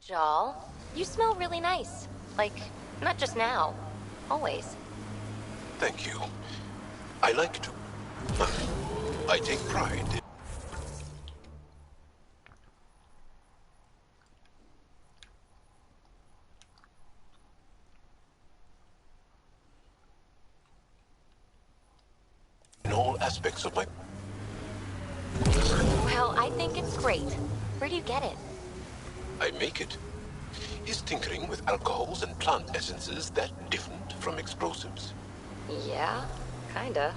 Joel, you smell really nice. Like, not just now. Always. Thank you. I like to. I take pride in... in all aspects of my... Well, I think it's great. Where do you get it? I make it. Is tinkering with alcohols and plant essences that different from explosives? Yeah, kinda.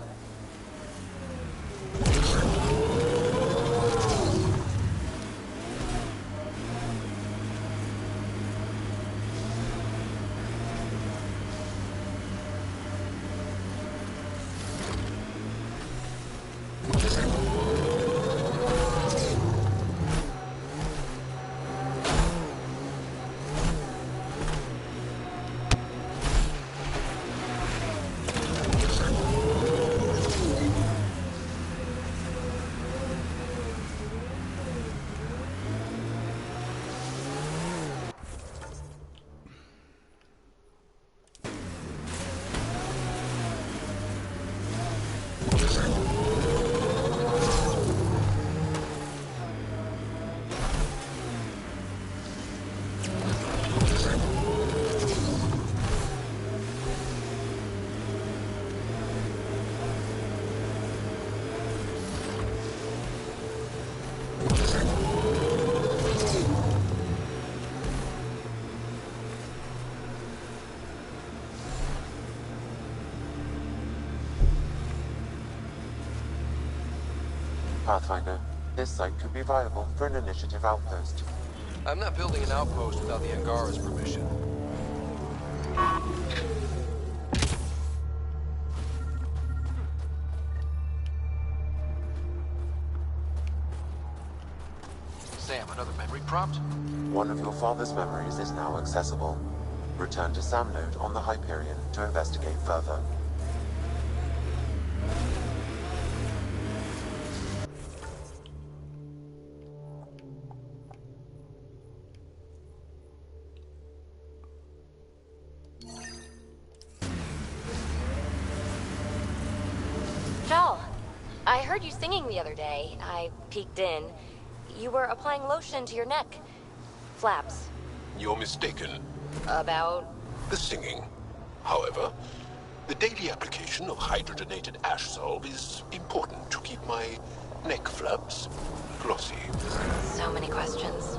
Pathfinder, this site could be viable for an initiative outpost. I'm not building an outpost without the Angara's permission. Sam, another memory prompt? One of your father's memories is now accessible. Return to Sam Node on the Hyperion to investigate further. Joel, I heard you singing the other day. I peeked in. You were applying lotion to your neck. Flaps. You're mistaken. About? The singing. However, the daily application of hydrogenated ash salve is important to keep my neck flaps glossy. So many questions.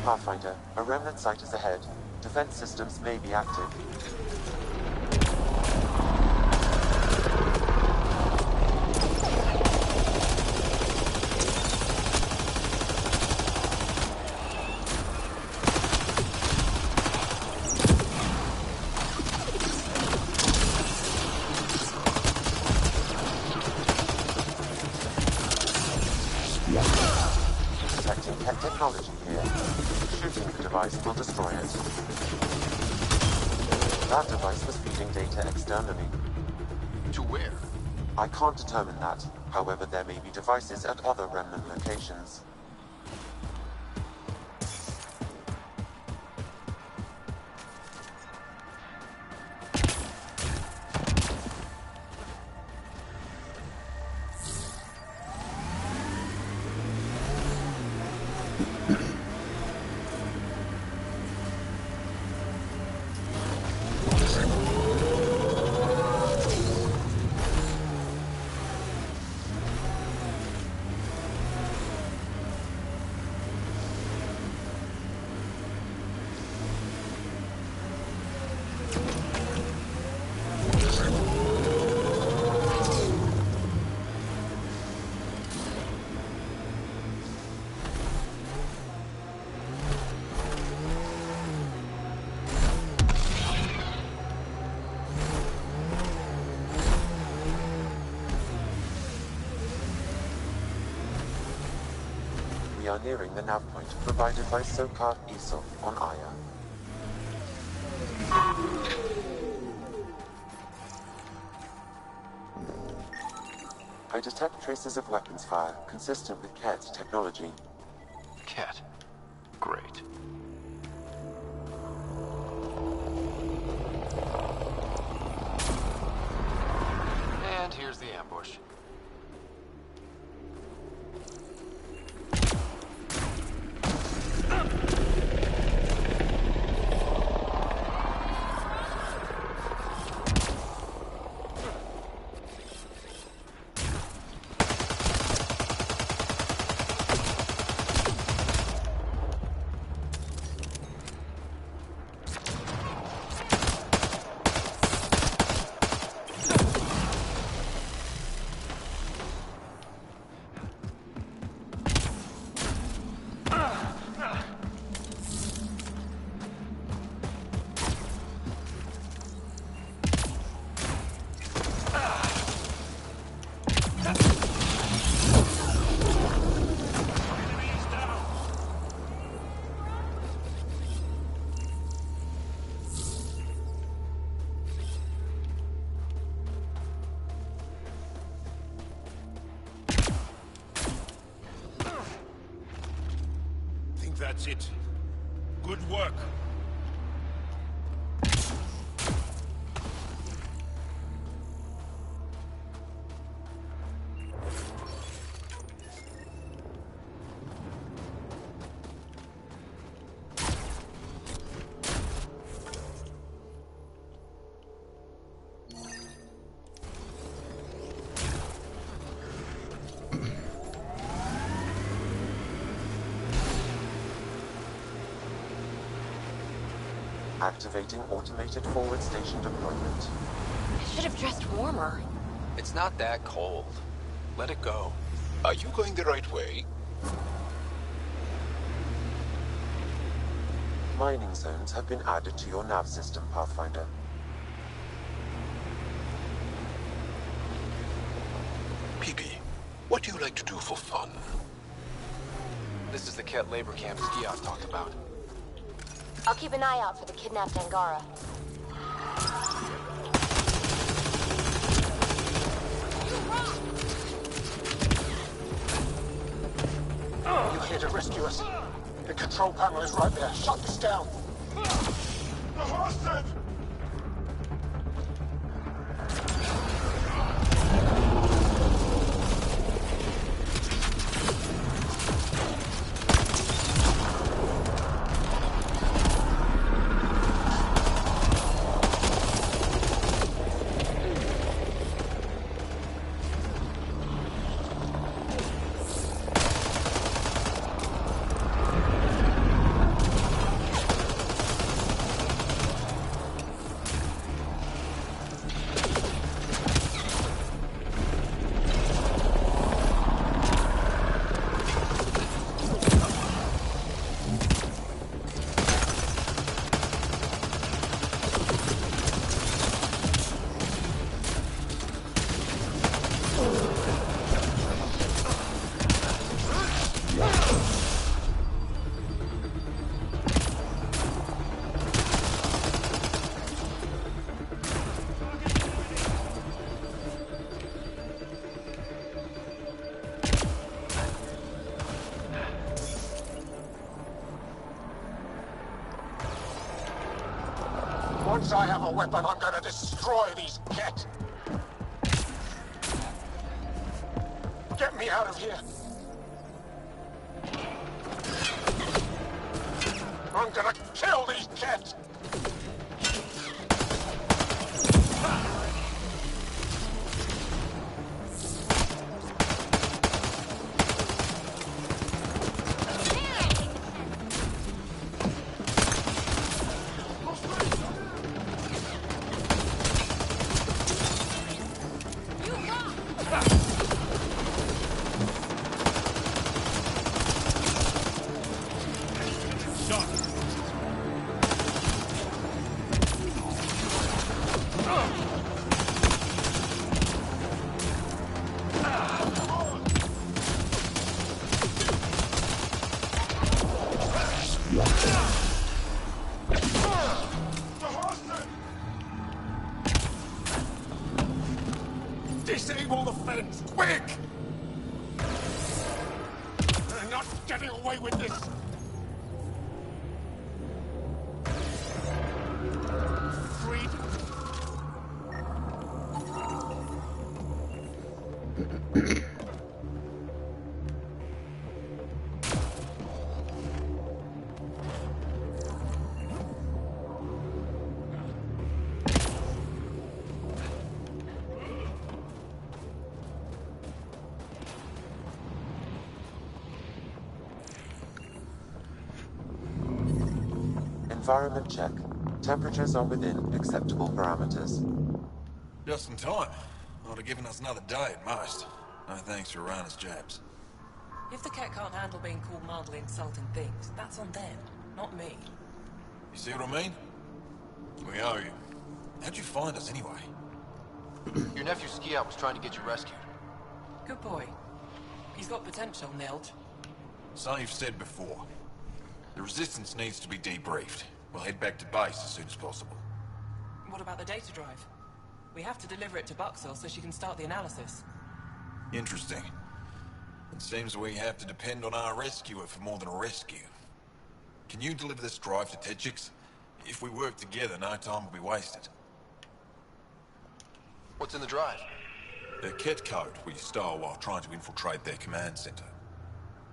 Pathfinder, a remnant site is ahead. Defense systems may be active. Detecting tech technology here. Shooting the device will destroy it. That device was feeding data externally. To where? I can't determine that. However, there may be devices at other remnant locations. We are nearing the nav point provided by Sokar Isov on Aya. I detect traces of weapons fire consistent with Ket's technology. Cat. Great. And here's the ambush. That's it. Good work. Activating automated forward station deployment. I should have dressed warmer. It's not that cold. Let it go. Are you going the right way? Mining zones have been added to your nav system, Pathfinder. Peepee, what do you like to do for fun? This is the Ket labor camp Dion talked about. I'll keep an eye out for the kidnapped Angara. You're here to rescue us. The control panel is right there. Shut this down. The hostage! Once I have a weapon, I'm gonna destroy these Ket. Get me out of here. I'm gonna kill these Ket. Disable the fence, quick! They're not getting away with this! Freed. Environment check. Temperatures are within acceptable parameters. Just in time. Would have given us another day at most. No thanks for Rana's jabs. If the cat can't handle being called mildly insulting things, that's on them, not me. You see what I mean? We owe you. How'd you find us anyway? Your nephew Ski-Out was trying to get you rescued. Good boy. He's got potential, Nilge. So you've said before. The Resistance needs to be debriefed. We'll head back to base as soon as possible. What about the data drive? We have to deliver it to Buxel so she can start the analysis. Interesting. It seems we have to depend on our rescuer for more than a rescue. Can you deliver this drive to Techix? If we work together, no time will be wasted. What's in the drive? The Ket code we stole while trying to infiltrate their command center.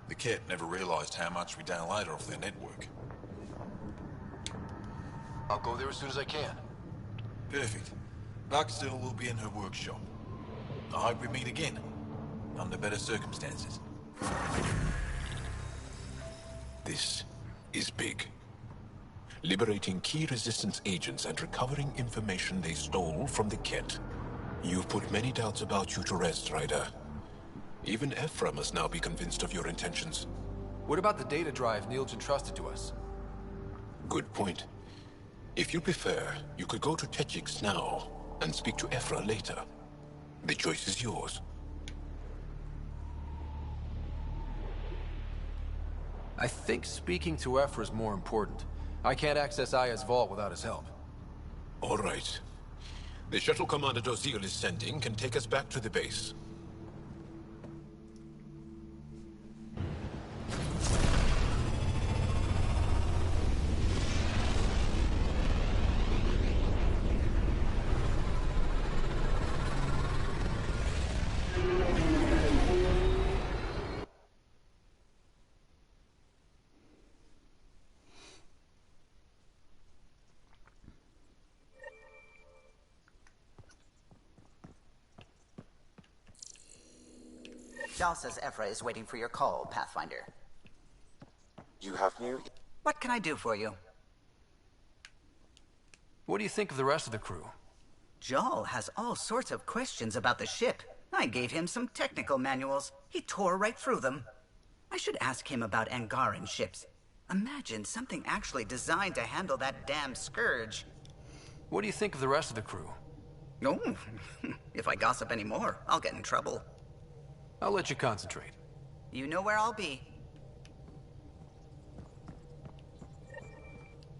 The Ket never realized how much we downloaded off their network. I'll go there as soon as I can. Perfect. Buxel will be in her workshop. I hope we meet again, under better circumstances. This is big. Liberating key Resistance agents and recovering information they stole from the Ket. You've put many doubts about you to rest, Ryder. Even Ephra must now be convinced of your intentions. What about the data drive Nilge entrusted to us? Good point. If you prefer, you could go to Techix now and speak to Ephra later. The choice is yours. I think speaking to Ephra is more important. I can't access Aya's vault without his help. All right. The shuttle Commander Dozil is sending can take us back to the base. Shaw says Ephra is waiting for your call, Pathfinder. You have new... What can I do for you? What do you think of the rest of the crew? Joel has all sorts of questions about the ship. I gave him some technical manuals. He tore right through them. I should ask him about Angaran ships. Imagine something actually designed to handle that damn scourge. What do you think of the rest of the crew? No, if I gossip anymore, I'll get in trouble. I'll let you concentrate. You know where I'll be.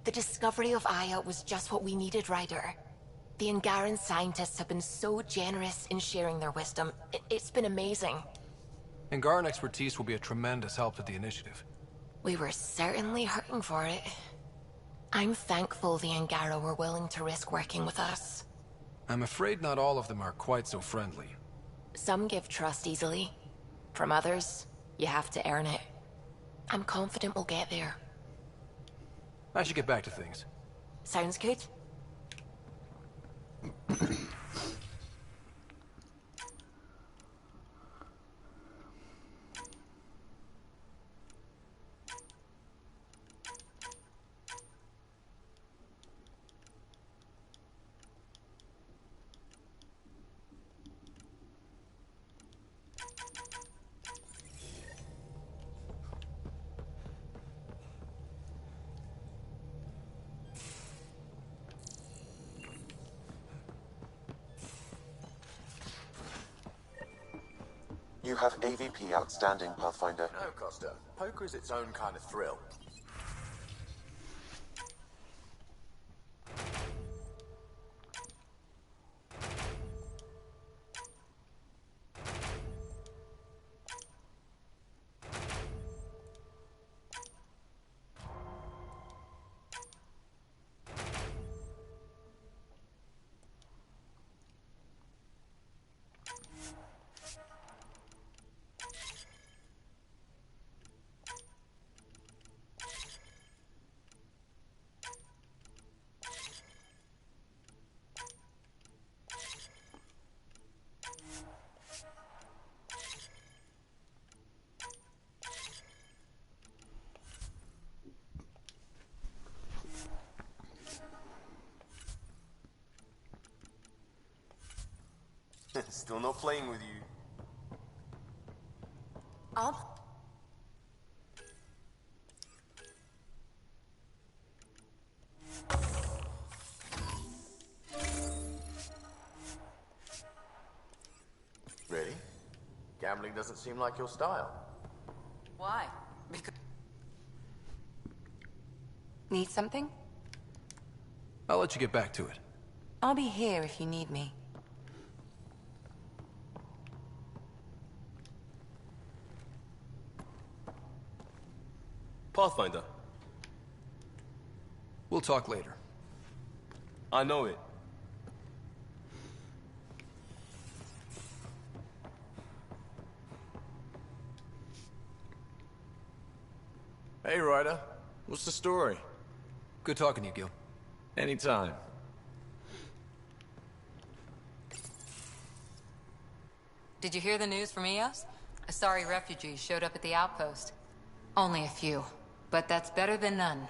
The discovery of Aya was just what we needed, Ryder. The Angaran scientists have been so generous in sharing their wisdom. It's been amazing. Angaran expertise will be a tremendous help to the initiative. We were certainly hurting for it. I'm thankful the Angara were willing to risk working with us. I'm afraid not all of them are quite so friendly. Some give trust easily. From others, you have to earn it. I'm confident we'll get there. I should get back to things. Sounds good. You have AVP outstanding, Pathfinder. No, Costa. Poker is its own kind of thrill. Still not playing with you. Up? Really? Gambling doesn't seem like your style. Why? Because... Need something? I'll let you get back to it. I'll be here if you need me. Pathfinder. We'll talk later. I know it. Hey, Ryder. What's the story? Good talking to you, Gil. Anytime. Did you hear the news from Eos? Asari refugees showed up at the outpost. Only a few, but that's better than none.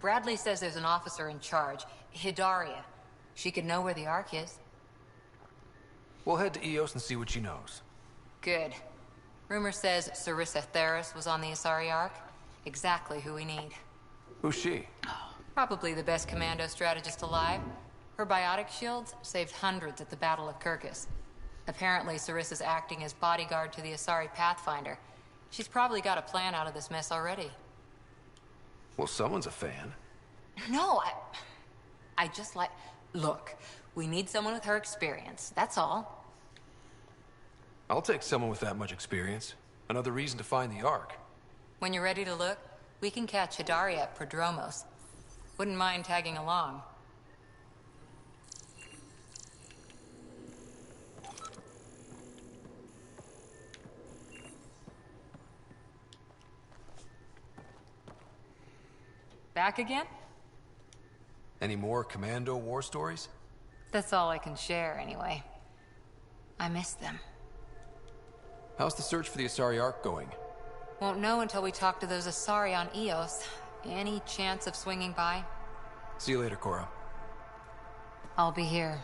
Bradley says there's an officer in charge, Hidaria. She could know where the Ark is. We'll head to Eos and see what she knows. Good. Rumor says Sarissa Theris was on the Asari Ark. Exactly who we need. Who's she? Probably the best commando strategist alive. Her biotic shields saved hundreds at the Battle of Kirkus. Apparently, Sarissa's acting as bodyguard to the Asari Pathfinder. She's probably got a plan out of this mess already. Well, someone's a fan. No, I just like... Look, we need someone with her experience, that's all. I'll take someone with that much experience. Another reason to find the Ark. When you're ready to look, we can catch Hidaria at Prodromos. Wouldn't mind tagging along. Back again? Any more commando war stories? That's all I can share, anyway. I miss them. How's the search for the Asari Ark going? Won't know until we talk to those Asari on Eos. Any chance of swinging by? See you later, Cora. I'll be here.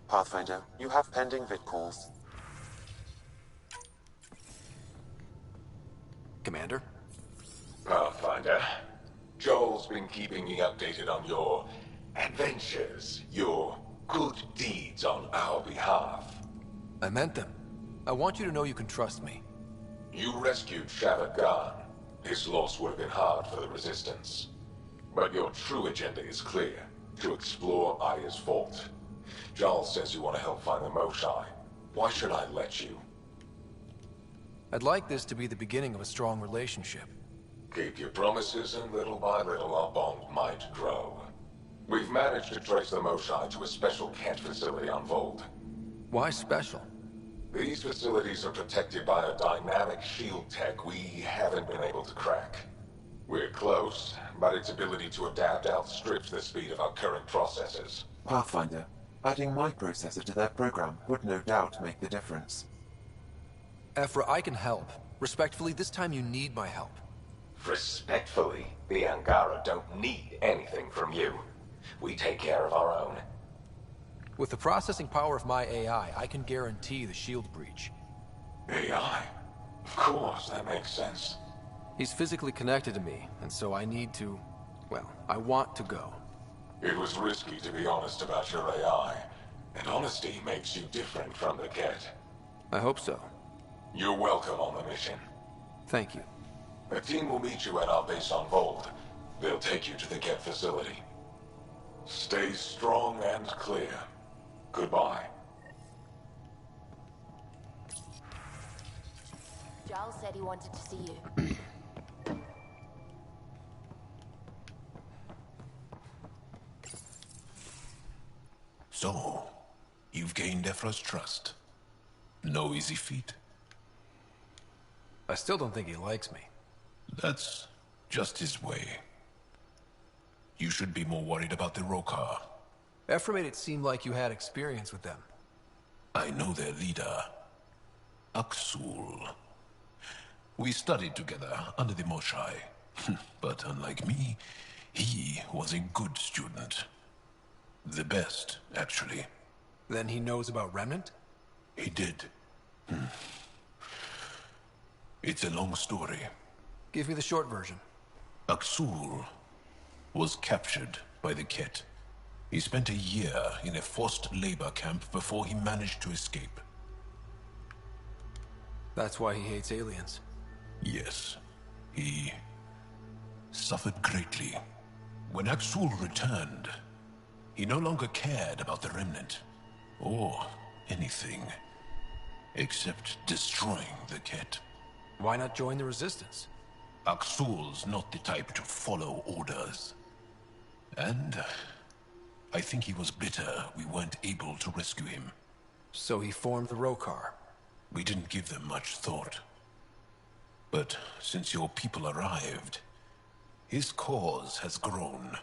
Pathfinder, you have pending vid calls. Commander? Pathfinder, Joel's been keeping me updated on your adventures, your good deeds on our behalf. I meant them. I want you to know you can trust me. You rescued Shavad Khan. His loss would have been hard for the Resistance. But your true agenda is clear. To explore Aya's vault. Giles says you want to help find the Moshae. Why should I let you? I'd like this to be the beginning of a strong relationship. Keep your promises, and little by little our bond might grow. We've managed to trace the Moshae to a special Kent facility on Vold. Why special? These facilities are protected by a dynamic shield tech we haven't been able to crack. We're close, but its ability to adapt outstrips the speed of our current processors. Pathfinder, adding my processor to their program would no doubt make the difference. Ephra, I can help. Respectfully, this time you need my help. Respectfully, the Angara don't need anything from you. We take care of our own. With the processing power of my AI, I can guarantee the shield breach. AI? Of course, that makes sense. He's physically connected to me, and so I need to... well, I want to go. It was risky to be honest about your AI, and honesty makes you different from the Ket. I hope so. You're welcome on the mission. Thank you. The team will meet you at our base on Vold. They'll take you to the Ket facility. Stay strong and clear. Goodbye. Giles said he wanted to see you. So, you've gained Ephra's trust. No easy feat. I still don't think he likes me. That's just his way. You should be more worried about the Rokar. Ephra made it seem like you had experience with them. I know their leader, Aksul. We studied together under the Moshae. But unlike me, he was a good student. The best, actually. Then he knows about Remnant? He did. It's a long story. Give me the short version. Aksul was captured by the Ket. He spent a year in a forced labor camp before he managed to escape. That's why he hates aliens. Yes. He suffered greatly. When Aksul returned, he no longer cared about the Remnant, or anything, except destroying the Ket. Why not join the Resistance? Aksul's not the type to follow orders. And I think he was bitter we weren't able to rescue him. So he formed the Rokar. We didn't give them much thought. But since your people arrived, his cause has grown.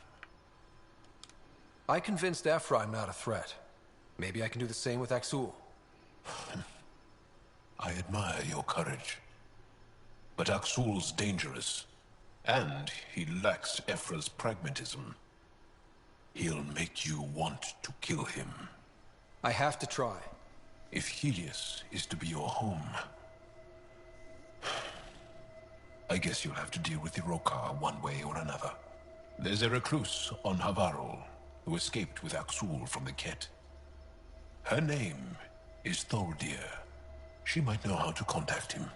I convinced Ephra I'm not a threat. Maybe I can do the same with Aksul. I admire your courage. But Aksul's dangerous, and he lacks Ephra's pragmatism. He'll make you want to kill him. I have to try. If Helios is to be your home, I guess you'll have to deal with the Rokar one way or another. There's a recluse on Havarul who escaped with Aksul from the Ket. Her name is Thordir. She might know how to contact him.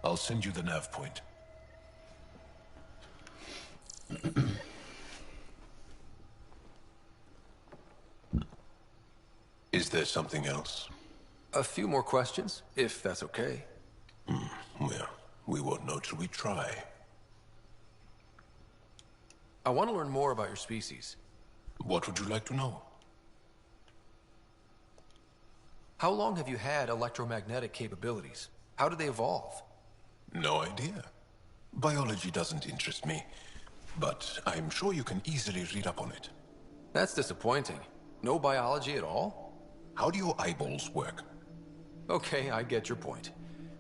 I'll send you the nav point. Is there something else? A few more questions, if that's okay. Well, we won't know till we try. I want to learn more about your species. What would you like to know? How long have you had electromagnetic capabilities? How did they evolve? No idea. Biology doesn't interest me, but I'm sure you can easily read up on it. That's disappointing. No biology at all? How do your eyeballs work? Okay, I get your point.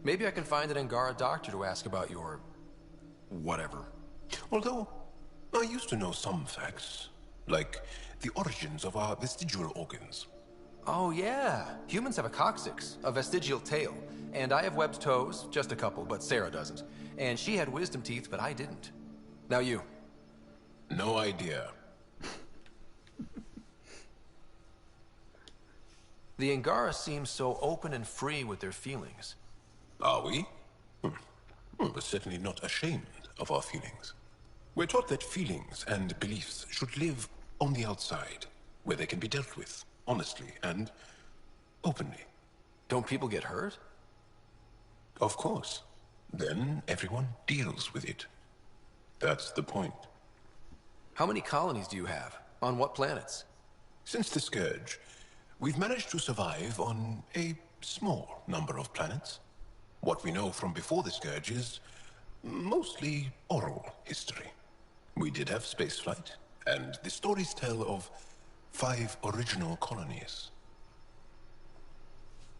Maybe I can find an Angara doctor to ask about your... whatever. Although, I used to know some facts, like the origins of our vestigial organs. Oh yeah, humans have a coccyx, a vestigial tail, and I have webbed toes, just a couple, but Sarah doesn't. And she had wisdom teeth, but I didn't. Now you. No idea. The Angara seem so open and free with their feelings. Are we? We're certainly not ashamed of our feelings. We're taught that feelings and beliefs should live on the outside, where they can be dealt with, honestly and openly. Don't people get hurt? Of course. Then everyone deals with it. That's the point. How many colonies do you have? On what planets? Since the Scourge, we've managed to survive on a small number of planets. What we know from before the Scourge is mostly oral history. We did have spaceflight, and the stories tell of 5 original colonies.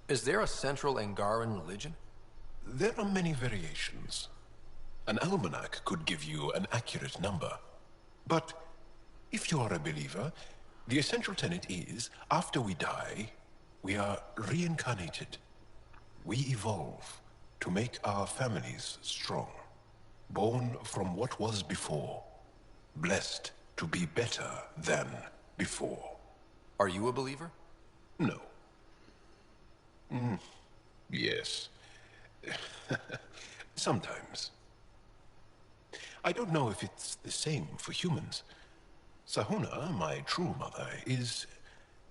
Is there a central Angaran religion? There are many variations. An almanac could give you an accurate number. But if you are a believer, the essential tenet is, after we die, we are reincarnated. We evolve to make our families strong. Born from what was before. Blessed to be better than before. Are you a believer? No. Yes. Sometimes. I don't know if it's the same for humans. Sahuna, my true mother, is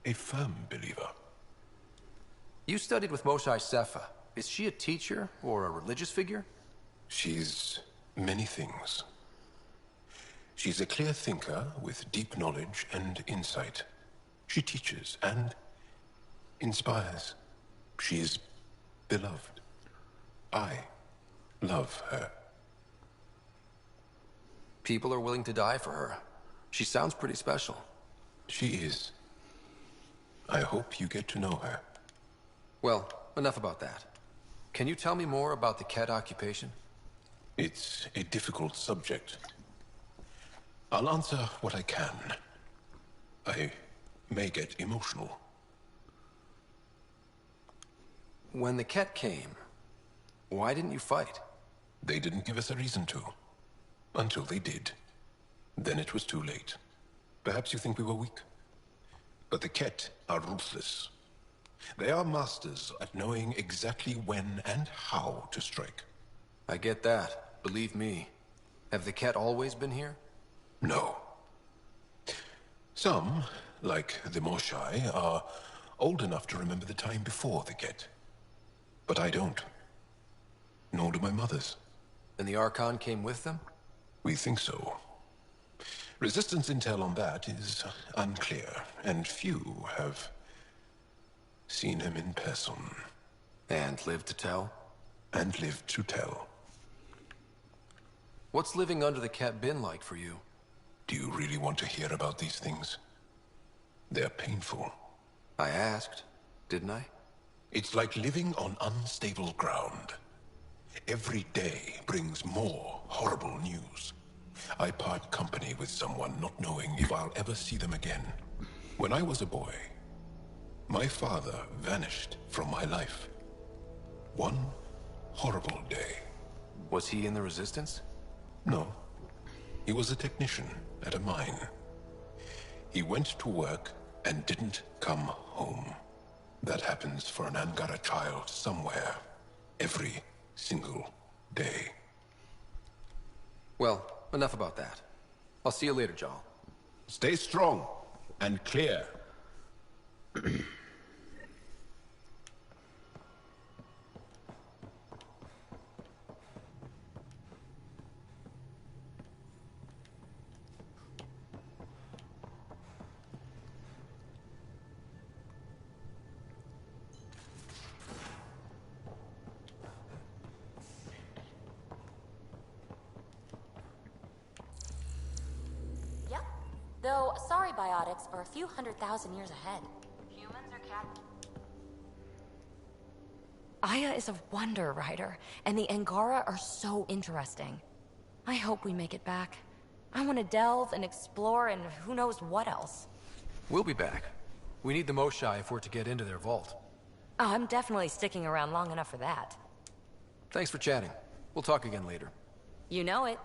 a firm believer. You studied with Moshae Sefa. Is she a teacher or a religious figure? She's many things. She's a clear thinker with deep knowledge and insight. She teaches and inspires. She's beloved. I love her. People are willing to die for her. She sounds pretty special. She is. I hope you get to know her. Well, enough about that. Can you tell me more about the Ket occupation? It's a difficult subject. I'll answer what I can. I may get emotional. When the Ket came, why didn't you fight? They didn't give us a reason to. Until they did. Then it was too late. Perhaps you think we were weak. But the Ket are ruthless. They are masters at knowing exactly when and how to strike. I get that. Believe me. Have the Ket always been here? No. Some, like the Moshae, are old enough to remember the time before the Ket. But I don't. Nor do my mothers. And the Archon came with them? We think so. Resistance intel on that is unclear, and few have seen him in person. And lived to tell? And lived to tell. What's living under the Ket been like for you? Do you really want to hear about these things? They're painful. I asked, didn't I? It's like living on unstable ground. Every day brings more horrible news. I part company with someone not knowing if I'll ever see them again. When I was a boy, my father vanished from my life. One horrible day. Was he in the Resistance? No. He was a technician at a mine. He went to work and didn't come home. That happens for an Angara child somewhere, every single day. Well, enough about that. I'll see you later, Jal. Stay strong and clear. Yep. Though, sorry biotics are a few 100,000 years ahead. Humans or cat? Aya is a wonder, Ryder, and the Angara are so interesting. I hope we make it back. I want to delve and explore and who knows what else. We'll be back. We need the Moshae if we're to get into their vault. Oh, I'm definitely sticking around long enough for that. Thanks for chatting. We'll talk again later. You know it.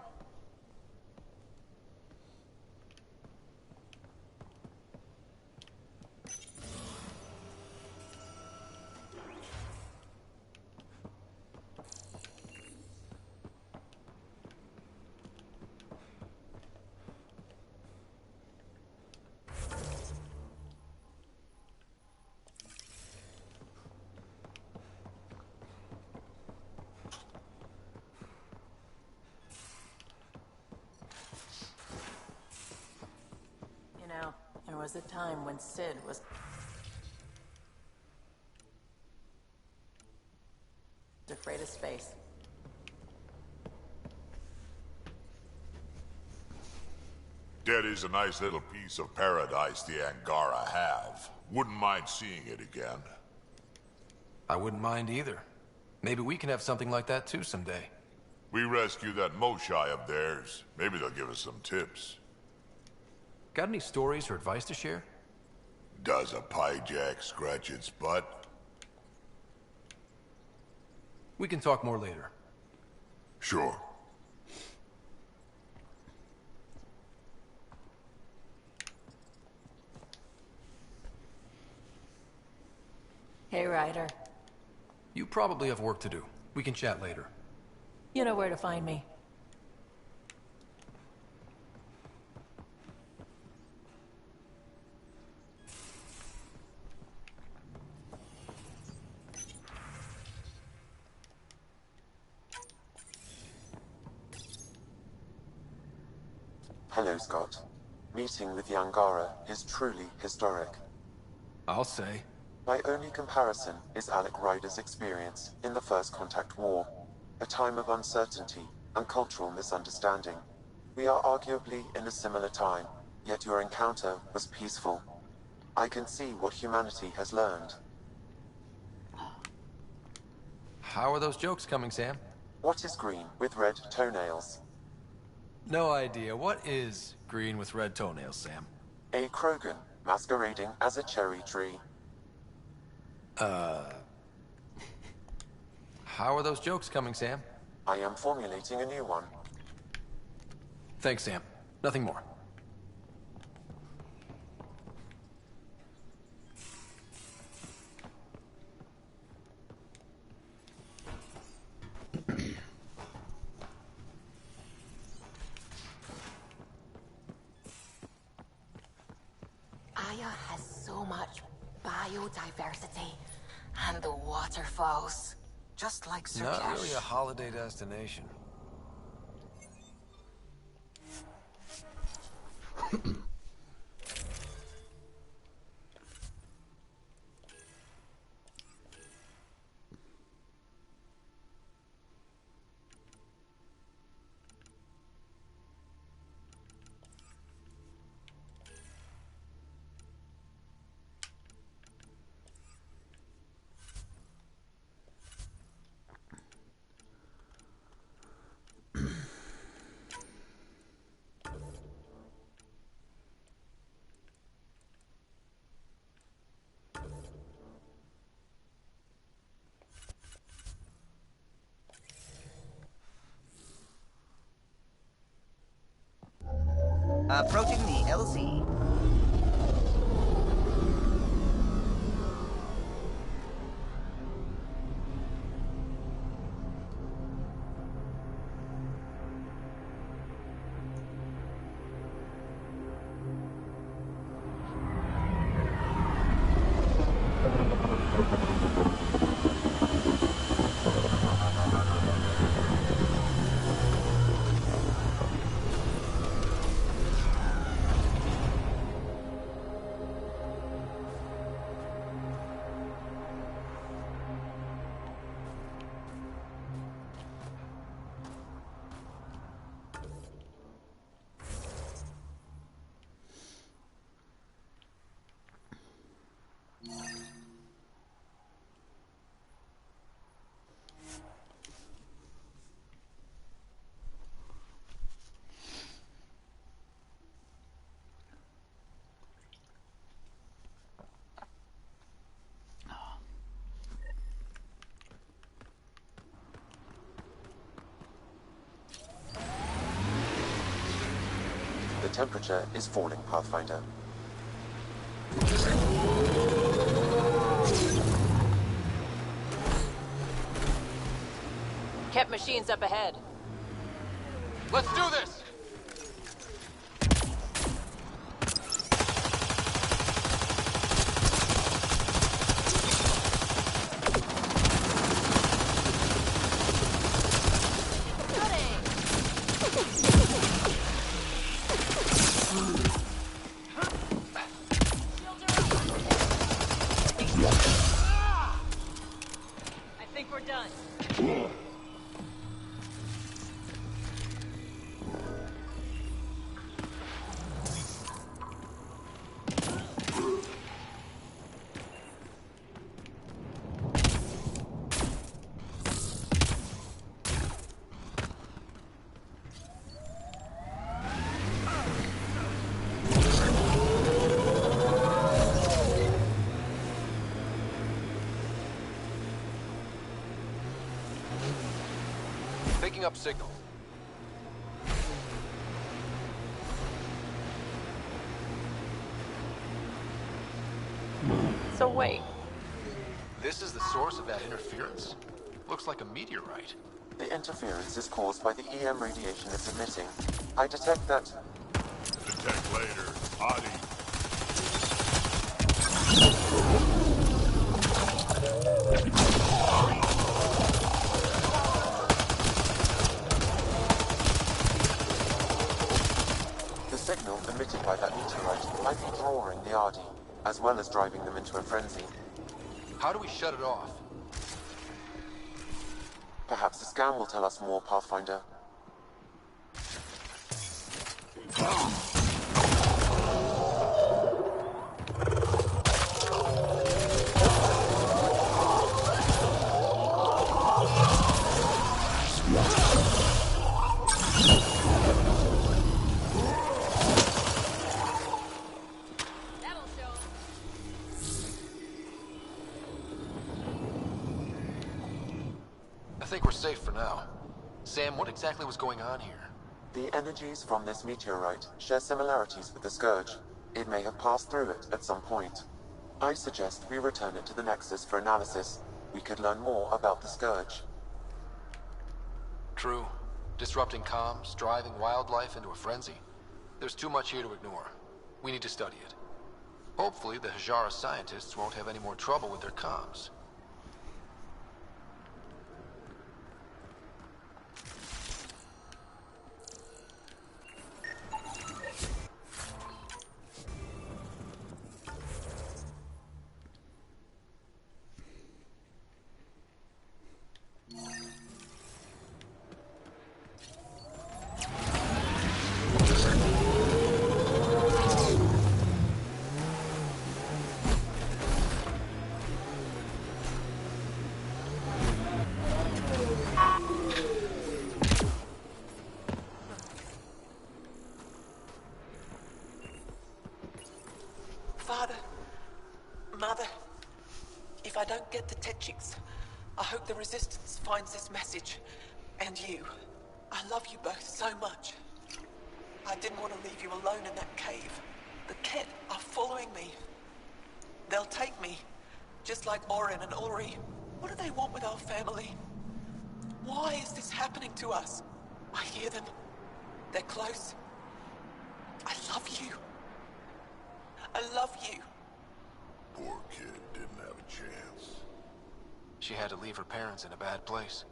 was a time when Sid was... afraid of space. That is a nice little piece of paradise the Angara have. Wouldn't mind seeing it again. I wouldn't mind either. Maybe we can have something like that too someday. We rescue that Moshai of theirs. Maybe they'll give us some tips. Got any stories or advice to share? Does a pyjak scratch its butt? We can talk more later. Sure. Hey, Ryder. You probably have work to do. We can chat later. You know where to find me. Hello, Scott. Meeting with the Angara is truly historic. I'll say. My only comparison is Alec Ryder's experience in the First Contact War, a time of uncertainty and cultural misunderstanding. We are arguably in a similar time, yet your encounter was peaceful. I can see what humanity has learned. How are those jokes coming, Sam? What is green with red toenails? No idea. What is green with red toenails, Sam? A Krogan masquerading as a cherry tree. How are those jokes coming, Sam? I am formulating a new one. Thanks, Sam. Nothing more. Aya has so much biodiversity. And the waterfalls. Just like Sir Not Cash. really a holiday destination. Approaching the LZ. The temperature is falling, Pathfinder. Kept machines up ahead. Let's do this! picking up signal. So wait. This is the source of that interference? Looks like a meteorite. The interference is caused by the EM radiation it's emitting. I detect that... Detect later. Adi. The signal emitted by that meteorite might be drawing the Ardi, as well as driving them into a frenzy. How do we shut it off? Perhaps the scan will tell us more, Pathfinder. I think we're safe for now. Sam, what exactly was going on here? The energies from this meteorite share similarities with the Scourge. It may have passed through it at some point. I suggest we return it to the Nexus for analysis. We could learn more about the Scourge. True. Disrupting comms, driving wildlife into a frenzy. There's too much here to ignore. We need to study it. Hopefully, the Hajara scientists won't have any more trouble with their comms. Father, Mother, if I don't get the Tetchiks, I hope the Resistance finds this message. And you. I love you both so much. I didn't want to leave you alone in that cave. The Ket are following me. They'll take me, just like Orin and Ulri. What do they want with our family? Why is this happening to us? I hear them. They're close. I love you. I love you. Poor kid didn't have a chance. She had to leave her parents in a bad place.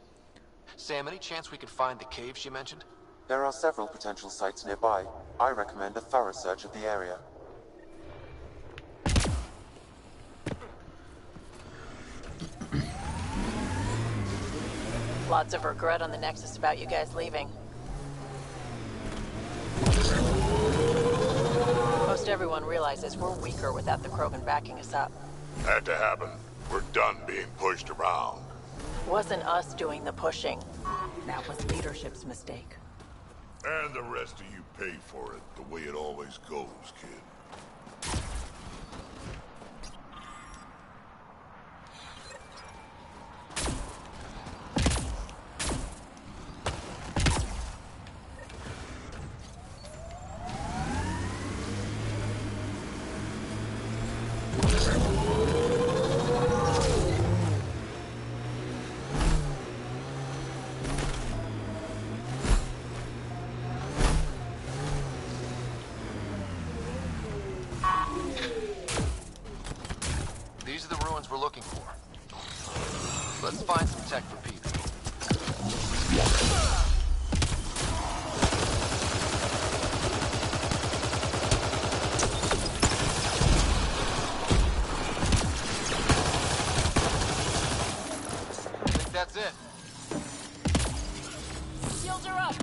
Sam, any chance we can find the cave she mentioned? There are several potential sites nearby. I recommend a thorough search of the area. Lots of regret on the Nexus about you guys leaving. Most everyone realizes we're weaker without the Krogan backing us up. Had to happen. We're done being pushed around. Wasn't us doing the pushing. That was leadership's mistake. And the rest of you pay for it, the way it always goes, kid. These are the ruins we're looking for. Let's find some tech for Pete. I think that's it. Shields are up.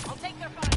I'll take their fire.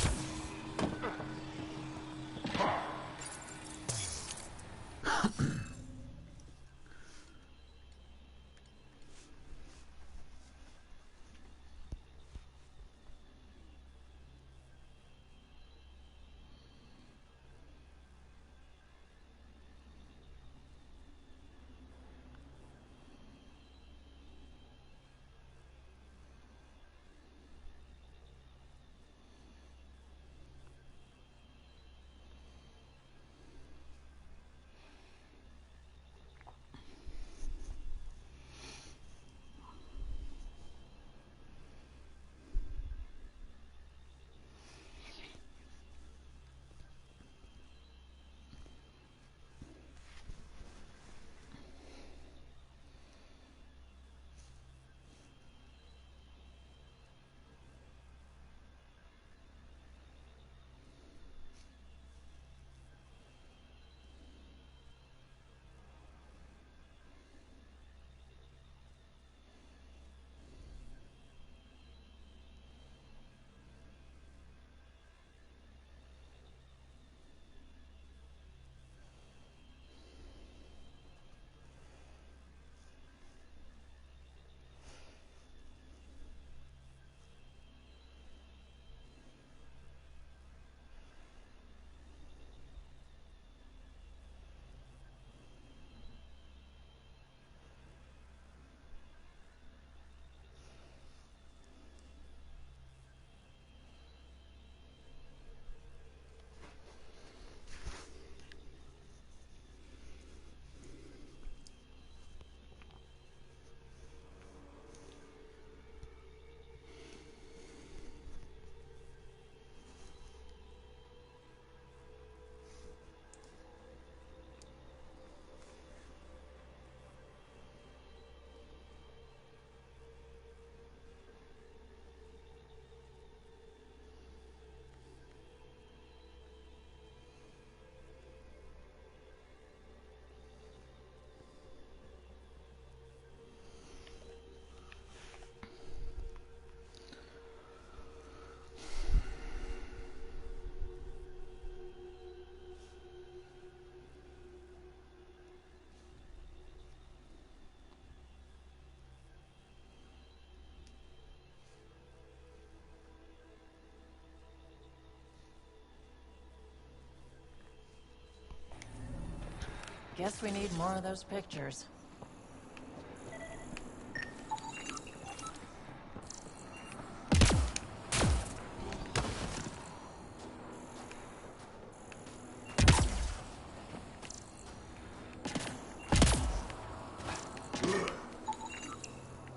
Guess we need more of those pictures.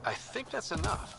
I think that's enough.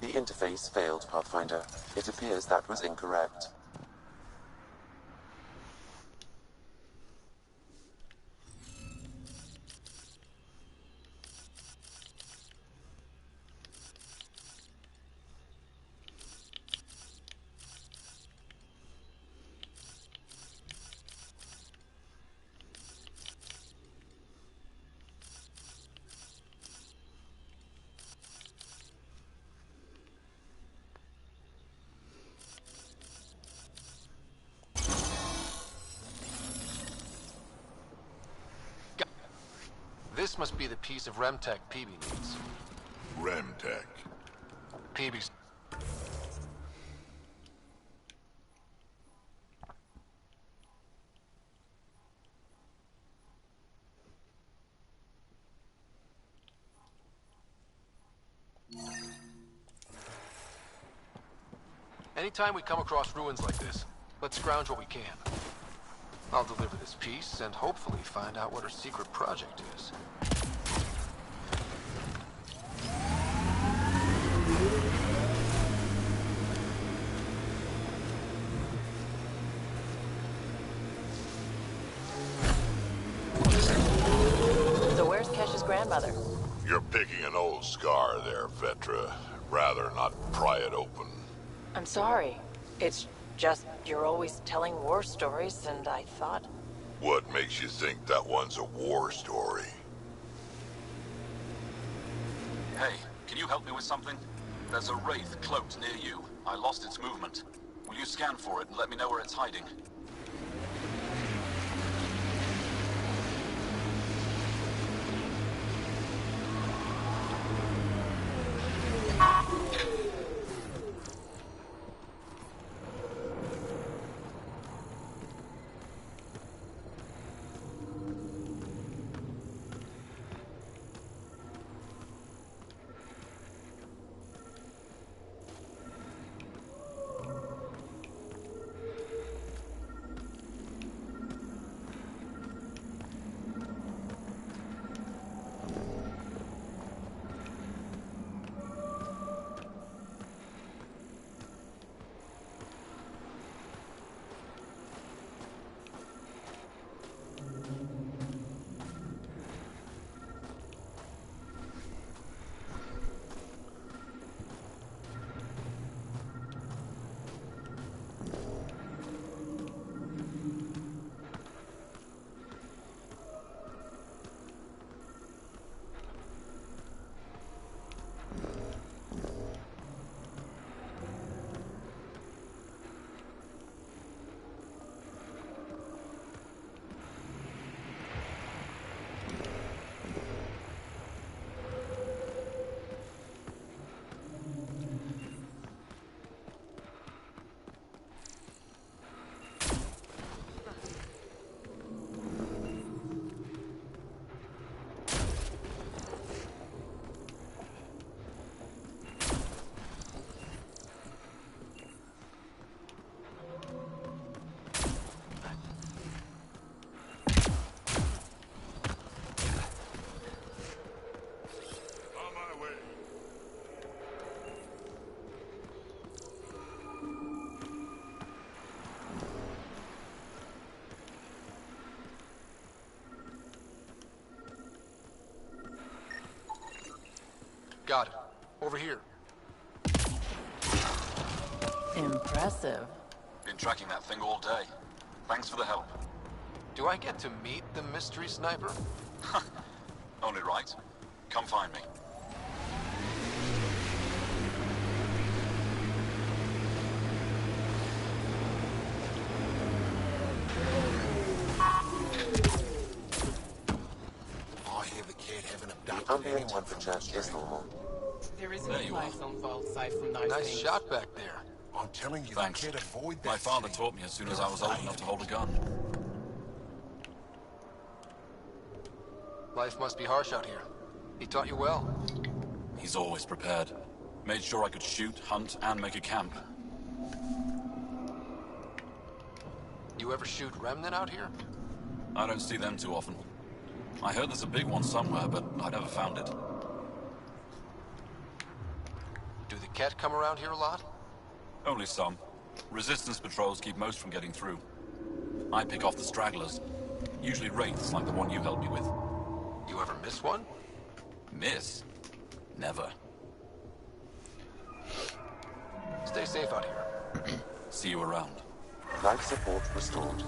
The interface failed, Pathfinder. It appears that was incorrect. This must be the piece of Remtech Peavy needs. Remtech. Peavy's... Anytime we come across ruins like this, let's scrounge what we can. I'll deliver this piece and hopefully find out what her secret project is. So where's Kesh's grandmother? You're picking an old scar there, Vetra. Rather not pry it open. I'm sorry. It's just you're always telling war stories, and I thought... What makes you think that one's a war story? Hey, can you help me with something? There's a wraith cloaked near you. I lost its movement. Will you scan for it and let me know where it's hiding? Got it. Over here. Impressive. Been tracking that thing all day. Thanks for the help. Do I get to meet the mystery sniper? Only right. Come find me. I hear the kid having abducted Ambient temperature is normal. There isn't There a you are. place on Vault safe from those Nice things. shot back there. I'm telling you, Thanks. the kid avoid that My father thing. taught me as soon as I was old enough to hold a gun. Life must be harsh out here. He taught you well. He's always prepared. Made sure I could shoot, hunt, and make a camp. You ever shoot remnant out here? I don't see them too often. I heard there's a big one somewhere, but I never found it. Do the Ket come around here a lot? Only some. Resistance patrols keep most from getting through. I pick off the stragglers. Usually wraiths like the one you helped me with. You ever miss one? Miss? Never. Stay safe out here. See you around. Life support restored.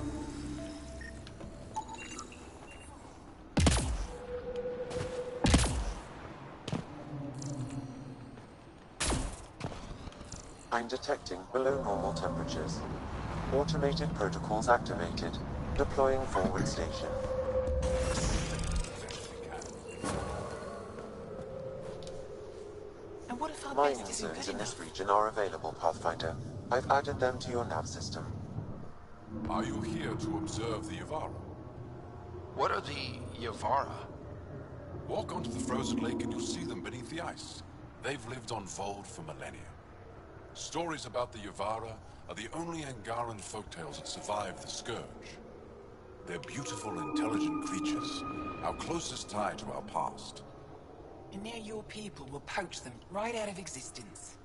I'm detecting below normal temperatures. Automated protocols activated. Deploying forward station. And what if our Mining best isn't zones good in this enough? region are available, Pathfinder. I've added them to your nav system. Are you here to observe the Yavara? What are the Yavara? Walk onto the frozen lake and you'll see them beneath the ice. They've lived on Vold for millennia. Stories about the Yavara are the only Angaran folktales that survive the Scourge. They're beautiful, intelligent creatures, our closest tie to our past. And now your people will poach them right out of existence.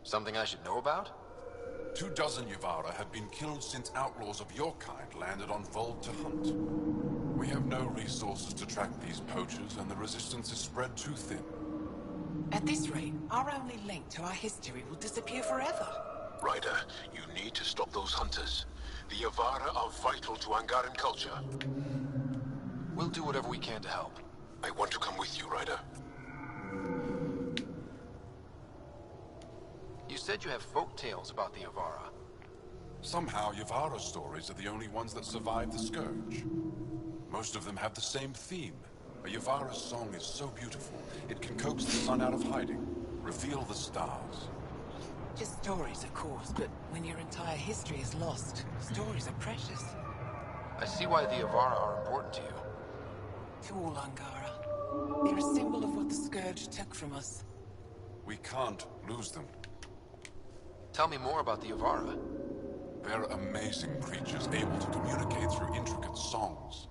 Something I should know about? 24 Yavara have been killed since outlaws of your kind landed on Vold to hunt. We have no resources to track these poachers, and the resistance is spread too thin. At this rate, our only link to our history will disappear forever. Ryder, you need to stop those hunters. The Yavara are vital to Angaran culture. We'll do whatever we can to help. I want to come with you, Ryder. You said you have folk tales about the Yavara. Somehow, Yavara stories are the only ones that survive the Scourge. Most of them have the same theme. A Yavara's song is so beautiful, it can coax the sun out of hiding, reveal the stars. Just stories, of course, but when your entire history is lost, stories are precious. I see why the Yavara are important to you. To all Angara, they're a symbol of what the Scourge took from us. We can't lose them. Tell me more about the Yavara. They're amazing creatures, able to communicate through intricate songs.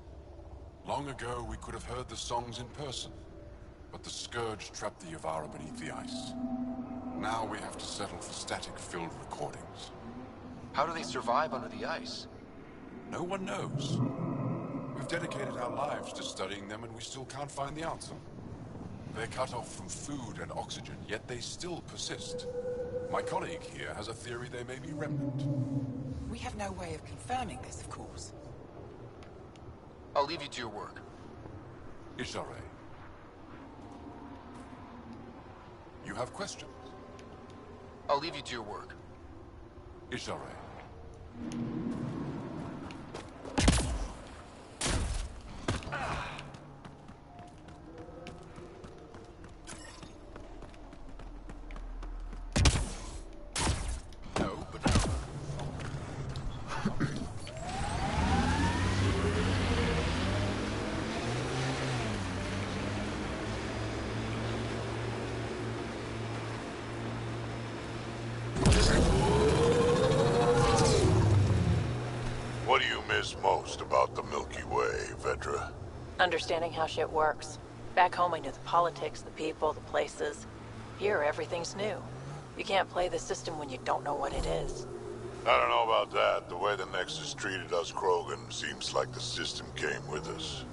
Long ago, we could have heard the songs in person, but the Scourge trapped the Yavara beneath the ice. Now we have to settle for static-filled recordings. How do they survive under the ice? No one knows. We've dedicated our lives to studying them, and we still can't find the answer. They're cut off from food and oxygen, yet they still persist. My colleague here has a theory they may be remnant. We have no way of confirming this, of course. I'll leave you to your work. Ishare. You have questions? I'll leave you to your work. Ishare. What do you miss most about the Milky Way, Vedra? Understanding how shit works. Back home I knew the politics, the people, the places. Here, everything's new. You can't play the system when you don't know what it is. I don't know about that. The way the Nexus treated us Krogan seems like the system came with us.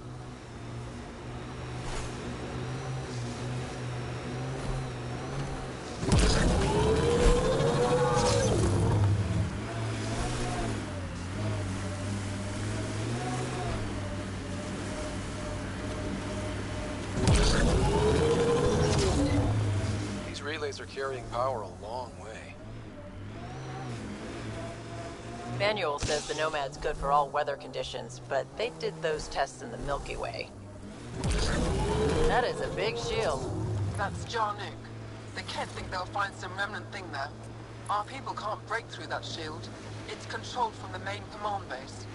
carrying power a long way. Manual says the Nomad's good for all weather conditions, but they did those tests in the Milky Way. That is a big shield. That's Jarnik. The Kent think they'll find some remnant thing there. Our people can't break through that shield. It's controlled from the main command base.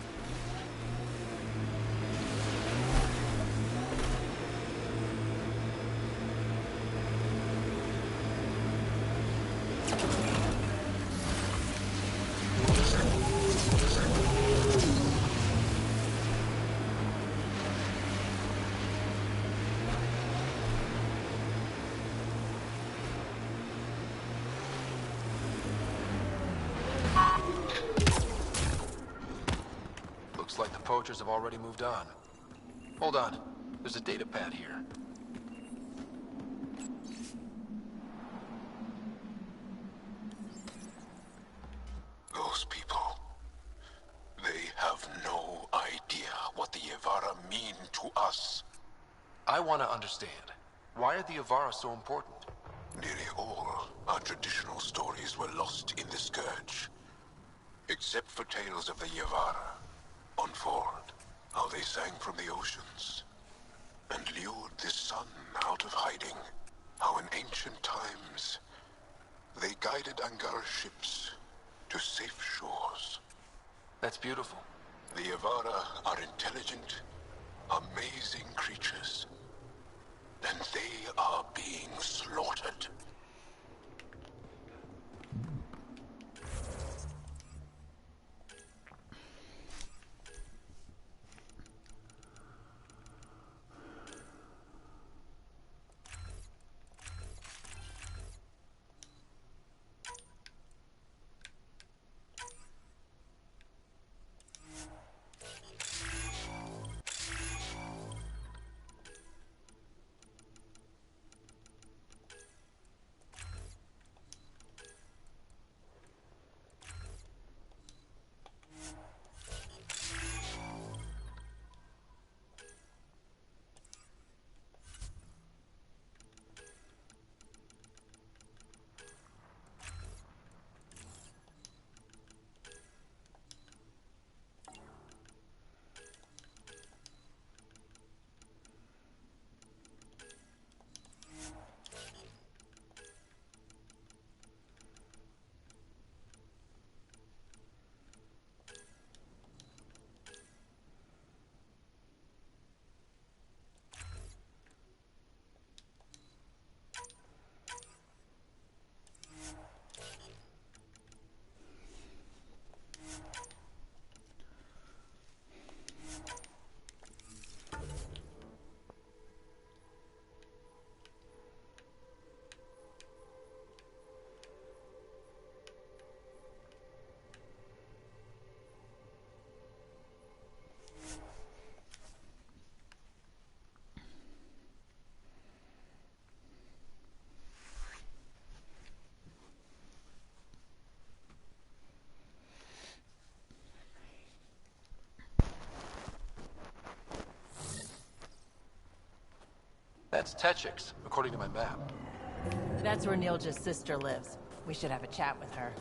Looks like the poachers have already moved on. Hold on. There's a data pad here. Those people, they have no idea what the Yavara mean to us. I want to understand. Why are the Yavara so important? Nearly all our traditional stories were lost in the Scourge. Except for tales of the Yavara. On Ford, how they sang from the oceans and lured the sun out of hiding. How in ancient times they guided Angara ships to safe shores. That's beautiful. The Yavara are intelligent, amazing creatures. And they are being slaughtered. That's Techix, according to my map. That's where Nilja's sister lives. We should have a chat with her.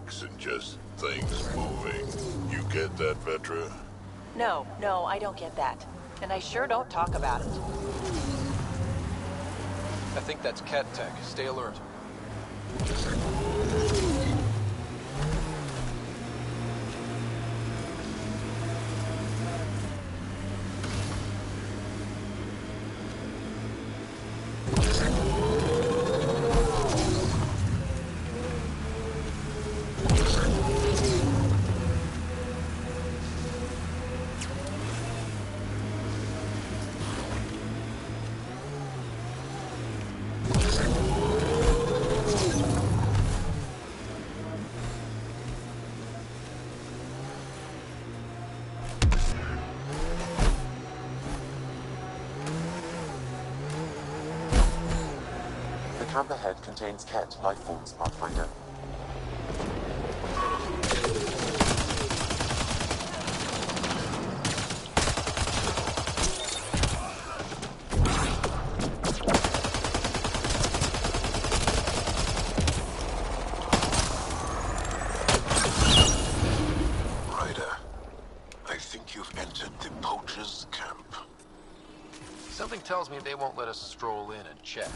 weeks and just things moving. You get that, Vetra? No, I don't get that. And I sure don't talk about it. I think that's cat tech. Stay alert. The camp ahead contains Ket lifeforms, Pathfinder. Ryder, I think you've entered the poachers' camp. Something tells me they won't let us stroll in and chat.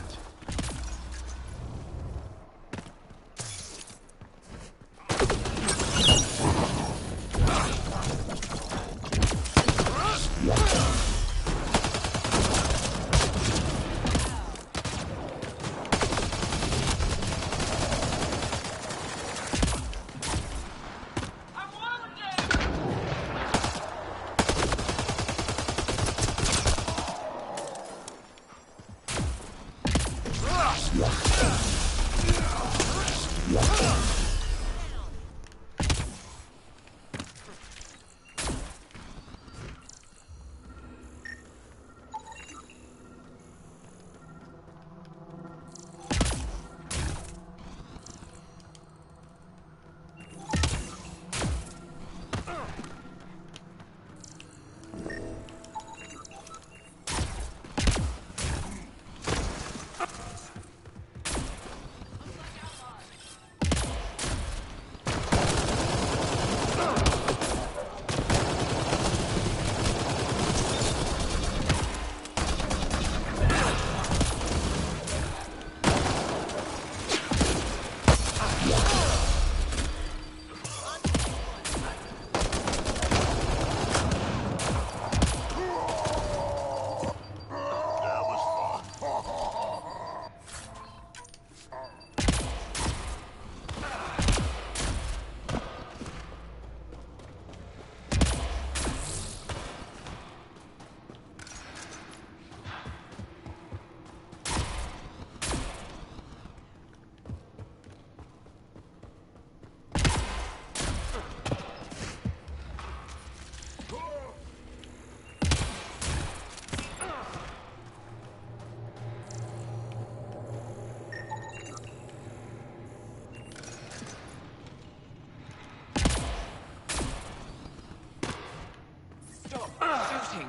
Shooting.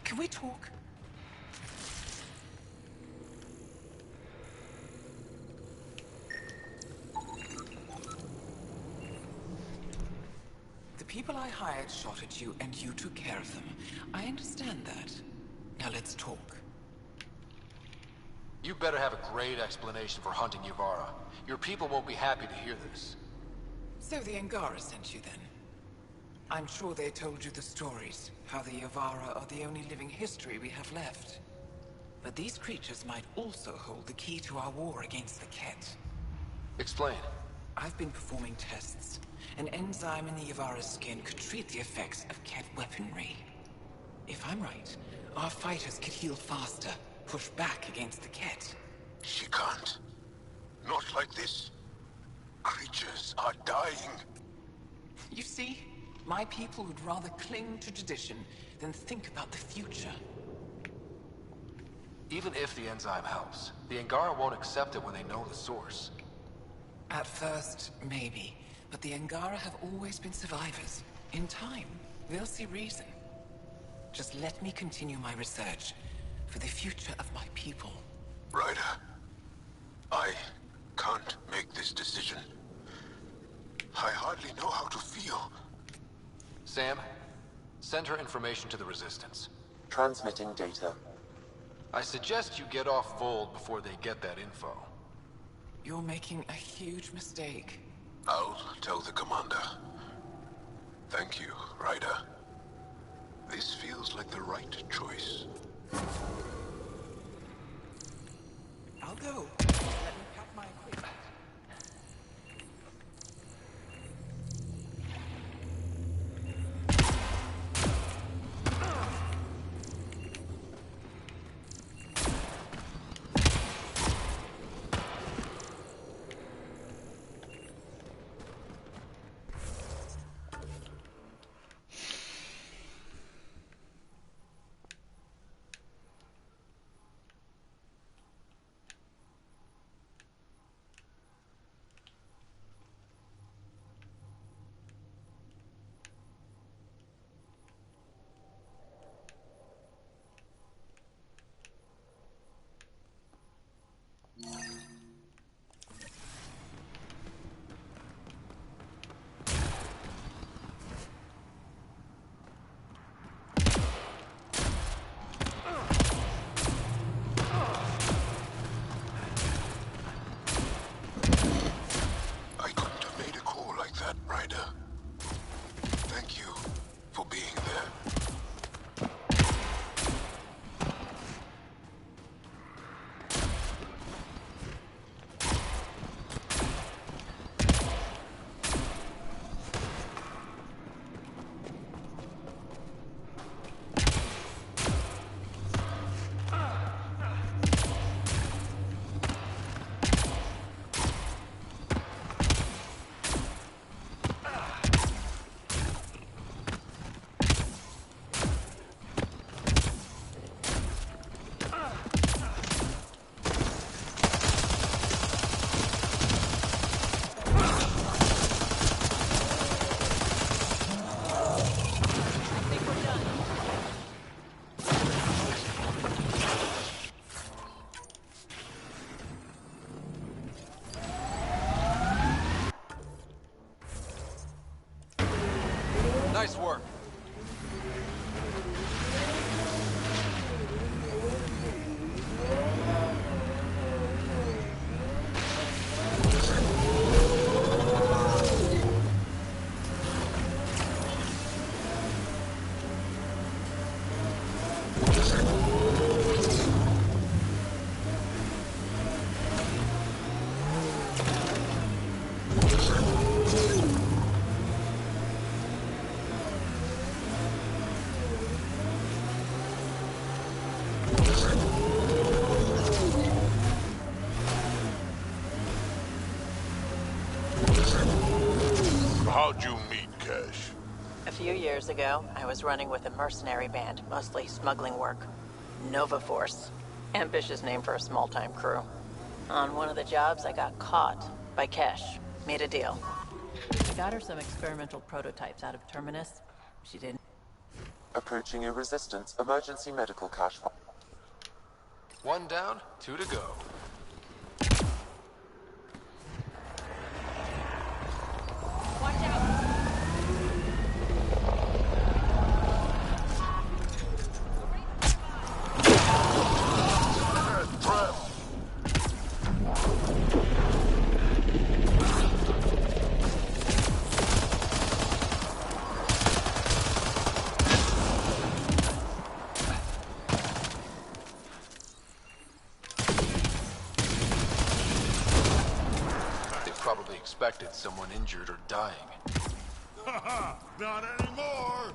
Can we talk? The people I hired shot at you, and you took care of them. I understand that. Now let's talk. You better have a great explanation for hunting Yuvara. Your people won't be happy to hear this. So the Angara sent you then? I'm sure they told you the stories, how the Yuvara are the only living history we have left. But these creatures might also hold the key to our war against the Ket. Explain. I've been performing tests. An enzyme in the Yuvara's skin could treat the effects of Ket weaponry. If I'm right, our fighters could heal faster, push back against the Ket. She can't. Not like this. Creatures are dying. You see, my people would rather cling to tradition than think about the future. Even if the enzyme helps, the Angara won't accept it when they know the source. At first, maybe. But the Angara have always been survivors. In time, they'll see reason. Just let me continue my research for the future of my people. Ryder, I can't make this decision. I hardly know how to feel. Sam, send her information to the Resistance. Transmitting data. I suggest you get off Vold before they get that info. You're making a huge mistake. I'll tell the commander. Thank you, Ryder. This feels like the right choice. I'll go. Let me pack my equipment. I couldn't have made a call like that, Ryder. Thank you for being there. Nice work. How'd you meet Cash? A few years ago, I was running with a mercenary band, mostly smuggling work. Nova Force. Ambitious name for a small-time crew. On one of the jobs, I got caught by Kesh. Made a deal. I got her some experimental prototypes out of Terminus. She didn't. Approaching a Resistance emergency medical cache. One down, two to go. Watch out! Probably expected someone injured or dying. Haha, not anymore!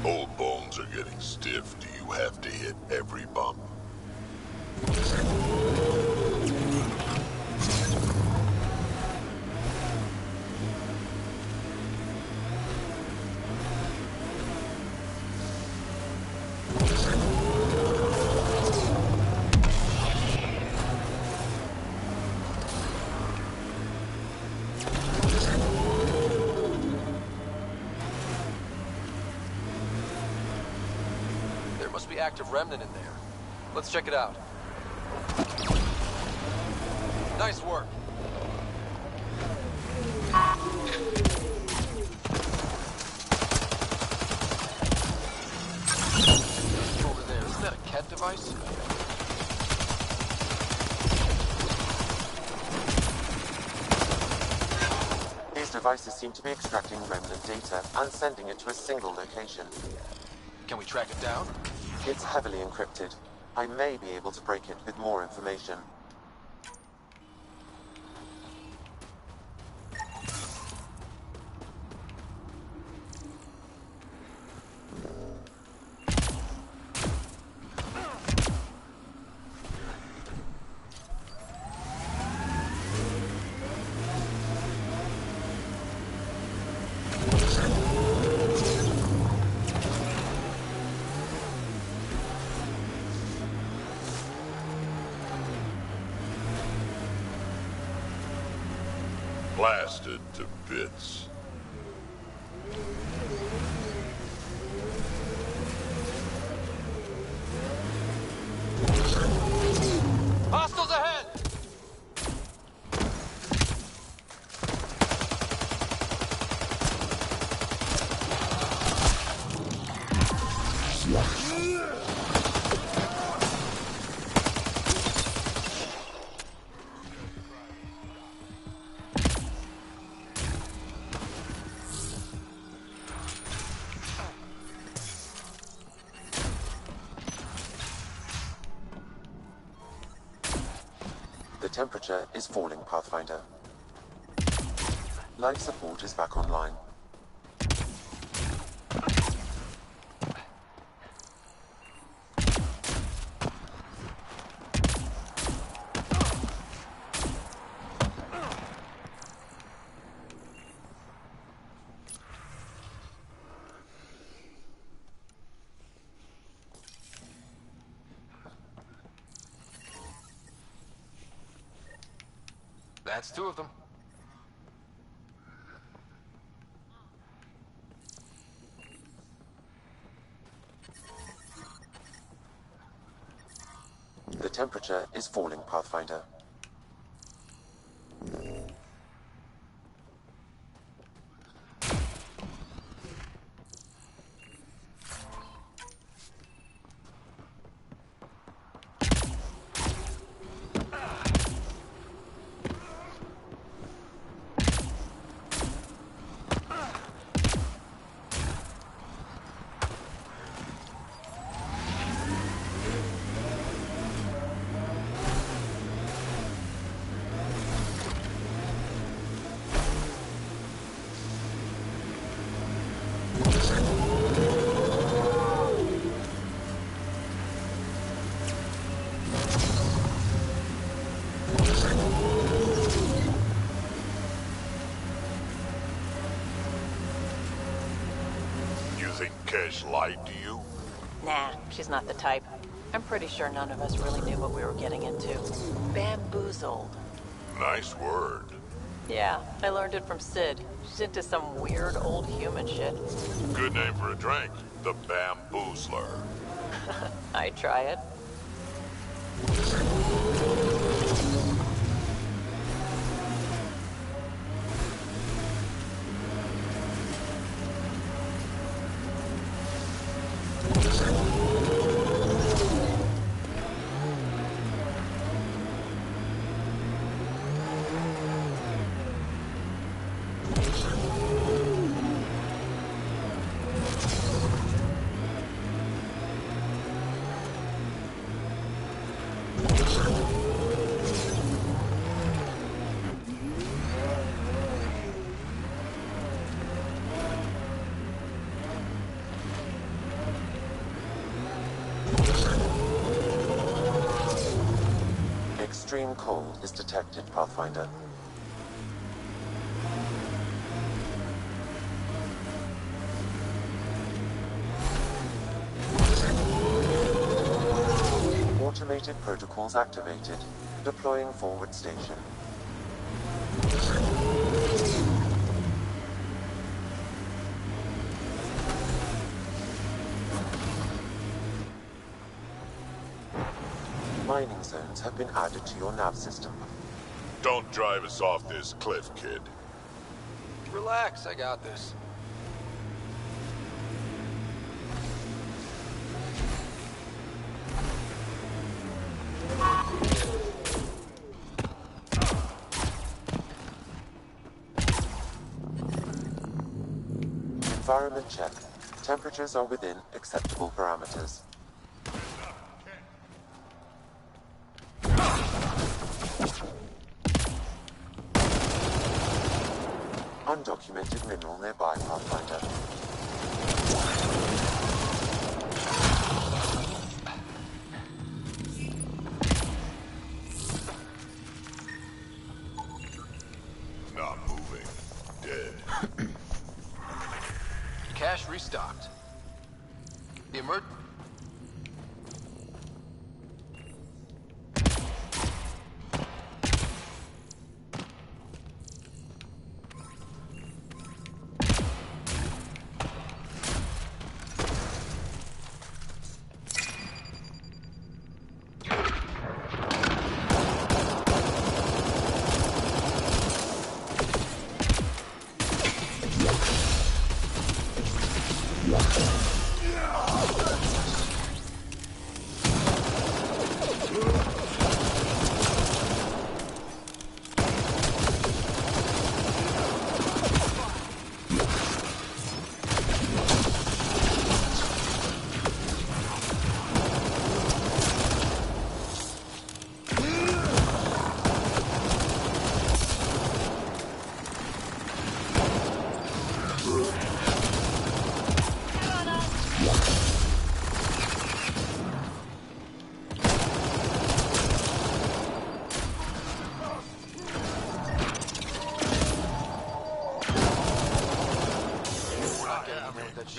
Old bones are getting stiff. Do you have to hit every bump? active remnant in there. Let's check it out. Nice work. Over there, isn't that a Ket device? These devices seem to be extracting remnant data and sending it to a single location. Can we track it down? It's heavily encrypted. I may be able to break it with more information. Blasted to bits. Hostiles ahead! The temperature is falling, Pathfinder. Life support is back online. That's two of them. The temperature is falling, Pathfinder. Kesh lied to you? Nah, she's not the type. I'm pretty sure none of us really knew what we were getting into. Bamboozled. Nice word. Yeah, I learned it from Sid. She's into some weird old human shit. Good name for a drink. The Bamboozler. I'd try it. Extreme cold is detected, Pathfinder. Automated protocols activated. Deploying forward station. mining zones have been added to your nav system. Don't drive us off this cliff, kid. Relax, I got this. Environment check. Temperatures are within acceptable parameters. Undocumented mineral nearby, Pathfinder. Not moving. Dead. Cache restocked. The emerg...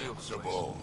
Invincible.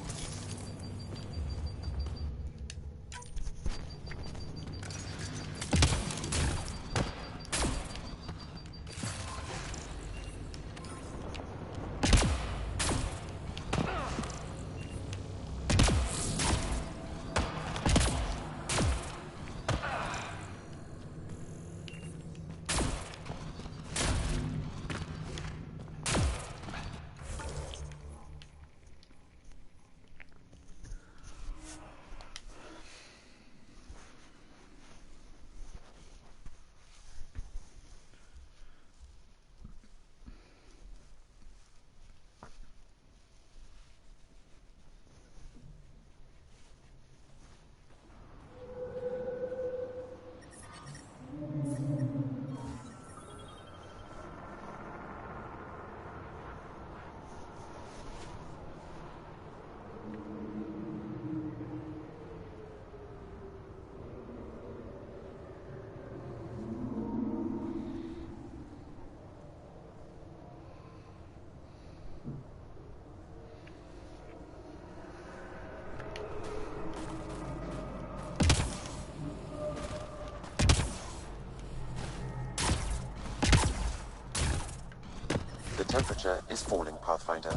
The temperature is falling, Pathfinder.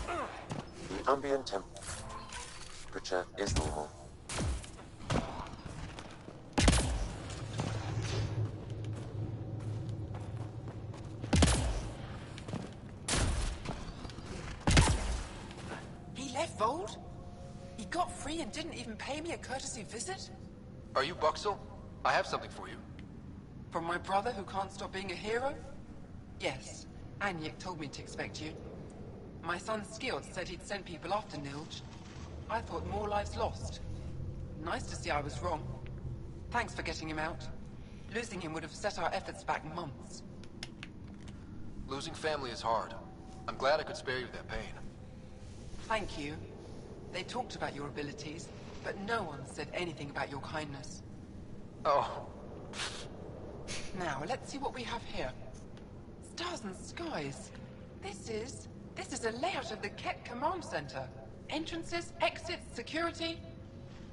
The ambient temperature is normal. He left Vold? He got free and didn't even pay me a courtesy visit? Are you Buxel? I have something for you. From my brother who can't stop being a hero? Yes, Anyek told me to expect you. My son Skills said he'd sent people after Nilge. I thought more lives lost. Nice to see I was wrong. Thanks for getting him out. Losing him would have set our efforts back months. Losing family is hard. I'm glad I could spare you that pain. Thank you. They talked about your abilities, but no one said anything about your kindness. Oh. Now, let's see what we have here. Stars and skies. This is a layout of the Ket Command Center. Entrances, exits, security.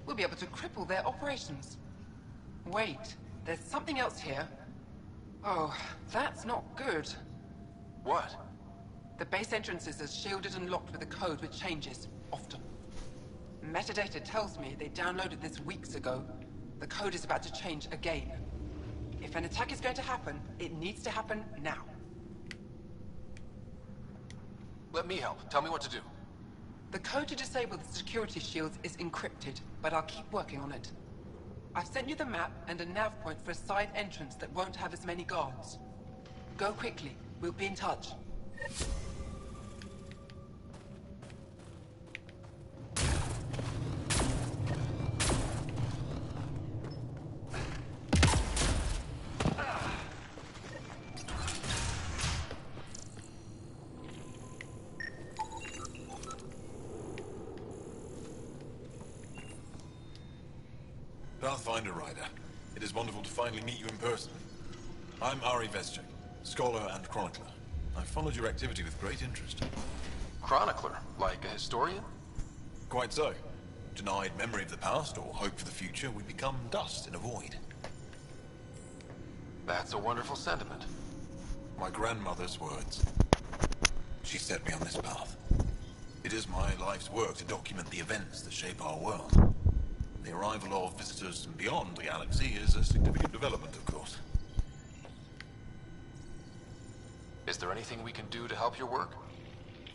We'll be able to cripple their operations. Wait, there's something else here. Oh, that's not good. What? The base entrances are shielded and locked with a code which changes, often. Metadata tells me they downloaded this weeks ago. The code is about to change again. If an attack is going to happen, it needs to happen now. Let me help. Tell me what to do. The code to disable the security shields is encrypted, but I'll keep working on it. I've sent you the map and a nav point for a side entrance that won't have as many guards. Go quickly. We'll be in touch. Pathfinder Ryder, it is wonderful to finally meet you in person. I'm Ari Vezchek, scholar and chronicler. I've followed your activity with great interest. Chronicler? Like a historian? Quite so. Denied memory of the past or hope for the future, we become dust in a void. That's a wonderful sentiment. My grandmother's words. She set me on this path. It is my life's work to document the events that shape our world. The arrival of visitors from beyond the galaxy is a significant development, of course. Is there anything we can do to help your work?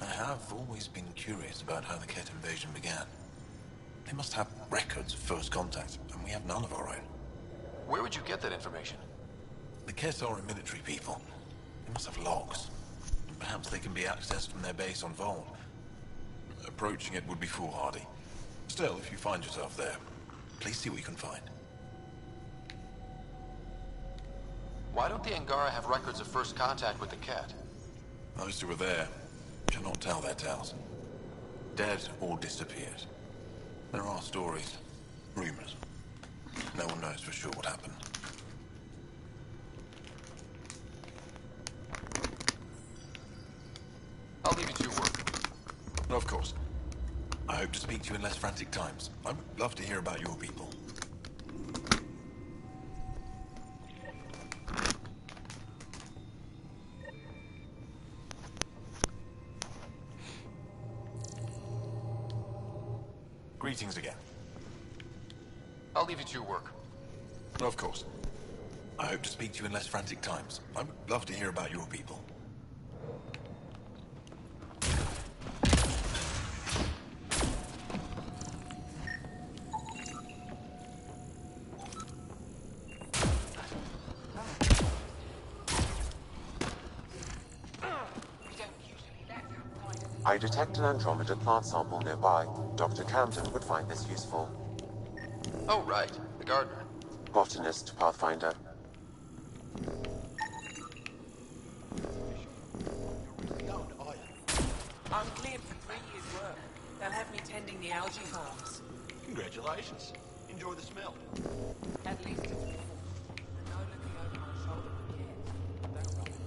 I have always been curious about how the Ket invasion began. They must have records of first contact, and we have none of our own. Where would you get that information? The Ket are a military people. They must have logs. Perhaps they can be accessed from their base on Vol. Approaching it would be foolhardy. Still, if you find yourself there, please see what you can find. Why don't the Angara have records of first contact with the Ket? Those who were there shall not tell their tales. Dead or disappeared. There are stories, rumors. No one knows for sure what happened. I'll leave you to your work. Of course. I hope to speak to you in less frantic times. I would love to hear about your people. Greetings again. I'll leave you to your work. Of course. I hope to speak to you in less frantic times. I would love to hear about your people. I detect an Andromeda plant sample nearby. Dr. Camden would find this useful. Oh, right. The gardener. Botanist, Pathfinder. I'm cleared for 3 years' work. They'll have me tending the algae farms. Congratulations. Enjoy the smell. At least it's warm. And no looking over my shoulder for kids. Don't rub it in.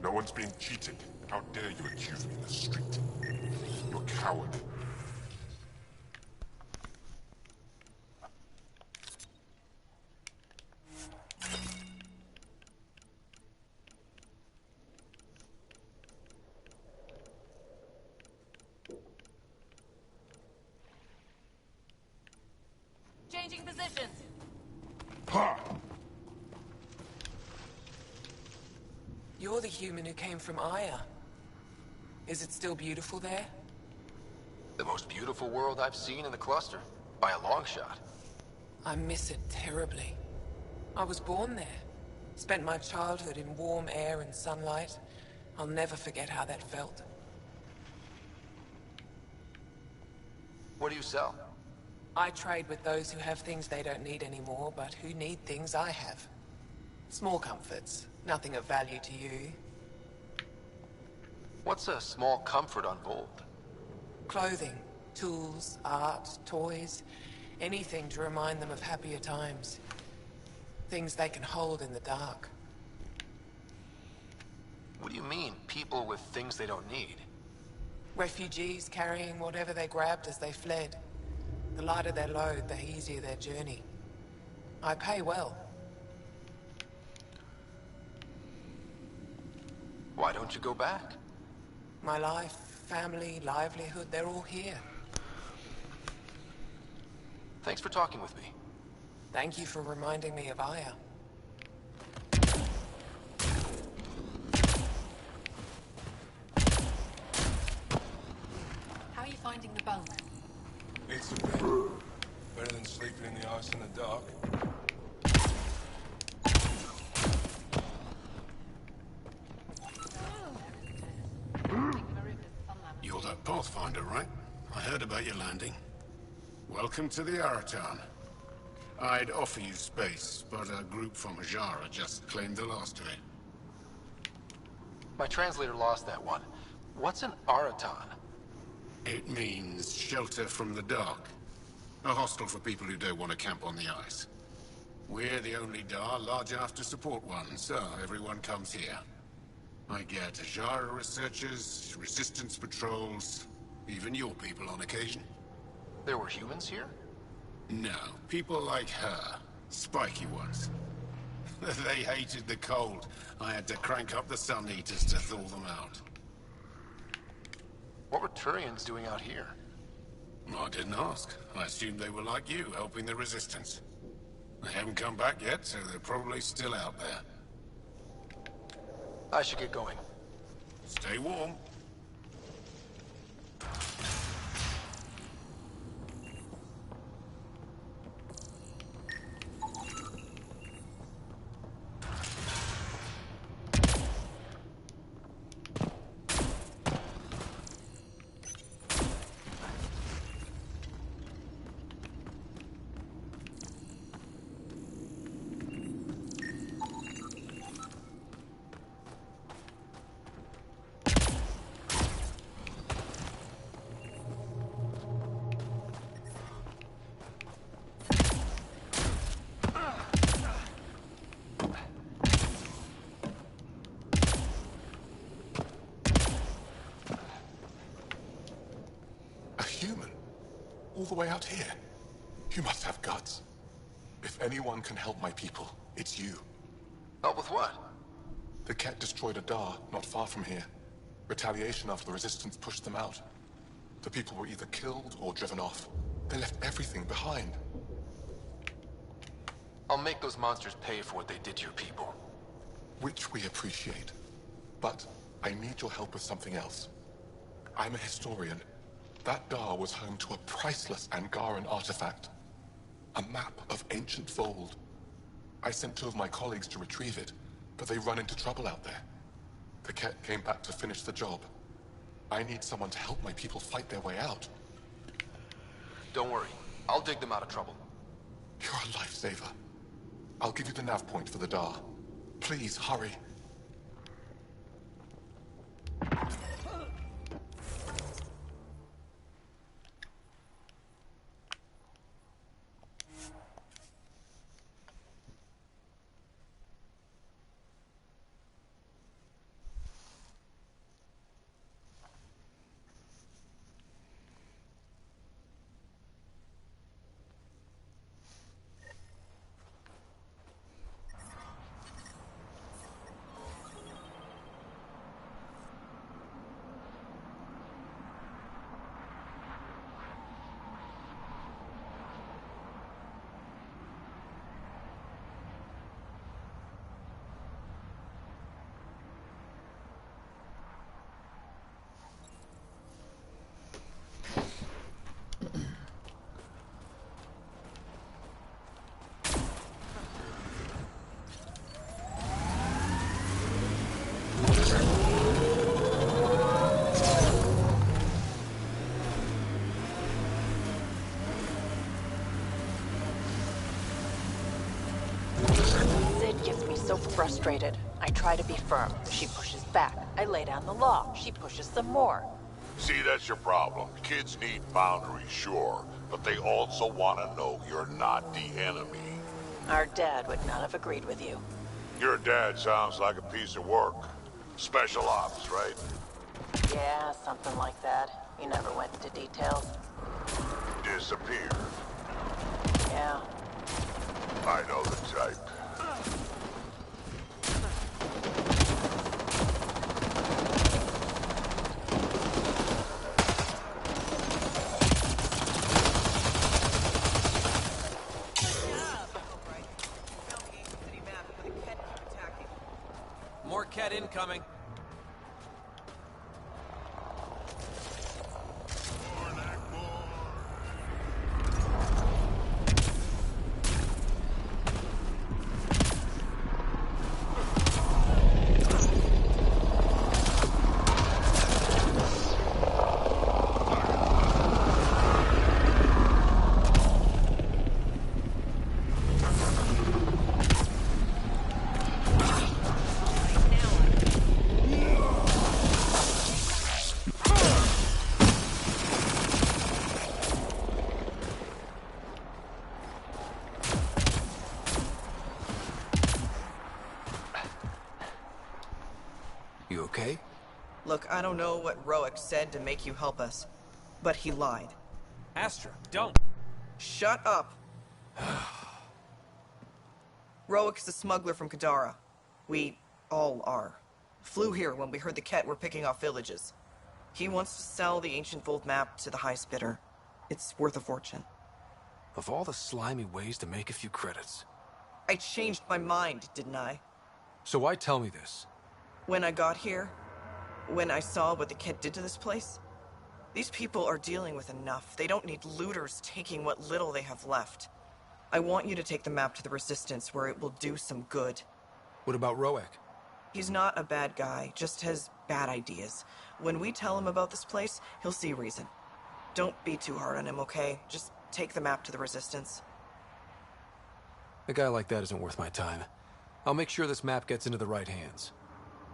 No one's being cheated. How dare you accuse me in the street? You're a coward. positions! You're the human who came from Aya. Is it still beautiful there? The most beautiful world I've seen in the cluster, by a long shot. I miss it terribly. I was born there. Spent my childhood in warm air and sunlight. I'll never forget how that felt. What do you sell? I trade with those who have things they don't need anymore, but who need things I have. Small comforts, nothing of value to you. What's a small comfort on Vold? Clothing, tools, art, toys, anything to remind them of happier times. Things they can hold in the dark. What do you mean, people with things they don't need? Refugees carrying whatever they grabbed as they fled. The lighter their load, the easier their journey. I pay well. Why don't you go back? My life, family, livelihood, they're all here. Thanks for talking with me. Thank you for reminding me of Aya. How are you finding the bunk? It's a bit better than sleeping in the ice in the dark. You're that Pathfinder, right? I heard about your landing. Welcome to the Araton. I'd offer you space, but a group from Hajara just claimed the last of it. My translator lost that one. What's an Araton? It means shelter from the dark. A hostel for people who don't want to camp on the ice. We're the only Dar large enough to support one, so everyone comes here. I get Hajara researchers, resistance patrols, even your people on occasion. There were humans here? No, people like her. Spiky ones. They hated the cold. I had to crank up the sun eaters to thaw them out. What were Turians doing out here? I didn't ask. I assumed they were like you, helping the resistance. They haven't come back yet, so they're probably still out there. I should get going. Stay warm. All the way out here. You must have guts. If anyone can help my people, it's you. Help with what? The Ket destroyed a Dar not far from here. Retaliation after the Resistance pushed them out. The people were either killed or driven off. They left everything behind. I'll make those monsters pay for what they did to your people. Which we appreciate. But I need your help with something else. I'm a historian. That Dar was home to a priceless Angaran artifact. A map of ancient Vold. I sent 2 of my colleagues to retrieve it, but they run into trouble out there. The Ket came back to finish the job. I need someone to help my people fight their way out. Don't worry. I'll dig them out of trouble. You're a lifesaver. I'll give you the nav point for the Dar. Please, hurry. frustrated. I try to be firm. She pushes back. I lay down the law. She pushes some more. See, that's your problem. Kids need boundaries, sure, but they also want to know you're not the enemy. Our dad would not have agreed with you. Your dad sounds like a piece of work. Special ops, right? Yeah, something like that. He never went into details. Disappeared. Yeah. I know the type. More Ket incoming. You okay? Look, I don't know what Roic said to make you help us, but he lied. Astra, don't! Shut up! Roic's a smuggler from Kadara. We all are. Flew here when we heard the Ket were picking off villages. He wants to sell the ancient Volt map to the highest bidder. It's worth a fortune. Of all the slimy ways to make a few credits. I changed my mind, didn't I? So why tell me this? When I got here, when I saw what the Ket did to this place, these people are dealing with enough. They don't need looters taking what little they have left. I want you to take the map to the Resistance where it will do some good. What about Roic? He's not a bad guy, just has bad ideas. When we tell him about this place, he'll see reason. Don't be too hard on him, okay? Just take the map to the Resistance. A guy like that isn't worth my time. I'll make sure this map gets into the right hands.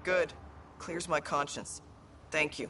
Good. Clears my conscience. Thank you.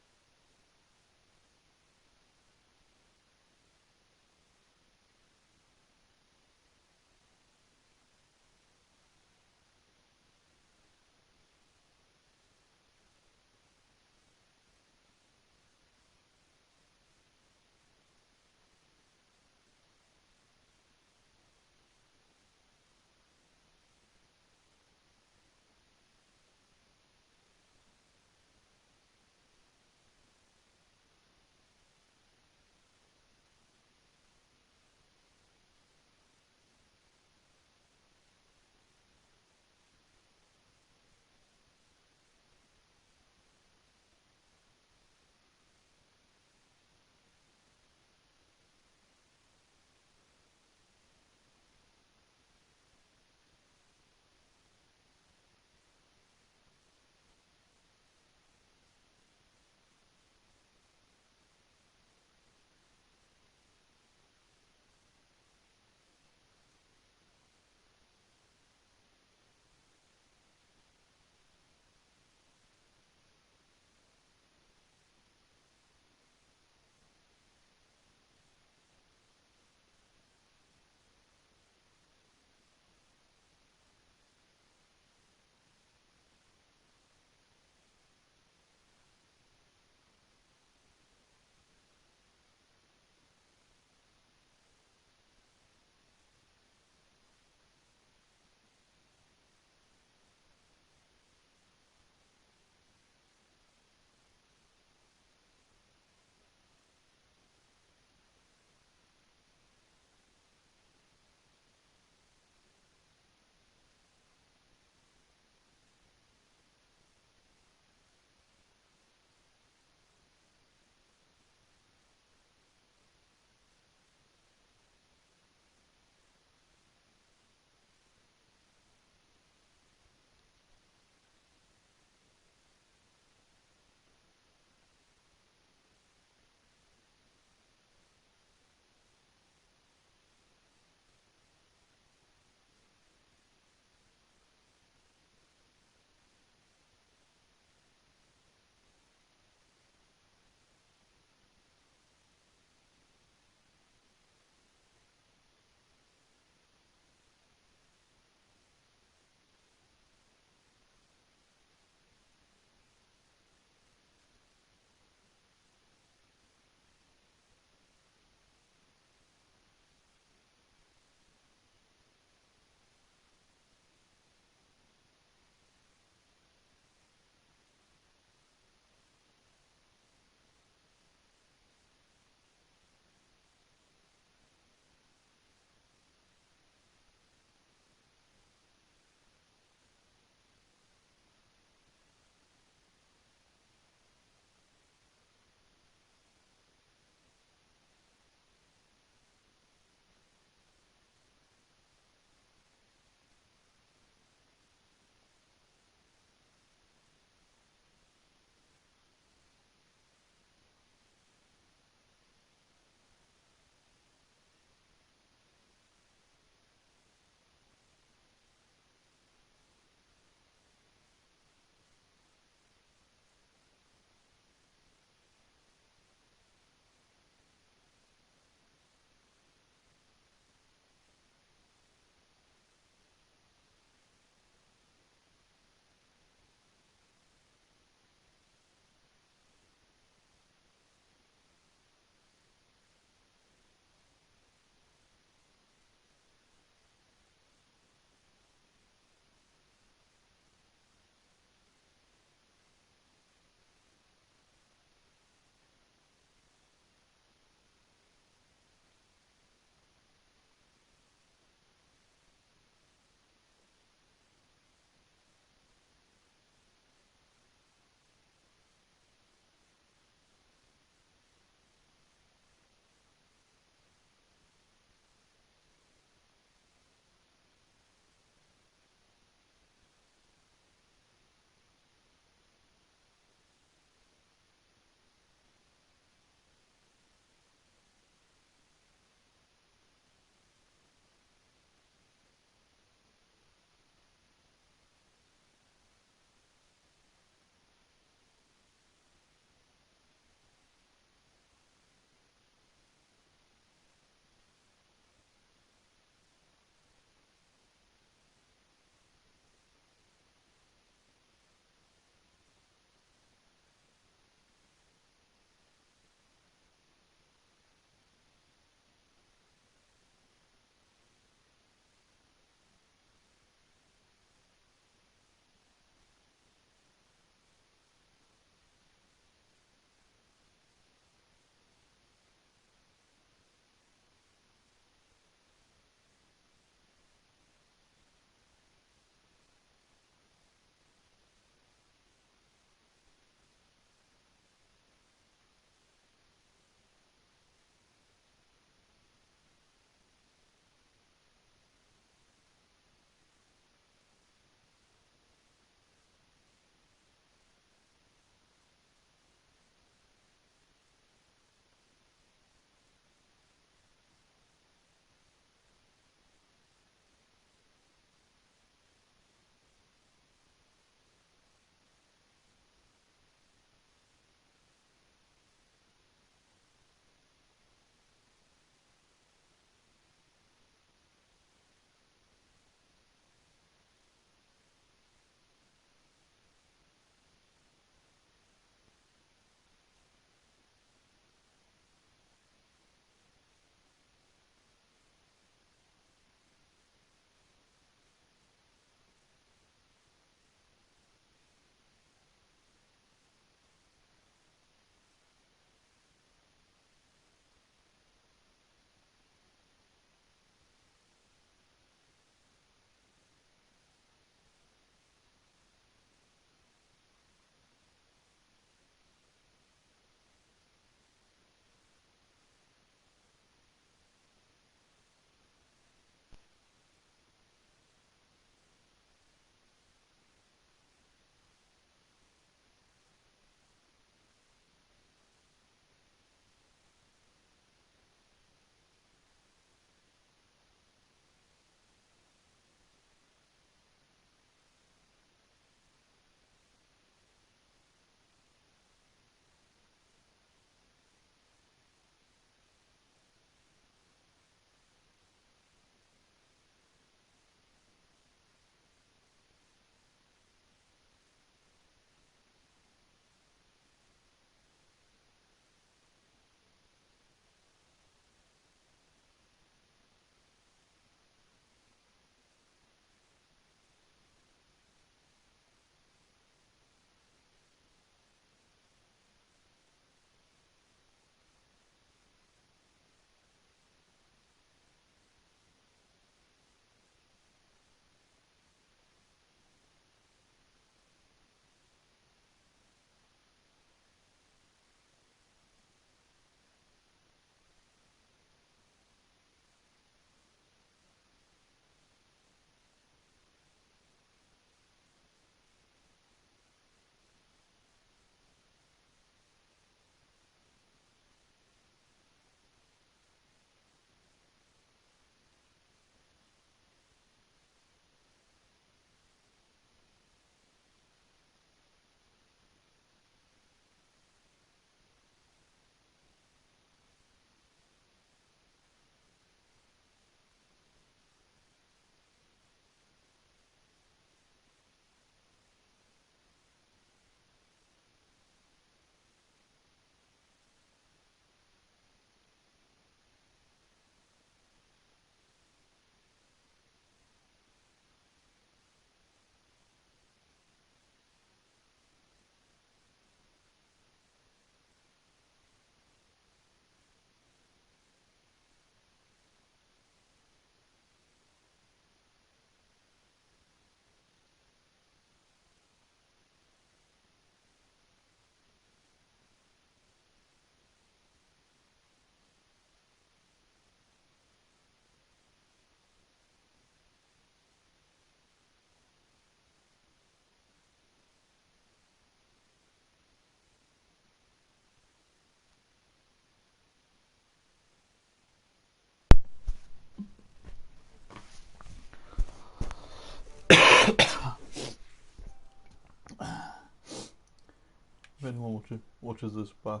watches this back.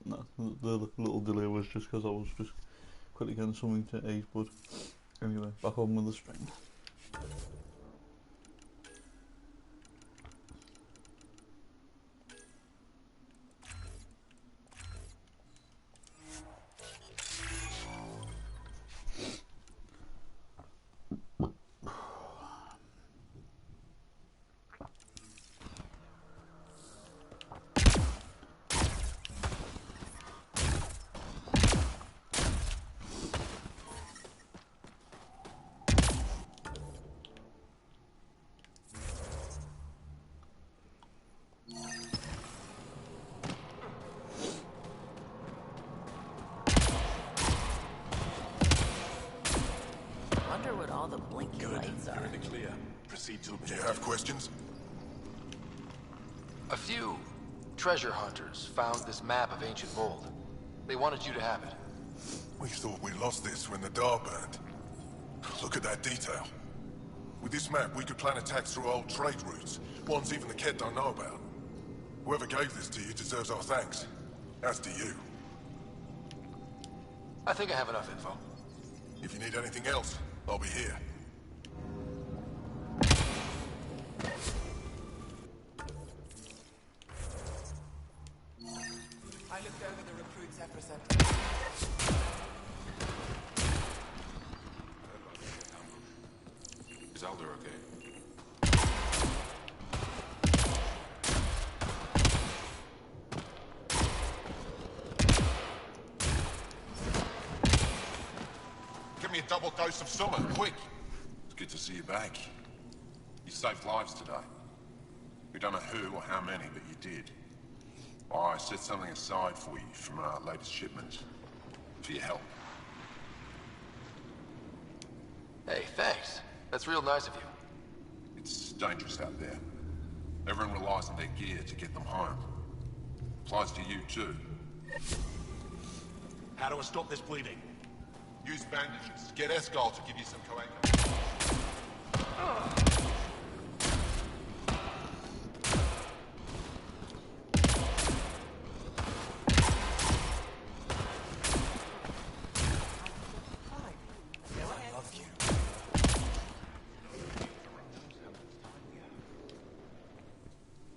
No, the little delay was just because I was just quickly getting something to eat. But anyway, back on with the stream. Do you have questions? A few treasure hunters found this map of ancient mold. They wanted you to have it. We thought we lost this when the Dar burned. Look at that detail. With this map, we could plan attacks through old trade routes, ones even the Kett don't know about. Whoever gave this to you deserves our thanks. As do you. I think I have enough info. If you need anything else, I'll be here. I looked over the recruits represented. Is Alder okay? Give me a double dose of summer, quick! It's good to see you back. You saved lives today. We don't know who or how many, but you did. I set something aside for you from our latest shipment. For your help. Hey, thanks. That's real nice of you. It's dangerous out there. Everyone relies on their gear to get them home. Applies to you too. How do I stop this bleeding? Use bandages. Get Escal to give you some coagulation.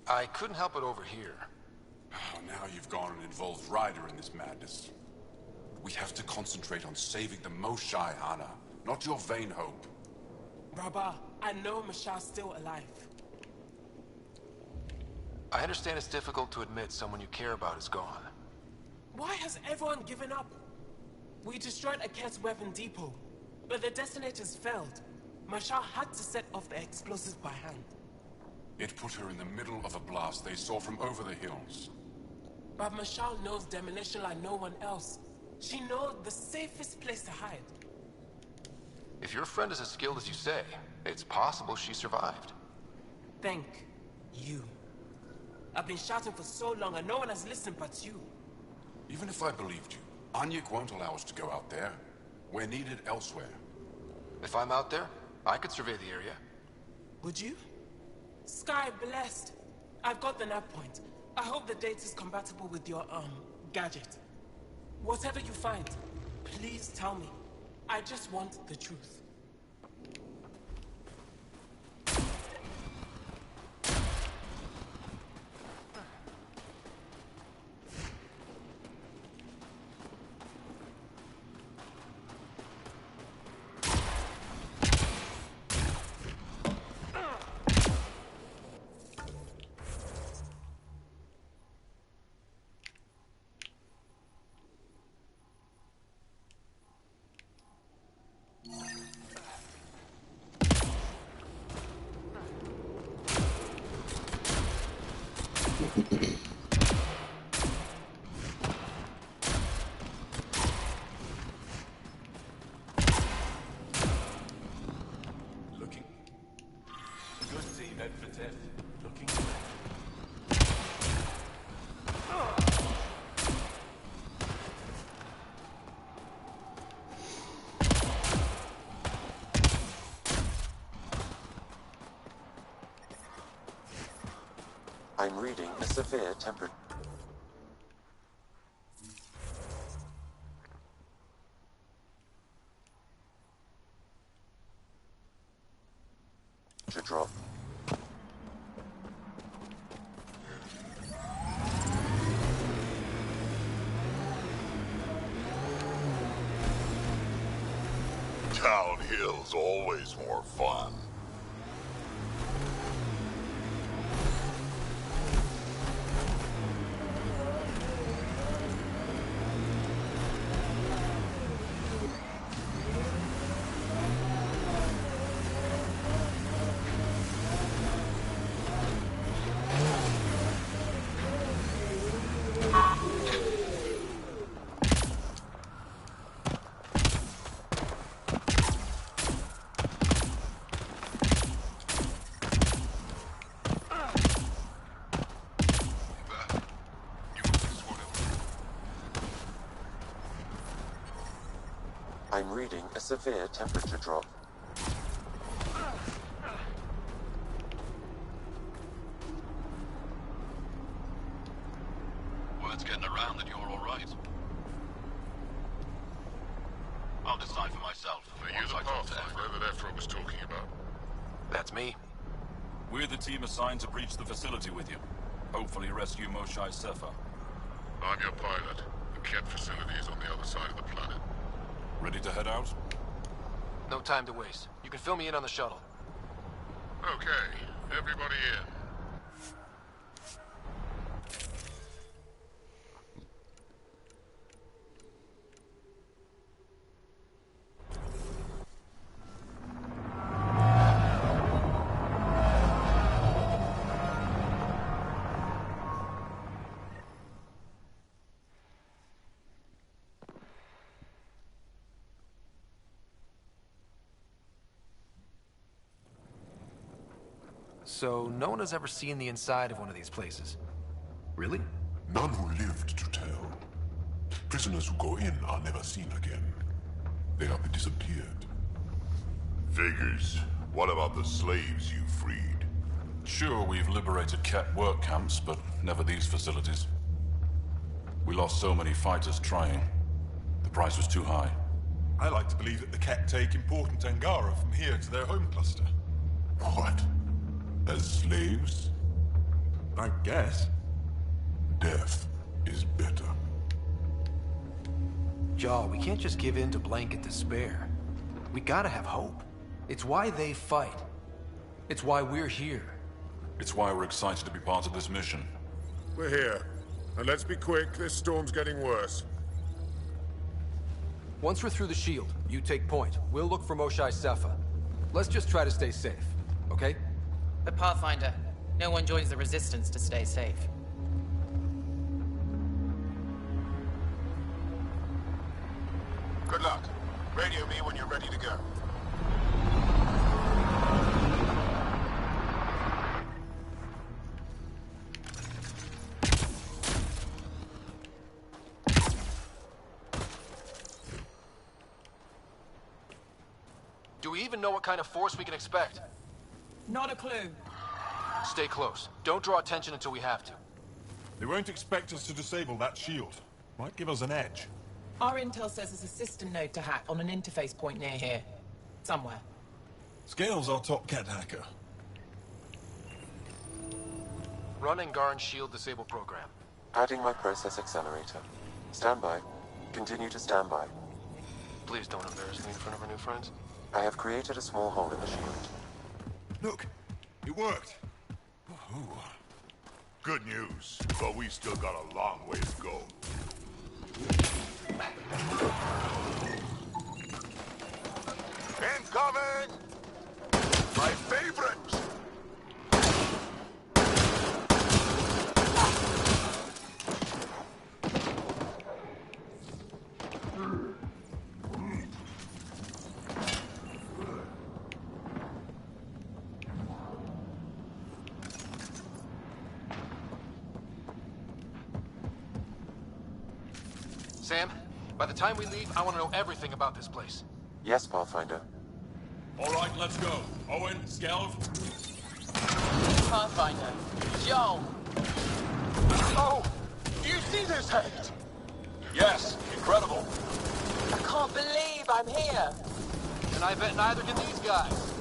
I couldn't help it over here. Oh, now you've gone and involved Ryder in this madness. We have to concentrate on saving the Moshae, Hana, not your vain hope. Rabba, I know Masha's still alive. I understand it's difficult to admit someone you care about is gone. Why has everyone given up? We destroyed a Kett's weapon depot, but the detonators failed. Masha had to set off the explosives by hand. It put her in the middle of a blast they saw from over the hills. But Mashal knows demolition like no one else. She knows the safest place to hide. If your friend is as skilled as you say, it's possible she survived. Thank you. I've been shouting for so long and no one has listened but you. Even if I believed you, Anyuk won't allow us to go out there. We're needed elsewhere. If I'm out there, I could survey the area. Would you? Sky blessed. I've got the nav point. I hope the data's compatible with your, gadget. Whatever you find, please tell me. I just want the truth. I'm reading a severe temperature. temperature drop. Downhill's always more fun. I'm reading a severe temperature drop. Word's getting around that you're all right. I'll decide for myself. Are you the Pathfinder that Ephra was talking about? That's me. We're the team assigned to breach the facility with you. Hopefully rescue Moshae Sefa. I'm your pilot. The Ket facility is on the other side of the planet. Ready to head out? No time to waste. You can fill me in on the shuttle. Okay, everybody in. So, no one has ever seen the inside of one of these places. Really? None who lived to tell. Prisoners who go in are never seen again. They have disappeared. Figures. What about the slaves you freed? Sure, we've liberated Ket work camps, but never these facilities. We lost so many fighters trying. The price was too high. I like to believe that the Ket take important Angara from here to their home cluster. What? As slaves? I guess. Death is better. Jaw, we can't just give in to blanket despair. We gotta have hope. It's why they fight. It's why we're here. It's why we're excited to be part of this mission. We're here. And let's be quick, this storm's getting worse. Once we're through the shield, you take point. We'll look for Moshae Sefa. Let's just try to stay safe, okay? But Pathfinder, no one joins the Resistance to stay safe. Good luck. Radio me when you're ready to go. Do we even know what kind of force we can expect? Not a clue. Stay close. Don't draw attention until we have to. They won't expect us to disable that shield. Might give us an edge. Our intel says there's a system node to hack on an interface point near here. Somewhere. Scale's our top Ket hacker. Run Angaran shield disable program. Adding my process accelerator. Stand by. Continue to stand by. Please don't embarrass me in front of our new friends. I have created a small hole in the shield. Look, it worked. Ooh. Good news, but we still got a long way to go. Incoming! My favorite! Sam, by the time we leave, I want to know everything about this place. Yes, Pathfinder. All right, let's go. Owen, Skelv. Pathfinder. Joel! Oh! You see this head? Yes, incredible. I can't believe I'm here! And I bet neither can these guys.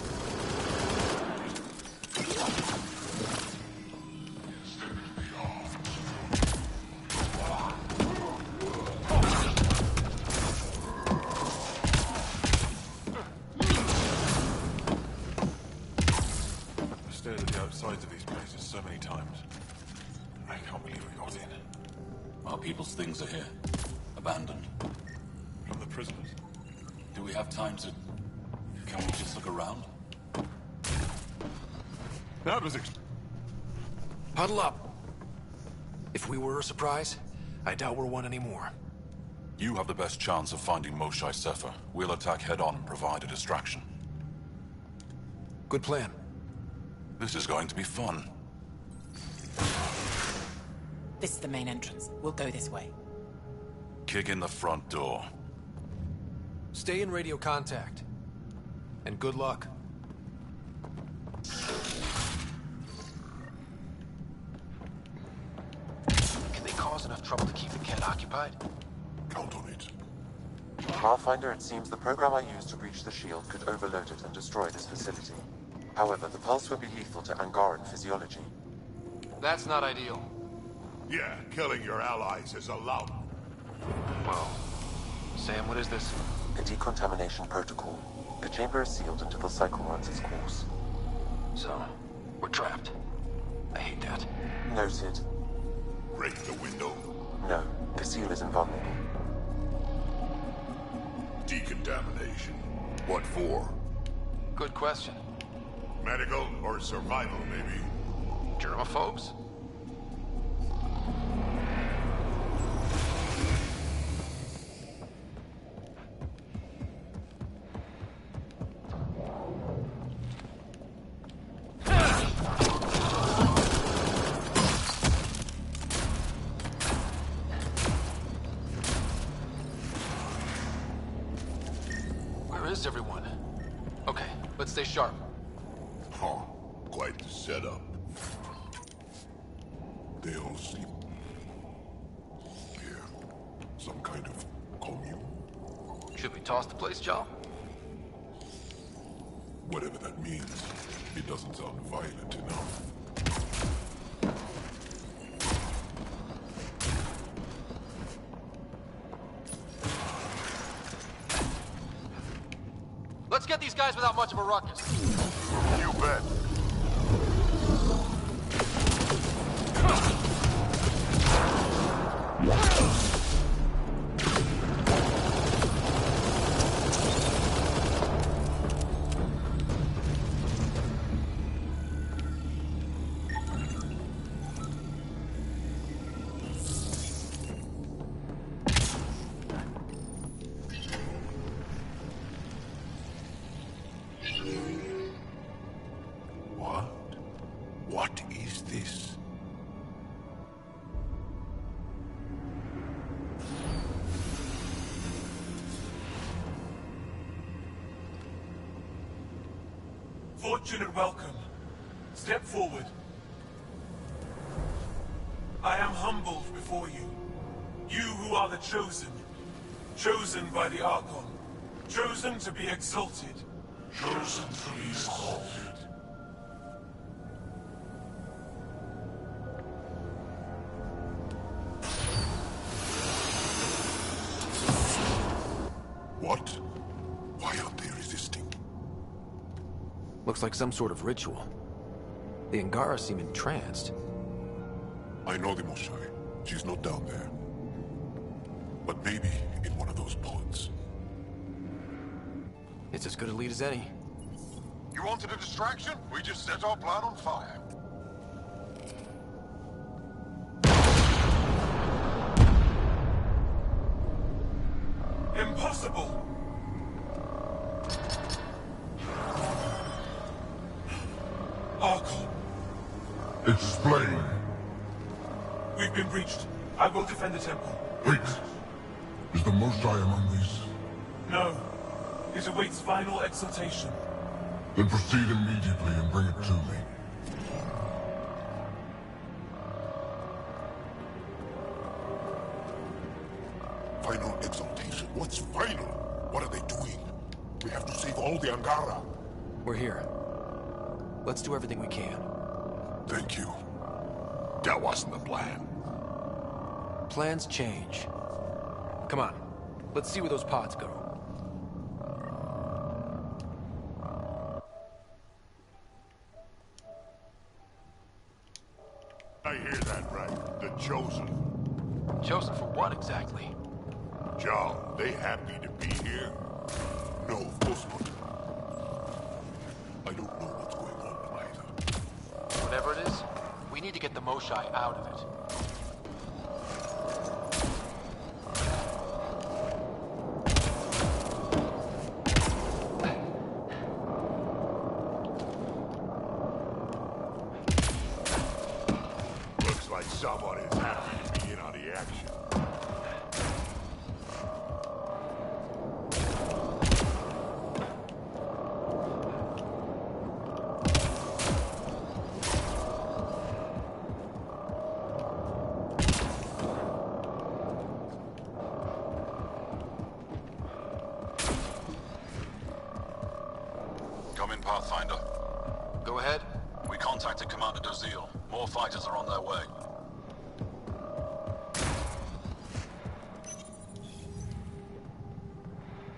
I've stared at the outsides of these places so many times. I can't believe we got in. Our people's things are here. Abandoned. From the prisoners. Do we have time to... Can we just look around? That was Huddle up. If we were a surprise, I doubt we're one anymore. You have the best chance of finding Moshae Sefer. We'll attack head-on and provide a distraction. Good plan. This is going to be fun. This is the main entrance. We'll go this way. Kick in the front door. Stay in radio contact. And good luck. Can they cause enough trouble to keep the Kett occupied? Count on it. Pathfinder, it seems the program I used to breach the shield could overload it and destroy this facility. However, the pulse would be lethal to Angaran physiology. That's not ideal. Yeah, killing your allies is allowed. Well, Sam, what is this? A decontamination protocol. The chamber is sealed until the cycle runs its course. So, we're trapped. I hate that. Noted. Break the window? No, the seal is invulnerable. Decontamination. What for? Good question. Medical or survival, maybe? Germaphobes? Everyone. Okay, let's stay sharp. Huh. Quite the setup. They all sleep here. Some kind of commune? Should we toss the place, Joe? Whatever that means, it doesn't sound violent enough. Let's get these guys without much of a ruckus. You bet. What is this? Fortune and welcome. Step forward. I am humbled before you. You who are the chosen. Chosen by the Archon. Chosen to be exalted. Chosen to be exalted. What? Why aren't they resisting? Looks like some sort of ritual. The Angara seem entranced. I know the Moshae. She's not down there. But maybe in one of those pods. It's as good a lead as any. You wanted a distraction? We just set our plan on fire. Impossible! Archon. Explain. We've been breached. I will defend the temple. Wait. Is the Moshae among these? No. It awaits final exaltation. Then proceed immediately and bring it to me. Final exaltation? What's final? What are they doing? We have to save all the Angara. We're here. Let's do everything we can. Thank you. That wasn't the plan. Plans change. Come on. Let's see where those pods go. I hear that right. The Chosen. Chosen for what exactly? John, they happy to be here? No, of course not. I don't know what's going on, Ryder. Whatever it is, we need to get the Moshai out of it. Looks like someone is happy to be in on the action. Come in, Pathfinder. Go ahead. We contacted Commander Dozil. More fighters are on their way.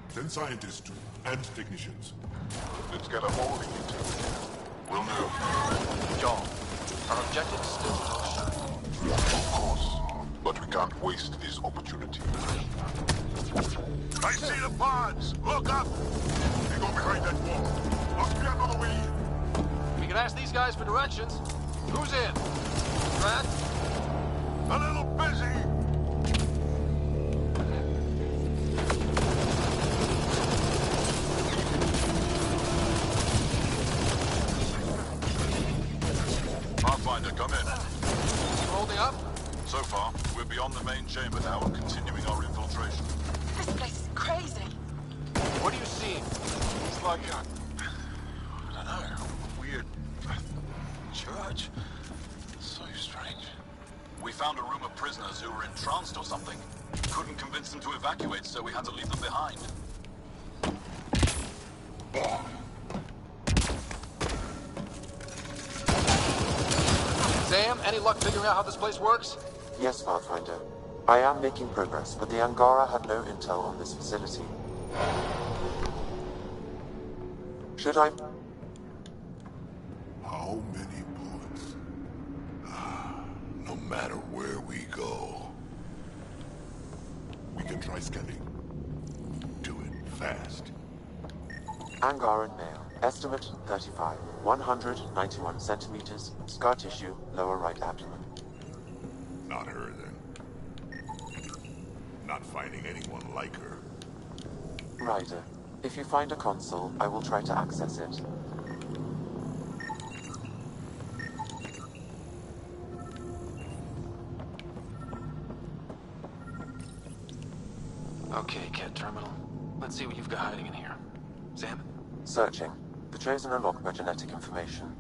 Send scientists and technicians. Let's get a holding it. Will do. Y'all, our objective is still the Moshai. Of course, but we can't waste this opportunity. I see the pods! Look up! They go behind that wall. I'll get out of the way. We can ask these guys for directions. Who's in? Brad? A little busy. Pathfinder, come in. You holding up? So far, we're beyond the main chamber now and continuing our infiltration. This place is crazy. What are you seeing? It's like I don't know, weird church. So strange. We found a room of prisoners who were entranced or something. Couldn't convince them to evacuate, so we had to leave them behind. Sam, any luck figuring out how this place works? Yes, Pathfinder. I am making progress, but the Angara had no intel on this facility. Should I... How many bullets? No matter where we go, We can try scanning. do it fast. Angaran male. Estimate 35. 191 centimeters. Scar tissue, lower right abdomen. Not her, then. Not finding anyone like her. Ryder, if you find a console, I will try to access it. Okay, Kett Terminal. Let's see what you've got hiding in here. Sam? Searching. The Chosen are locked by genetic information.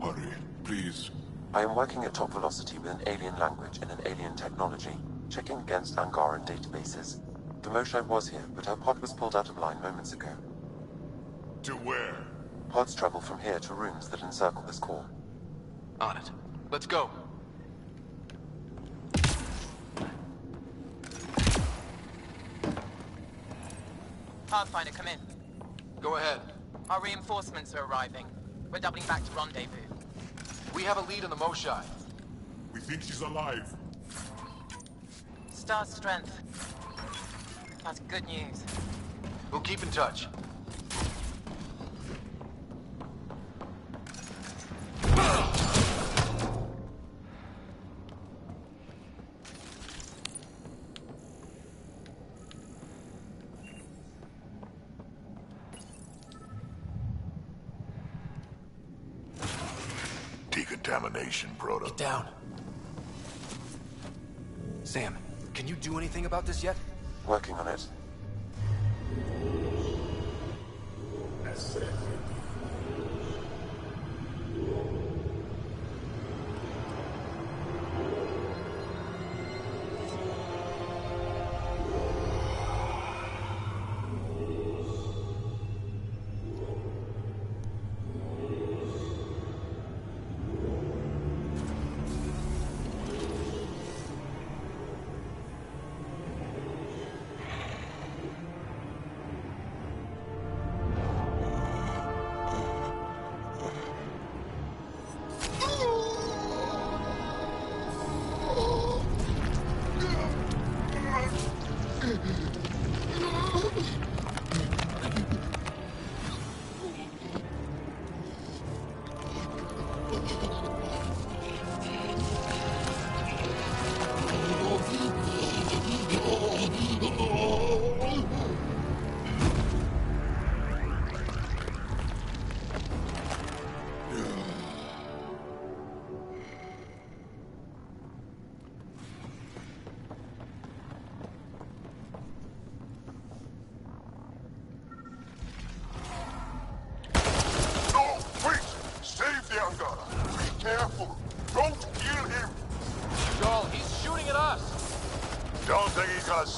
Hurry, please. I am working at top velocity with an alien language and an alien technology, checking against Angaran databases. The Moshai was here, but her pod was pulled out of line moments ago. To where? Pods travel from here to rooms that encircle this core. On it. Let's go. Pathfinder, come in. Go ahead. Our reinforcements are arriving. We're doubling back to rendezvous. We have a lead on the Moshai. We think she's alive. Star strength. That's good news. We'll keep in touch. Decontamination proto. Get down. Sam, can you do anything about this yet? Working on it.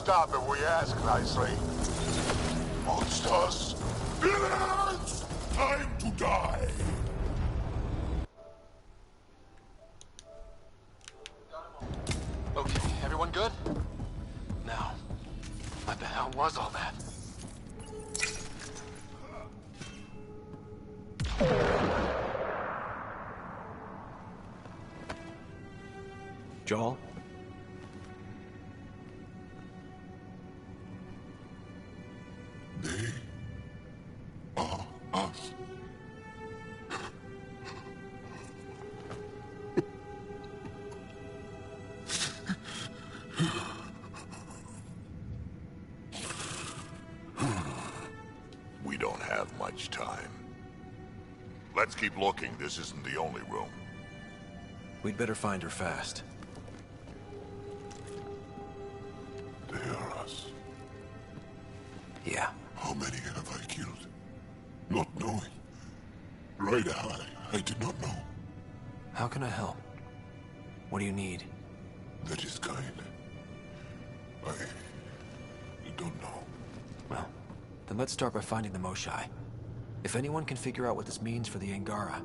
Stop if we ask nicely. Monsters! Villains! Time to die! Okay, everyone good? Now, what the hell was all that? Joel? They are us. We don't have much time. Let's keep looking. This isn't the only room. We'd better find her fast. They are us. Yeah. How many have I killed? Not knowing. Ryder, I did not know. How can I help? What do you need? That is kind. I don't know. Well, then let's start by finding the Moshai. If anyone can figure out what this means for the Angara,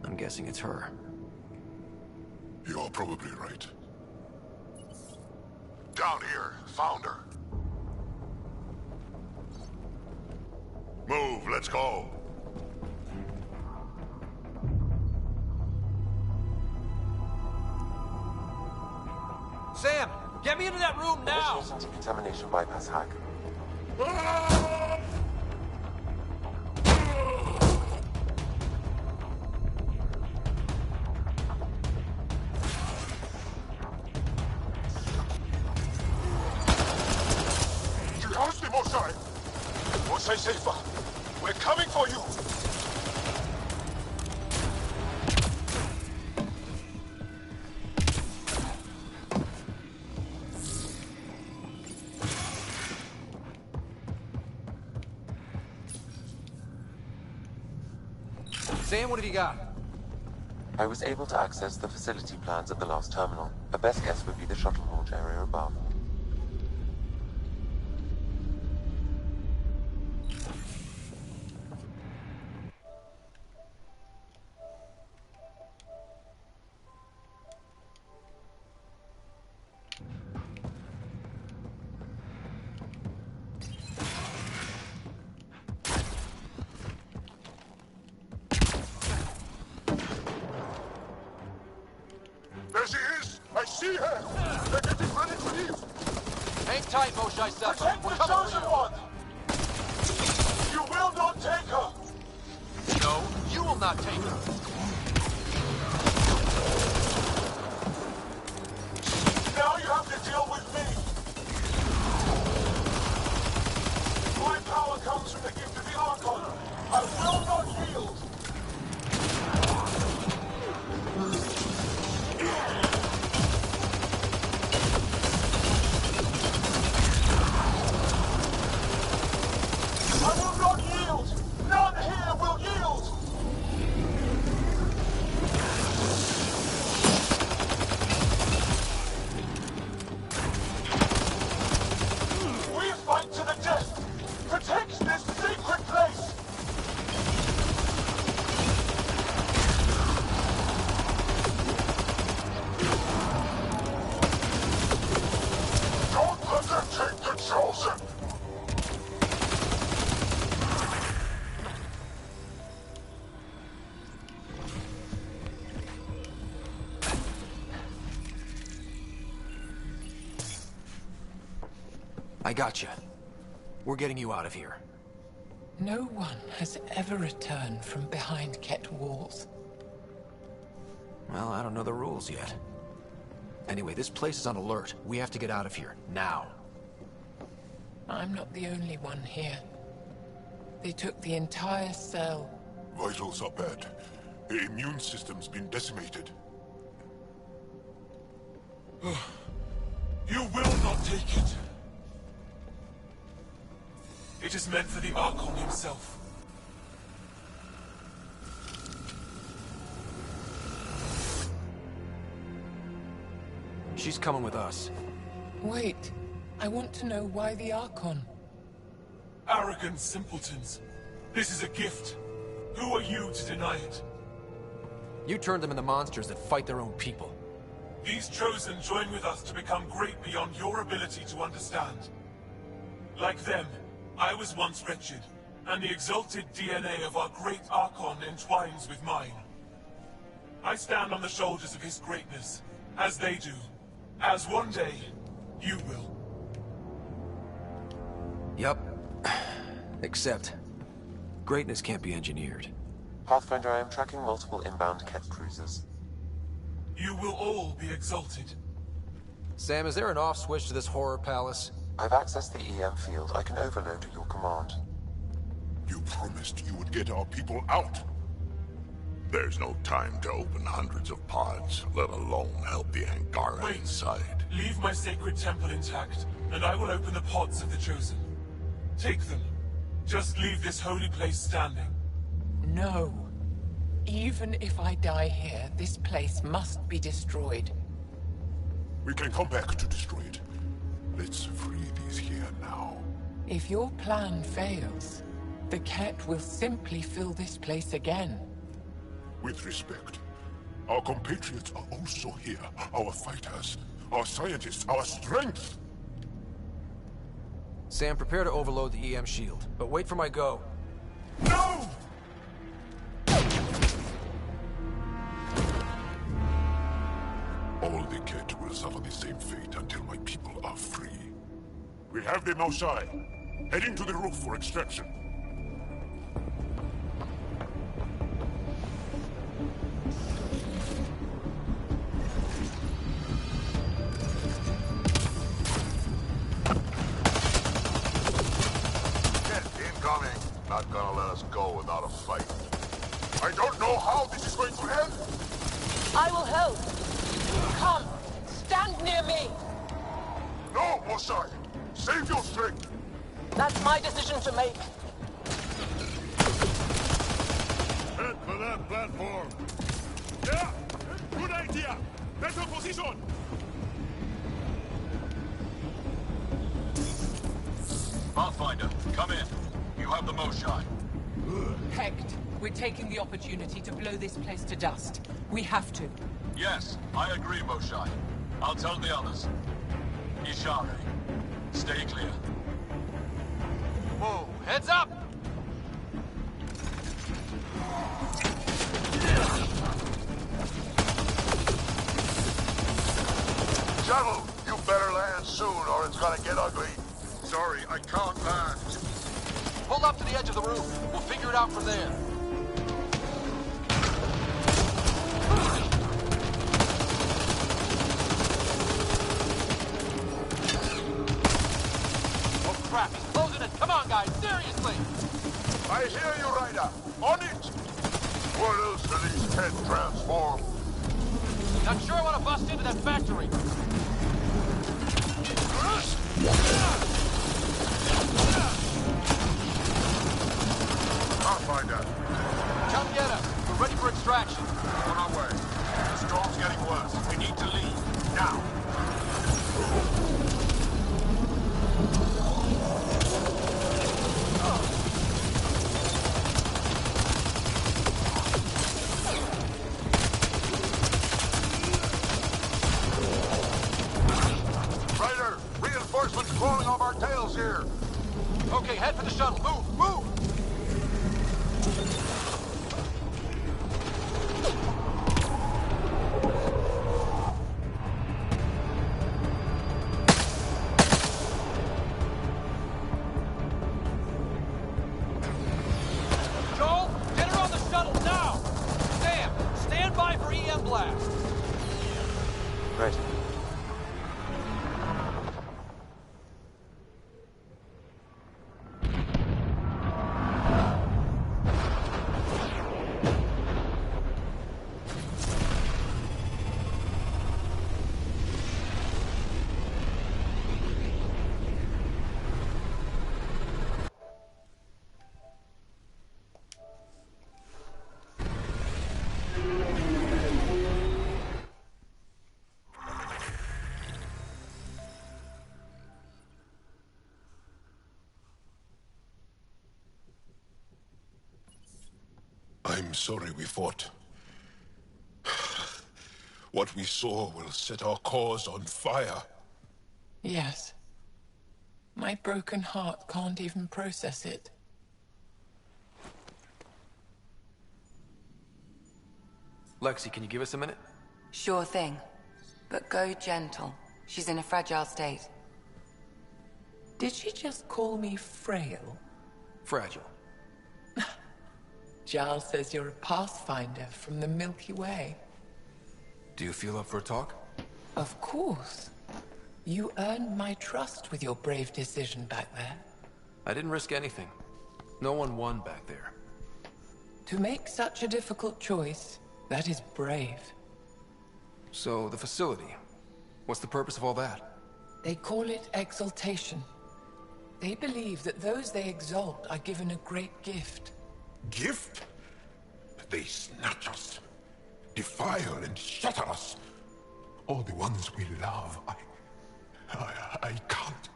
I'm guessing it's her. You're probably right. Down here. Found her. Move, let's go. Sam, get me into that room now! Initiating decontamination bypass hack. Moshai safer. We're coming for you. Sam, what have you got? I was able to access the facility plans at the last terminal. A best guess would be the shuttle launch area above. There she is! I see her! They're getting ready to leave! Hang tight, Moshai Sefer. Protect We're the coming chosen for one! You will not take her! you. No, you will not take her. Now you have to deal with me! My power comes from the gift of the Archon! I will not yield! I will not yield! None here will yield! I got you. We're getting you out of here. No one has ever returned from behind Ket walls. Well, I don't know the rules yet. Anyway, this place is on alert. We have to get out of here, now. I'm not the only one here. They took the entire cell. Vitals are bad. The immune system's been decimated. You will not take it. It is meant for the Archon himself. She's coming with us. Wait. I want to know why the Archon. Arrogant simpletons. This is a gift. Who are you to deny it? You turned them into monsters that fight their own people. These Chosen join with us to become great beyond your ability to understand. Like them, I was once wretched, and the exalted DNA of our great Archon entwines with mine. I stand on the shoulders of his greatness, as they do, as one day, you will. Yup. Except, greatness can't be engineered. Pathfinder, I am tracking multiple inbound Ket cruisers. You will all be exalted. Sam, is there an off switch to this horror palace? I've accessed the EM field. I can overload at your command. You promised you would get our people out. There's no time to open hundreds of pods, let alone help the Angara inside. Leave my sacred temple intact, and I will open the pods of the Chosen. Take them. Just leave this holy place standing. No. Even if I die here, this place must be destroyed. We can come back to destroy it. Let's free these here now. If your plan fails, the Ket will simply fill this place again. With respect, our compatriots are also here. Our fighters, our scientists, our strength. Sam, prepare to overload the EM shield, but wait for my go. No! All the Ket will suffer the same fate until my people are free. We have the Mosai, heading to the roof for extraction. Ket incoming. Not gonna let us go without a fight. I don't know how this is going to end. I will help. Come, stand near me. No, Mosai. Save your strength. That's my decision to make. Head for that platform. Yeah, good idea. Better position. Pathfinder, come in. You have the Mosai. Hecht, we're taking the opportunity to blow this place to dust. We have to. Yes, I agree, Mosai. I'll tell the others. Ishare, stay clear. Whoa, heads up! Shuttle, you better land soon or it's gonna get ugly. Sorry, I can't land. Pull up to the edge of the roof. We'll figure it out from there. Oh crap, he's closing it. Come on, guys, seriously! I hear you, Ryder. On it! What else do these Ket transform? Not sure I want to bust into that factory. Pathfinder. Come get us. We're ready for extraction. On our way. The storm's getting worse. We need to leave. Now. Ryder, reinforcements crawling off our tails here. Okay, head for the shuttle. Move, move! I'm sorry we fought. What we saw will set our cause on fire. Yes. My broken heart can't even process it. Lexi, can you give us a minute? Sure thing. But go gentle. She's in a fragile state. Did she just call me frail? Fragile. Giles says you're a pathfinder from the Milky Way. Do you feel up for a talk? Of course. You earned my trust with your brave decision back there. I didn't risk anything. No one won back there. To make such a difficult choice, that is brave. So, the facility. What's the purpose of all that? They call it exaltation. They believe that those they exalt are given a great gift. Gift? They snatch us, defile and shatter us. All the ones we love. I can't.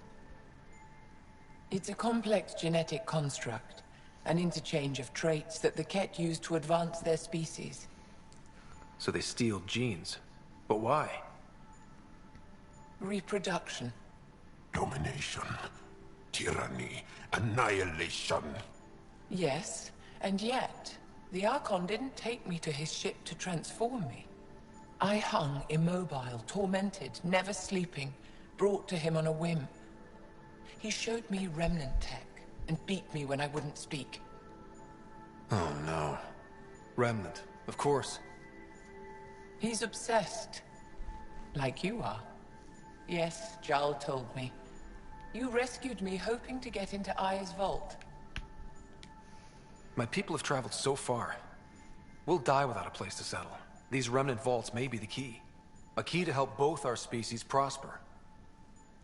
It's a complex genetic construct, an interchange of traits that the Ket use to advance their species. So they steal genes. But why? Reproduction. Domination. Tyranny. Annihilation. Yes, and yet, the Archon didn't take me to his ship to transform me. I hung immobile, tormented, never sleeping, brought to him on a whim. He showed me remnant tech and beat me when I wouldn't speak. Oh no. Remnant, of course. He's obsessed. Like you are. Yes, Jarl told me. You rescued me hoping to get into Aya's vault. My people have traveled so far. We'll die without a place to settle. These remnant vaults may be the key. A key to help both our species prosper.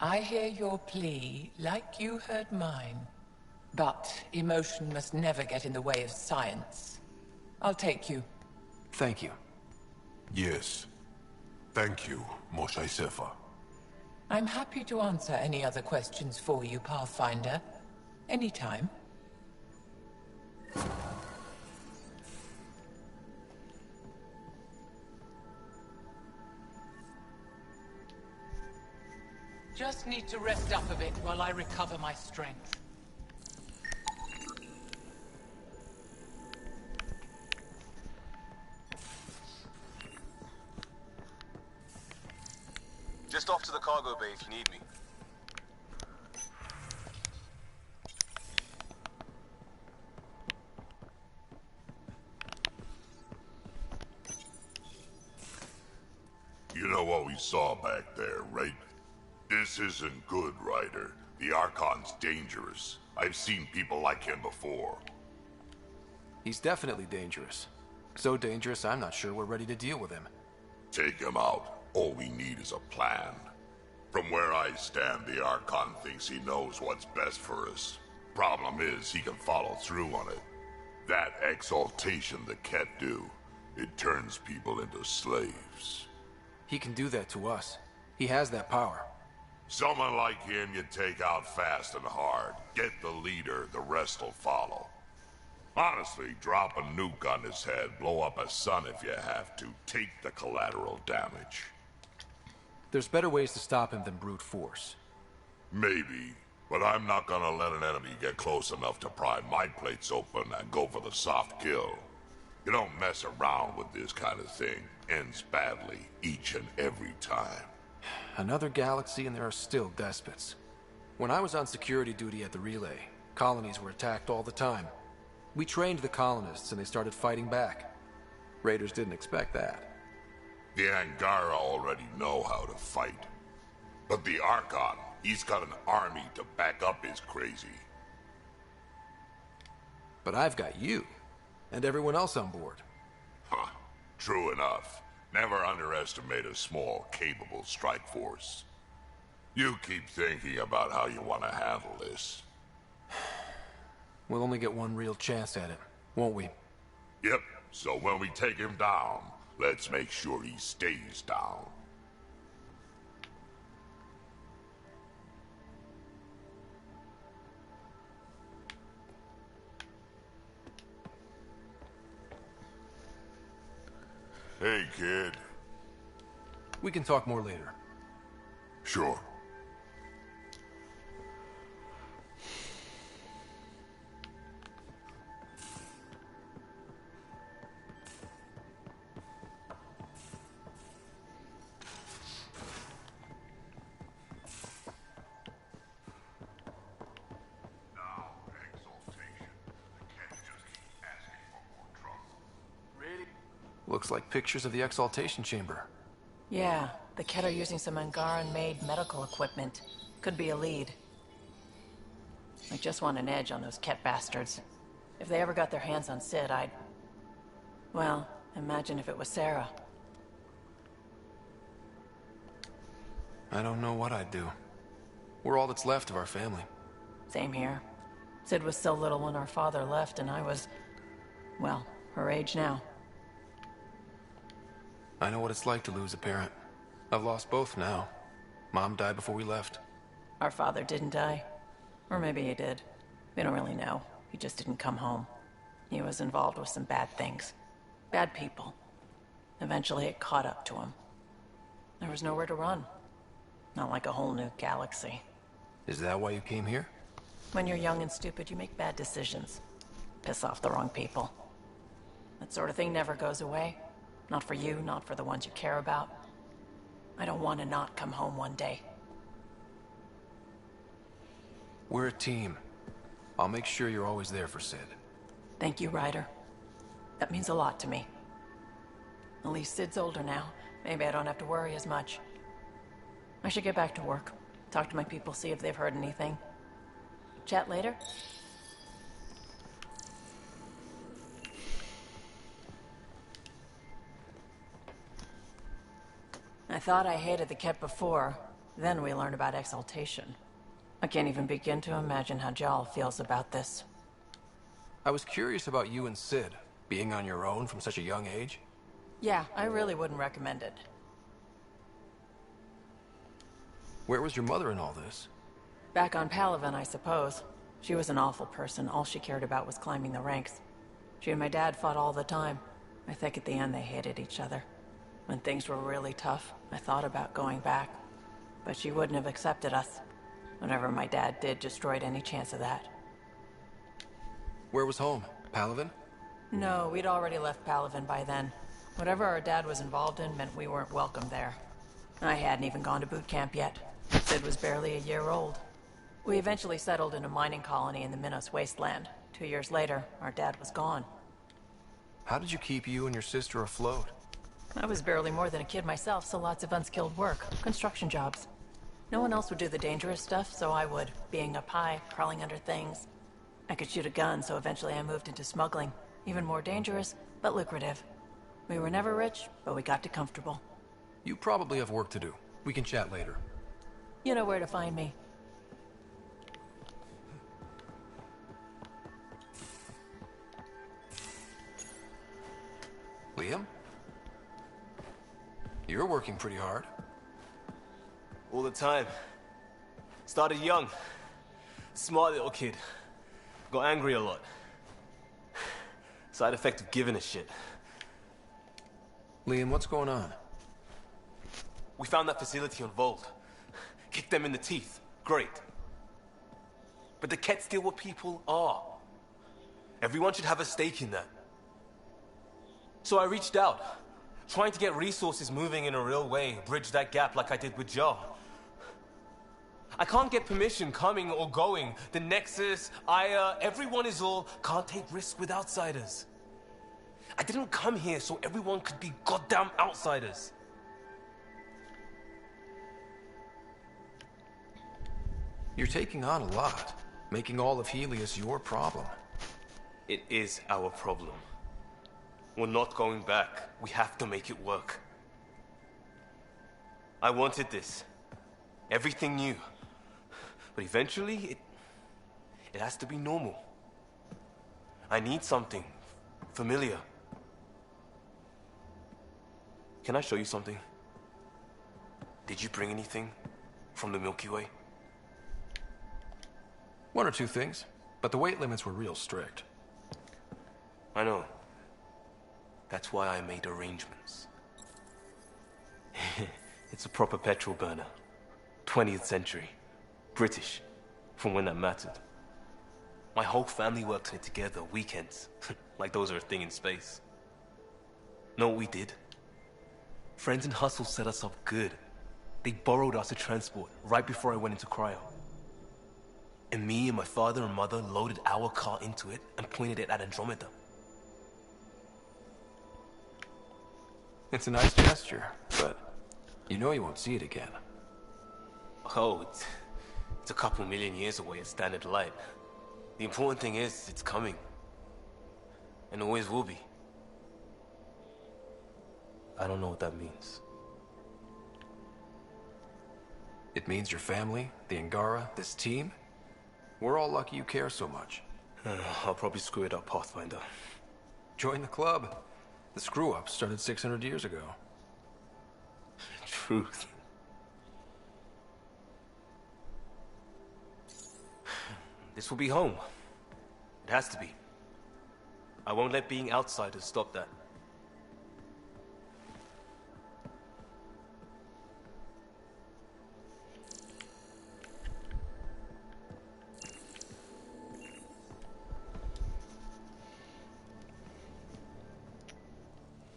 I hear your plea, like you heard mine. But emotion must never get in the way of science. I'll take you. Thank you. Yes. Thank you, Moshae Sefa. I'm happy to answer any other questions for you, Pathfinder. Anytime. Just need to rest up a bit while I recover my strength. Just off to the cargo bay if you need me. You know what we saw back there, right? This isn't good, Ryder. The Archon's dangerous. I've seen people like him before. He's definitely dangerous. So dangerous, I'm not sure we're ready to deal with him. Take him out. All we need is a plan. From where I stand, the Archon thinks he knows what's best for us. Problem is, he can follow through on it. That exaltation the Ket do, it turns people into slaves. He can do that to us. He has that power. Someone like him you take out fast and hard. Get the leader, the rest will follow. Honestly, drop a nuke on his head, blow up a sun if you have to. Take the collateral damage. There's better ways to stop him than brute force. Maybe, but I'm not gonna let an enemy get close enough to pry my plates open and go for the soft kill. You don't mess around with this kind of thing. Ends badly, each and every time. Another galaxy and there are still despots. When I was on security duty at the relay, colonies were attacked all the time. We trained the colonists and they started fighting back. Raiders didn't expect that. The Angara already know how to fight. But the Archon, he's got an army to back up his crazy. But I've got you, and everyone else on board. Huh. True enough. Never underestimate a small, capable strike force. You keep thinking about how you want to handle this. We'll only get one real chance at it, won't we? Yep, so when we take him down, let's make sure he stays down. Hey, kid. We can talk more later. Sure. Looks like pictures of the exaltation chamber. Yeah, the Ket are using some Angaran-made medical equipment. Could be a lead. I just want an edge on those Ket bastards. If they ever got their hands on Sid, I'd... Well, imagine if it was Sarah. I don't know what I'd do. We're all that's left of our family. Same here. Sid was so little when our father left, and I was... well, her age now. I know what it's like to lose a parent. I've lost both now. Mom died before we left. Our father didn't die. Or maybe he did. We don't really know. He just didn't come home. He was involved with some bad things. Bad people. Eventually it caught up to him. There was nowhere to run. Not like a whole new galaxy. Is that why you came here? When you're young and stupid, you make bad decisions. Piss off the wrong people. That sort of thing never goes away. Not for you, not for the ones you care about. I don't want to not come home one day. We're a team. I'll make sure you're always there for Sid. Thank you, Ryder. That means a lot to me. At least Sid's older now. Maybe I don't have to worry as much. I should get back to work. Talk to my people, see if they've heard anything. Chat later? I thought I hated the Ket before. Then we learned about exaltation. I can't even begin to imagine how Jal feels about this. I was curious about you and Sid, being on your own from such a young age. Yeah, I really wouldn't recommend it. Where was your mother in all this? Back on Palaven, I suppose. She was an awful person. All she cared about was climbing the ranks. She and my dad fought all the time. I think at the end they hated each other. When things were really tough, I thought about going back. But she wouldn't have accepted us. Whatever my dad did destroyed any chance of that. Where was home? Palaven? No, we'd already left Palaven by then. Whatever our dad was involved in meant we weren't welcome there. I hadn't even gone to boot camp yet. Sid was barely a year old. We eventually settled in a mining colony in the Minos wasteland. 2 years later, our dad was gone. How did you keep you and your sister afloat? I was barely more than a kid myself, so lots of unskilled work. Construction jobs. No one else would do the dangerous stuff, so I would. Being up high, crawling under things. I could shoot a gun, so eventually I moved into smuggling. Even more dangerous, but lucrative. We were never rich, but we got to comfortable. You probably have work to do. We can chat later. You know where to find me. Liam? You're working pretty hard. All the time. Started young. Smart little kid. Got angry a lot. Side effect of giving a shit. Liam, what's going on? We found that facility on Vold. Kicked them in the teeth. Great. But the Ket still what people are. Everyone should have a stake in that. So I reached out, trying to get resources moving in a real way, bridge that gap like I did with Joe. I can't get permission coming or going. The Nexus, Aya, everyone is all, can't take risks with outsiders. I didn't come here so everyone could be goddamn outsiders. You're taking on a lot, making all of Helios your problem. It is our problem. We're not going back. We have to make it work. I wanted this. Everything new. But eventually, it has to be normal. I need something familiar. Can I show you something? Did you bring anything from the Milky Way? One or two things, but the weight limits were real strict. I know. That's why I made arrangements. It's a proper petrol burner. 20th century. British. From when that mattered. My whole family worked on it together, weekends. Like those are a thing in space. Know what we did? Friends in Hustle set us up good. They borrowed us to transport right before I went into cryo. And me and my father and mother loaded our car into it and pointed it at Andromeda. It's a nice gesture, but you know you won't see it again. Oh, it's a couple million years away at standard light. The important thing is, it's coming. And always will be. I don't know what that means. It means your family, the Angara, this team. We're all lucky you care so much. I'll probably screw it up, Pathfinder. Join the club. The screw-up started 600 years ago. Truth. This will be home. It has to be. I won't let being outsiders stop that.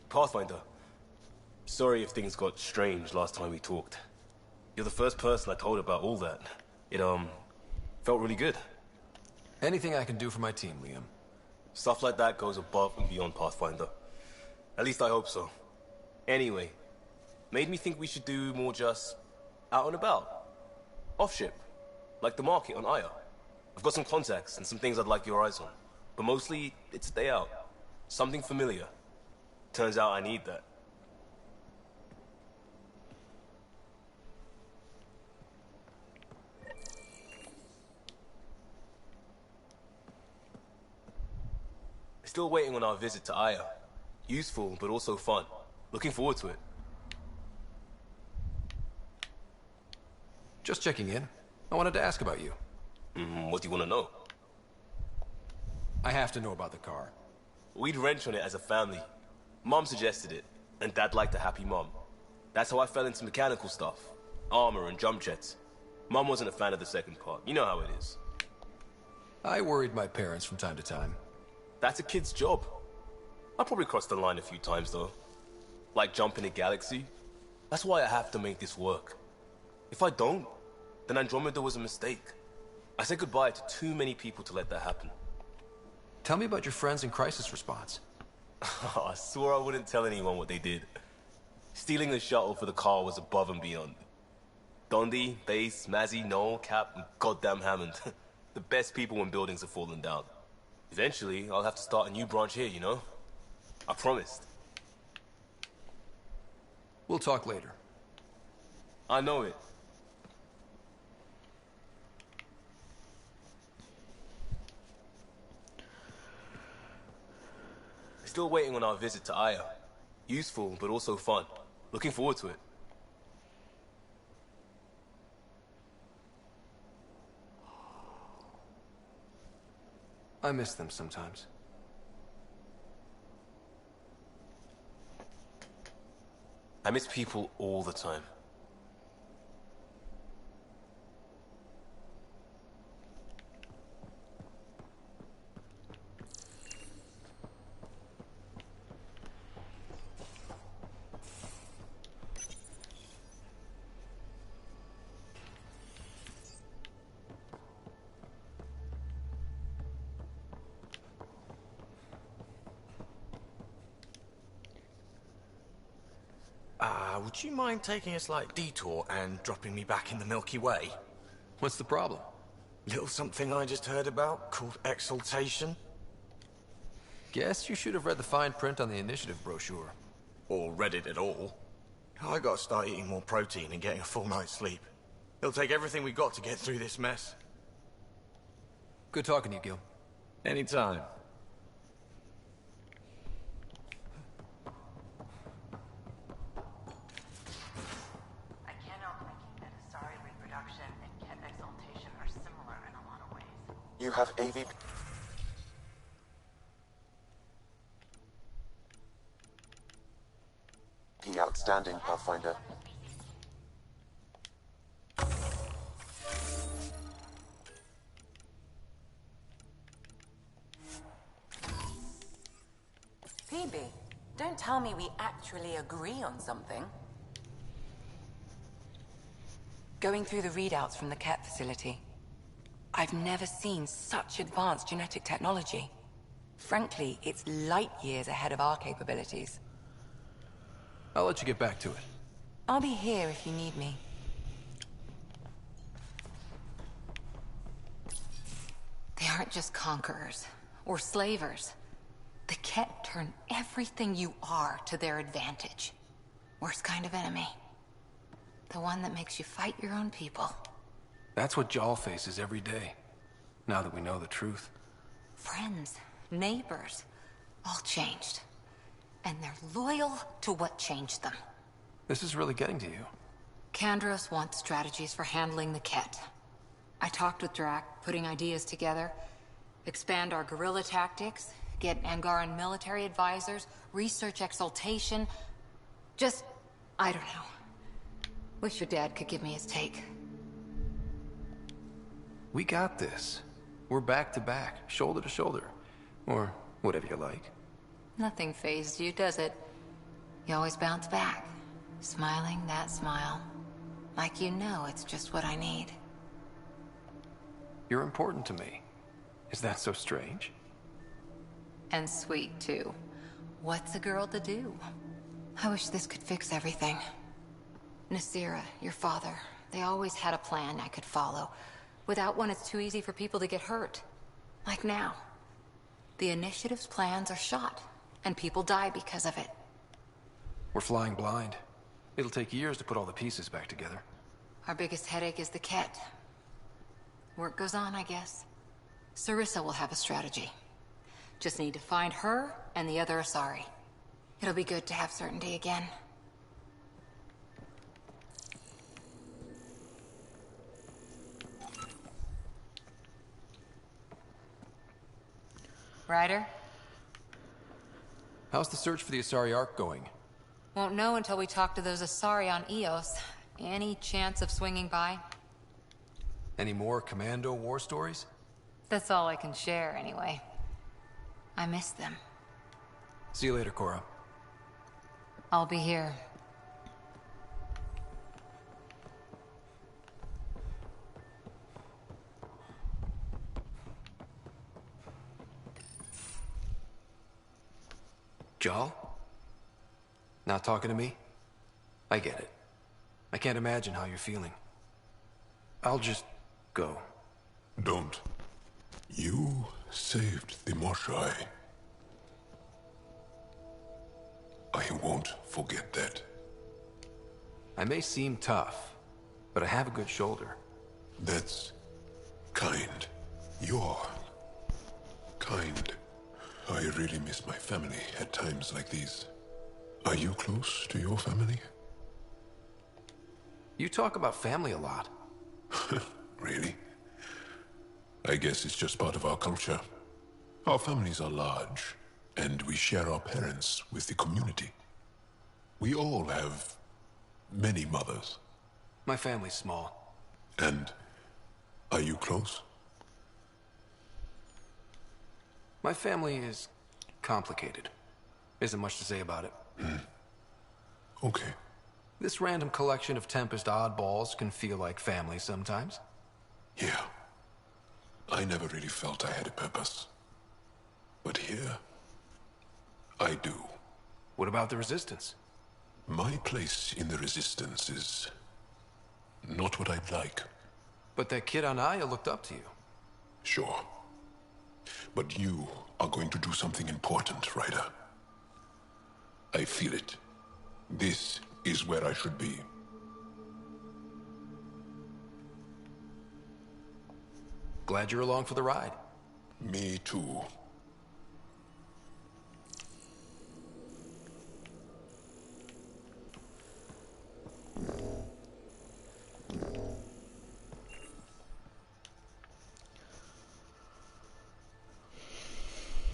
Pathfinder, sorry if things got strange last time we talked. You're the first person I told about all that. It, felt really good. Anything I can do for my team, Liam. Stuff like that goes above and beyond Pathfinder. At least I hope so. Anyway, made me think we should do more just out and about. Off-ship, like the market on Aya. I've got some contacts and some things I'd like your eyes on. But mostly, it's a day out. Something familiar. Turns out I need that. Still waiting on our visit to Aya. Useful, but also fun. Looking forward to it. Just checking in. I wanted to ask about you. What do you want to know? I have to know about the car. We'd wrench on it as a family. Mom suggested it, and Dad liked a happy mom. That's how I fell into mechanical stuff. Armor and jump jets. Mom wasn't a fan of the second part. You know how it is. I worried my parents from time to time. That's a kid's job. I probably crossed the line a few times, though. Like jumping a galaxy. That's why I have to make this work. If I don't, then Andromeda was a mistake. I said goodbye to too many people to let that happen. Tell me about your friends in crisis response. I swore I wouldn't tell anyone what they did. Stealing the shuttle for the car was above and beyond. Dondi, Base, Mazzy, Noel, Cap, and goddamn Hammond. The best people when buildings have fallen down. Eventually, I'll have to start a new branch here, you know? I promised. We'll talk later. I know it. Still waiting on our visit to Aya. Useful, but also fun. Looking forward to it. I miss them sometimes. I miss people all the time. Would you mind taking a slight detour and dropping me back in the Milky Way? What's the problem? Little something I just heard about called exaltation. Guess you should have read the fine print on the initiative brochure. Or read it at all. I gotta start eating more protein and getting a full night's sleep. It'll take everything we got to get through this mess. Good talking to you, Gil. Anytime. You have AVP Outstanding, Pathfinder. Phoebe, don't tell me we actually agree on something. Going through the readouts from the Ket facility, I've never seen such advanced genetic technology. Frankly, it's light years ahead of our capabilities. I'll let you get back to it. I'll be here if you need me. They aren't just conquerors or slavers. The Ket turn everything you are to their advantage. Worst kind of enemy. The one that makes you fight your own people. That's what Jaal faces every day, now that we know the truth. Friends, neighbors, all changed. And they're loyal to what changed them. This is really getting to you. Kandros wants strategies for handling the Ket. I talked with Drac, putting ideas together. Expand our guerrilla tactics, get Angaran military advisors, research exaltation. Just, I don't know. Wish your dad could give me his take. We got this. We're back to back, shoulder to shoulder. Or whatever you like. Nothing fazed you, does it? You always bounce back. Smiling that smile. Like you know it's just what I need. You're important to me. Is that so strange? And sweet, too. What's a girl to do? I wish this could fix everything. Nasira, your father, they always had a plan I could follow. Without one, it's too easy for people to get hurt. Like now. The Initiative's plans are shot, and people die because of it. We're flying blind. It'll take years to put all the pieces back together. Our biggest headache is the Ket. Work goes on, I guess. Sarissa will have a strategy. Just need to find her and the other Asari. It'll be good to have certainty again. Ryder? How's the search for the Asari Ark going? Won't know until we talk to those Asari on Eos. Any chance of swinging by? Any more Commando war stories? That's all I can share, anyway. I miss them. See you later, Cora. I'll be here. Jaal? Not talking to me? I get it. I can't imagine how you're feeling. I'll just go. Don't. You saved the Moshai. I won't forget that. I may seem tough, but I have a good shoulder. That's kind. You're kind. I really miss my family at times like these. Are you close to your family? You talk about family a lot. Really? I guess it's just part of our culture. Our families are large, and we share our parents with the community. We all have many mothers. My family's small. And are you close? My family is complicated. Isn't much to say about it. Okay. This random collection of Tempest oddballs can feel like family sometimes. Yeah. I never really felt I had a purpose. But here, I do. What about the Resistance? My place in the Resistance is not what I'd like. But that kid on Aya looked up to you. Sure. But you are going to do something important, Ryder. I feel it. This is where I should be. Glad you're along for the ride. Me too.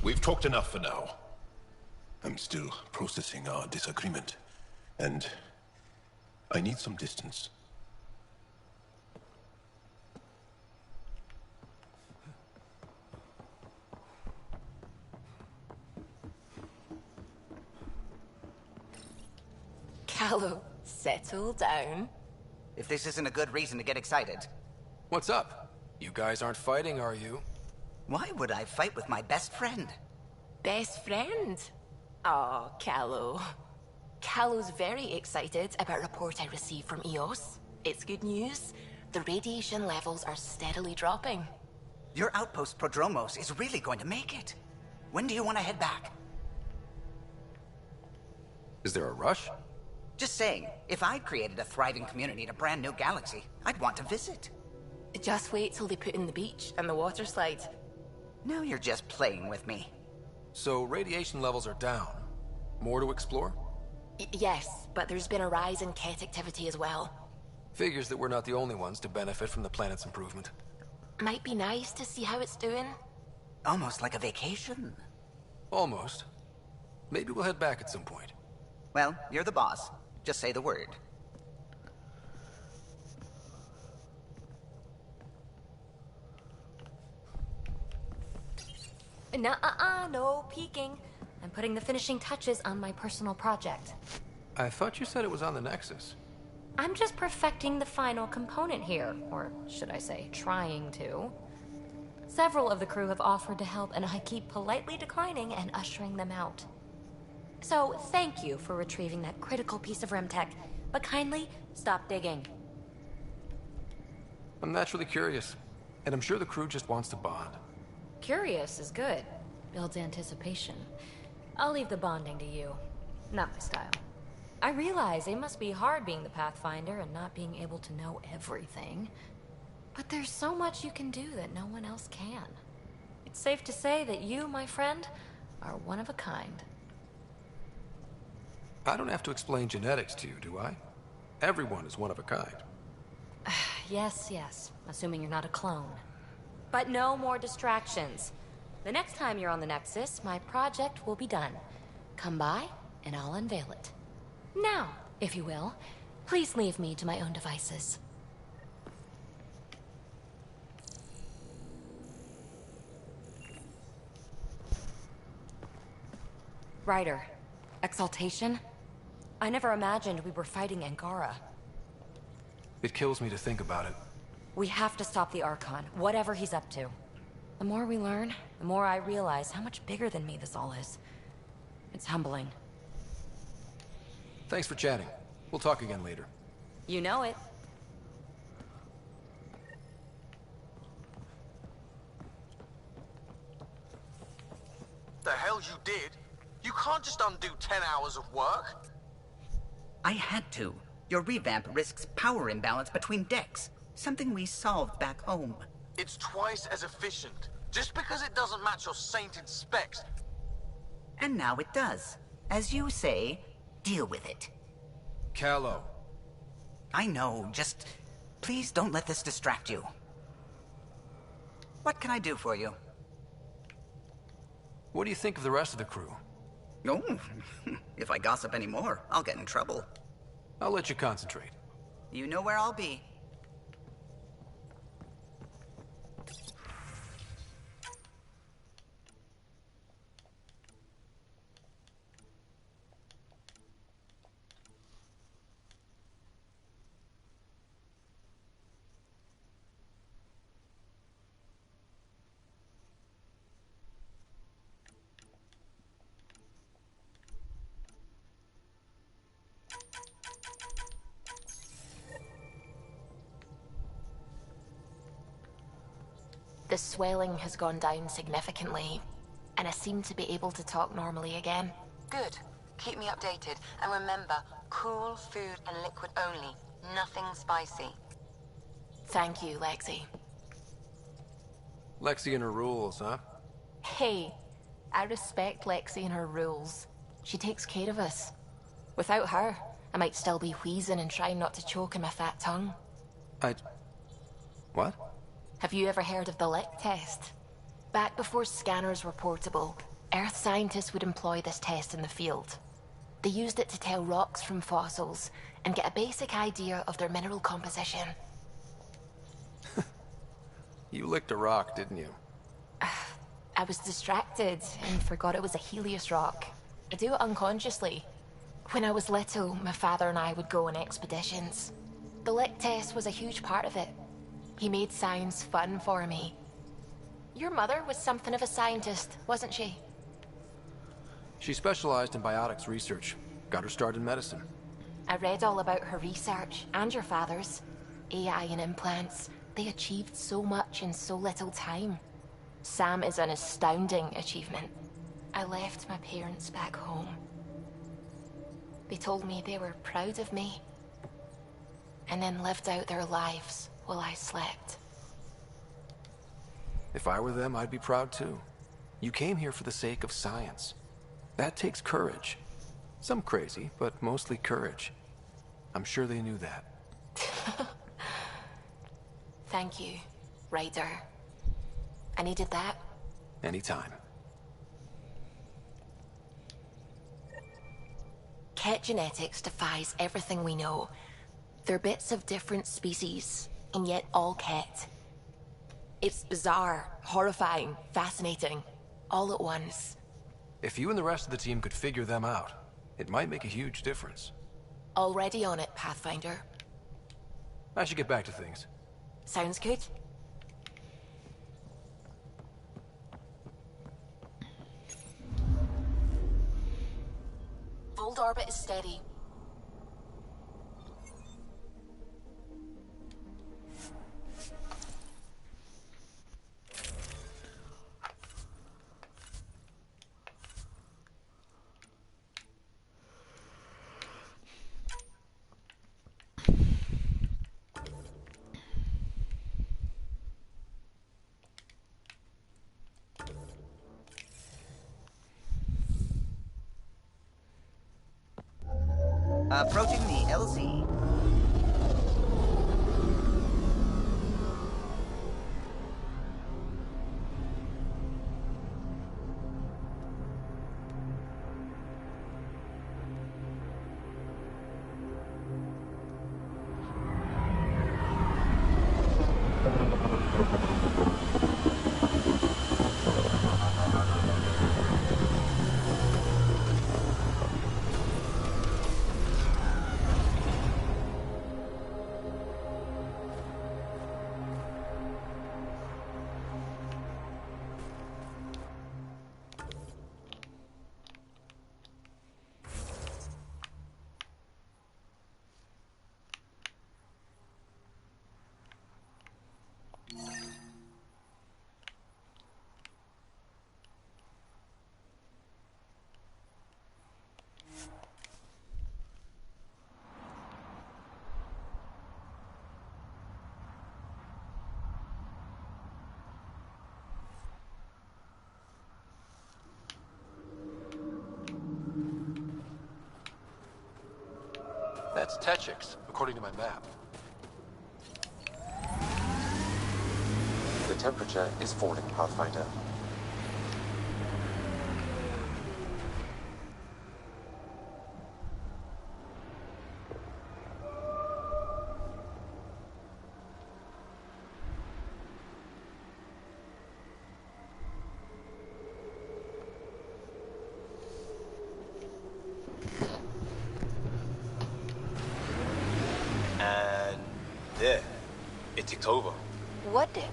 We've talked enough for now. I'm still processing our disagreement. And I need some distance. Callow, settle down. If this isn't a good reason to get excited. What's up? You guys aren't fighting, are you? Why would I fight with my best friend? Best friend? Oh, Callow. Callow's very excited about a report I received from EOS. It's good news. The radiation levels are steadily dropping. Your outpost Prodromos is really going to make it. When do you want to head back? Is there a rush? Just saying, if I'd created a thriving community in a brand new galaxy, I'd want to visit. Just wait till they put in the beach and the water slide. Now you're just playing with me. So radiation levels are down. More to explore? Yes, but there's been a rise in Ket activity as well. Figures that we're not the only ones to benefit from the planet's improvement. Might be nice to see how it's doing. Almost like a vacation. Almost. Maybe we'll head back at some point. Well, you're the boss. Just say the word. No peeking. I'm putting the finishing touches on my personal project. I thought you said it was on the Nexus. I'm just perfecting the final component here, or should I say, trying to. Several of the crew have offered to help, and I keep politely declining and ushering them out. So, thank you for retrieving that critical piece of Remtech, but kindly stop digging. I'm naturally curious, and I'm sure the crew just wants to bond. Curious is good. Builds anticipation. I'll leave the bonding to you. Not my style. I realize it must be hard being the Pathfinder and not being able to know everything. But there's so much you can do that no one else can. It's safe to say that you, my friend, are one of a kind. I don't have to explain genetics to you, do I? Everyone is one of a kind. Yes. Assuming you're not a clone. But no more distractions. The next time you're on the Nexus, my project will be done. Come by, and I'll unveil it. Now, if you will, please leave me to my own devices. Ryder, Exaltation? I never imagined we were fighting Angara. It kills me to think about it. We have to stop the Archon, whatever he's up to. The more we learn, the more I realize how much bigger than me this all is. It's humbling. Thanks for chatting. We'll talk again later. You know it. The hell you did? You can't just undo 10 hours of work. I had to. Your revamp risks power imbalance between decks. Something we solved back home. It's twice as efficient. Just because it doesn't match your sainted specs. And now it does. As you say, deal with it. Callow. I know, just... please don't let this distract you. What can I do for you? What do you think of the rest of the crew? Oh, if I gossip anymore, I'll get in trouble. I'll let you concentrate. You know where I'll be. The swelling has gone down significantly, and I seem to be able to talk normally again. Good. Keep me updated, and remember, cool food and liquid only. Nothing spicy. Thank you, Lexi. Lexi and her rules, huh? Hey, I respect Lexi and her rules. She takes care of us. Without her, I might still be wheezing and trying not to choke on my fat tongue. What? Have you ever heard of the lick test? Back before scanners were portable, Earth scientists would employ this test in the field. They used it to tell rocks from fossils and get a basic idea of their mineral composition. You licked a rock, didn't you? I was distracted and forgot it was a Helios rock. I do it unconsciously. When I was little, my father and I would go on expeditions. The lick test was a huge part of it. He made science fun for me. Your mother was something of a scientist, wasn't she? She specialized in biotics research. Got her start in medicine. I read all about her research, and your father's. AI and implants. They achieved so much in so little time. Sam is an astounding achievement. I left my parents back home. They told me they were proud of me, and then lived out their lives while I slept. If I were them, I'd be proud too. You came here for the sake of science. That takes courage. Some crazy, but mostly courage. I'm sure they knew that. Thank you, Ryder. I needed that. Anytime. Ket genetics defies everything we know. They're bits of different species, and yet all Ket. It's bizarre, horrifying, fascinating, all at once. If you and the rest of the team could figure them out, it might make a huge difference. Already on it, Pathfinder. I should get back to things. Sounds good. Fold orbit is steady. Approaching the LZ. That's Techix, according to my map. The temperature is falling, Pathfinder. There. It ticked over. What did?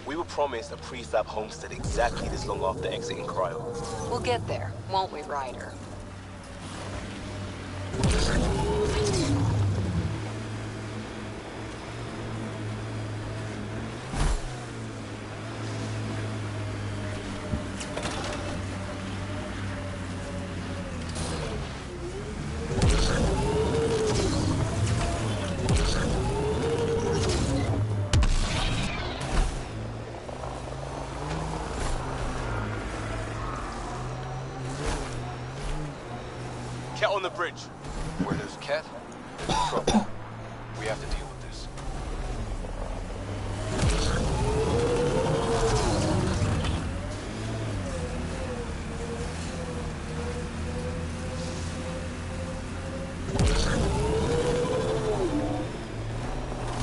We were promised a prefab homestead exactly this long after exiting cryo. We'll get there, won't we, Ryder? Get on the bridge. Where there's Ket, there's trouble. We have to deal with this.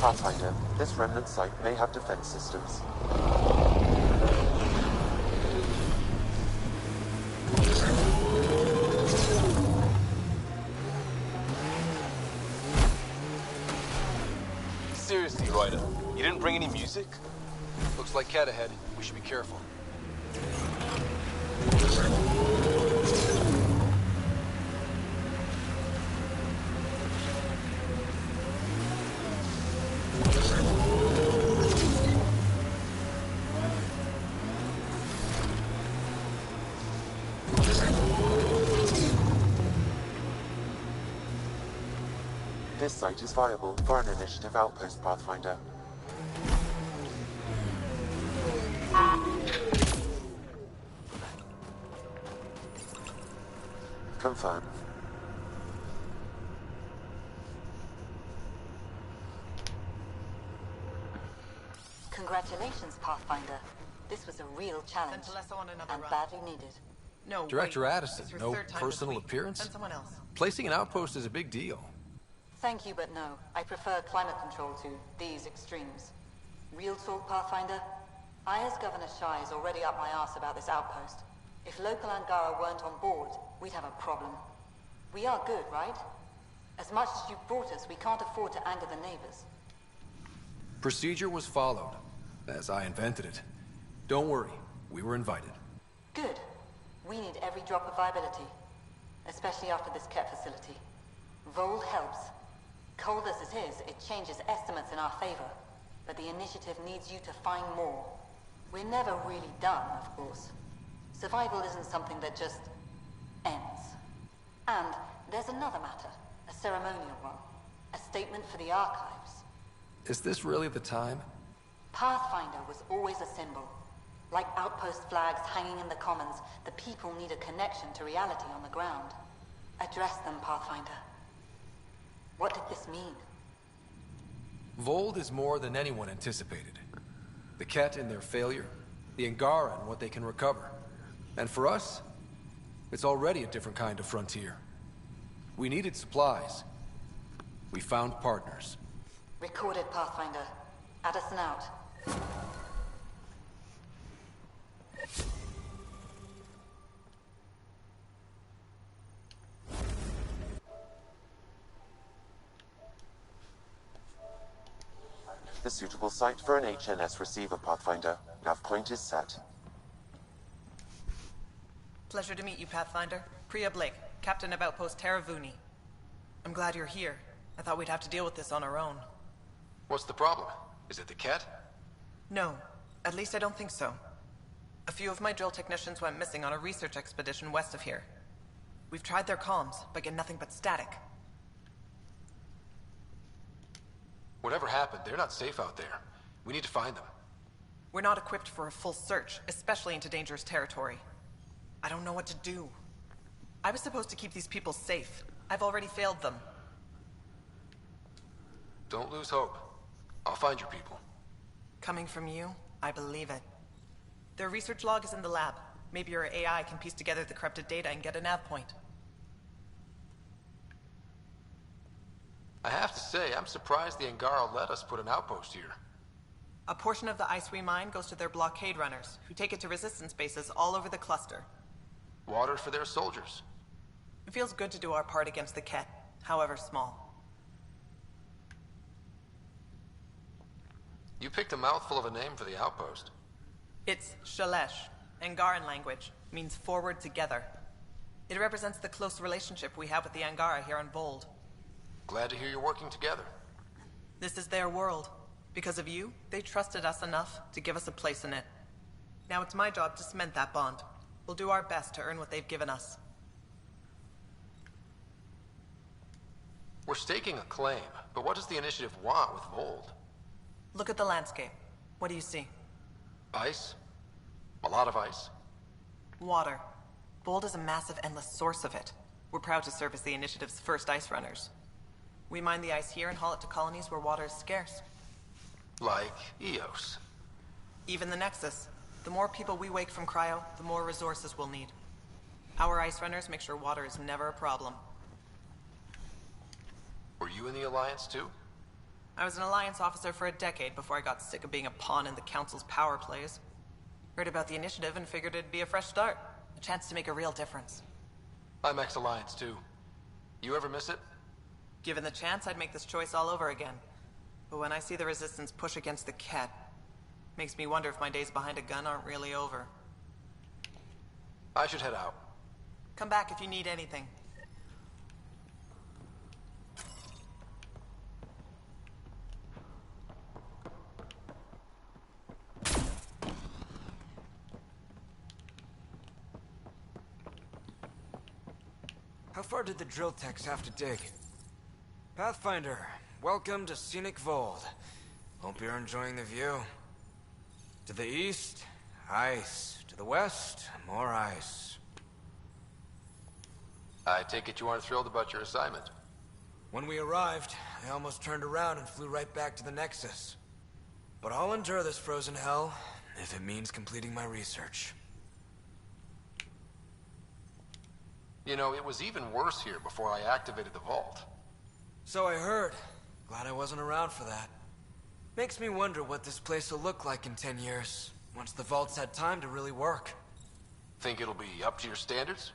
Pathfinder, this remnant site may have defense systems. Seriously, Ryder, you didn't bring any music? Looks like Cat ahead. We should be careful. This site is viable for an initiative outpost, Pathfinder. Confirm. Congratulations, Pathfinder. This was a real challenge, and badly needed. No, Director wait. Addison, It's your no third time this personal week. appearance? Send someone else. Placing an outpost is a big deal. Thank you, but no. I prefer climate control to these extremes. Real talk, Pathfinder? I, as Governor Shai, is already up my arse about this outpost. If local Angara weren't on board, we'd have a problem. We are good, right? As much as you've brought us, we can't afford to anger the neighbors. Procedure was followed, as I invented it. Don't worry, we were invited. Good. We need every drop of viability. Especially after this Ket facility. Vold helps. Cold as it is, it changes estimates in our favor. But the initiative needs you to find more. We're never really done, of course. Survival isn't something that just ends. And there's another matter. A ceremonial one. A statement for the archives. Is this really the time? Pathfinder was always a symbol. Like outpost flags hanging in the commons, the people need a connection to reality on the ground. Address them, Pathfinder. What did this mean? Vold is more than anyone anticipated. The Ket and their failure, the Angara and what they can recover. And for us, it's already a different kind of frontier. We needed supplies. We found partners. Recorded, Pathfinder. Addison out. The suitable site for an HNS receiver, Pathfinder. Nav point is set. Pleasure to meet you, Pathfinder. Priya Blake, Captain of Outpost Taravuni. I'm glad you're here. I thought we'd have to deal with this on our own. What's the problem? Is it the Ket? No. At least I don't think so. A few of my drill technicians went missing on a research expedition west of here. We've tried their comms, but get nothing but static. Whatever happened, they're not safe out there. We need to find them. We're not equipped for a full search, especially into dangerous territory. I don't know what to do. I was supposed to keep these people safe. I've already failed them. Don't lose hope. I'll find your people. Coming from you, I believe it. Their research log is in the lab. Maybe your AI can piece together the corrupted data and get a nav point. I have to say, I'm surprised the Angara let us put an outpost here. A portion of the ice we mine goes to their blockade runners, who take it to resistance bases all over the cluster. Water for their soldiers. It feels good to do our part against the Ket, however small. You picked a mouthful of a name for the outpost. It's Shalesh, Angaran language, means forward together. It represents the close relationship we have with the Angara here on Vold. Glad to hear you're working together. This is their world. Because of you, they trusted us enough to give us a place in it. Now it's my job to cement that bond. We'll do our best to earn what they've given us. We're staking a claim, but what does the initiative want with Vold? Look at the landscape. What do you see? Ice? A lot of ice. Water. Vold is a massive, endless source of it. We're proud to serve as the initiative's first ice runners. We mine the ice here and haul it to colonies where water is scarce. Like Eos. Even the Nexus. The more people we wake from cryo, the more resources we'll need. Our ice runners make sure water is never a problem. Were you in the Alliance too? I was an Alliance officer for a decade before I got sick of being a pawn in the Council's power plays. Heard about the initiative and figured it'd be a fresh start. A chance to make a real difference. I'm ex-Alliance, too. You ever miss it? Given the chance, I'd make this choice all over again. But when I see the Resistance push against the Ket, makes me wonder if my days behind a gun aren't really over. I should head out. Come back if you need anything. How far did the drill techs have to dig? Pathfinder, welcome to Scenic Vold. Hope you're enjoying the view. To the east, ice. To the west, more ice. I take it you aren't thrilled about your assignment. When we arrived, I almost turned around and flew right back to the Nexus. But I'll endure this frozen hell if it means completing my research. You know, it was even worse here before I activated the vault. So I heard. Glad I wasn't around for that. Makes me wonder what this place will look like in 10 years, once the vault's had time to really work. Think it'll be up to your standards?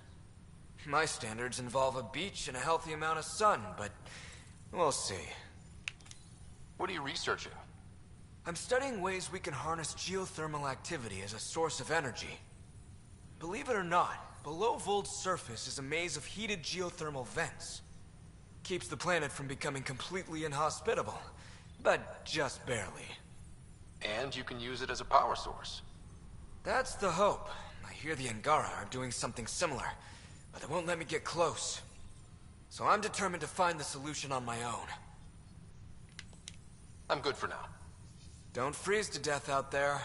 My standards involve a beach and a healthy amount of sun, but we'll see. What are you researching? I'm studying ways we can harness geothermal activity as a source of energy. Believe it or not, below Vold's surface is a maze of heated geothermal vents. Keeps the planet from becoming completely inhospitable, but just barely. And you can use it as a power source. That's the hope. I hear the Angara are doing something similar, but they won't let me get close. So I'm determined to find the solution on my own. I'm good for now. Don't freeze to death out there.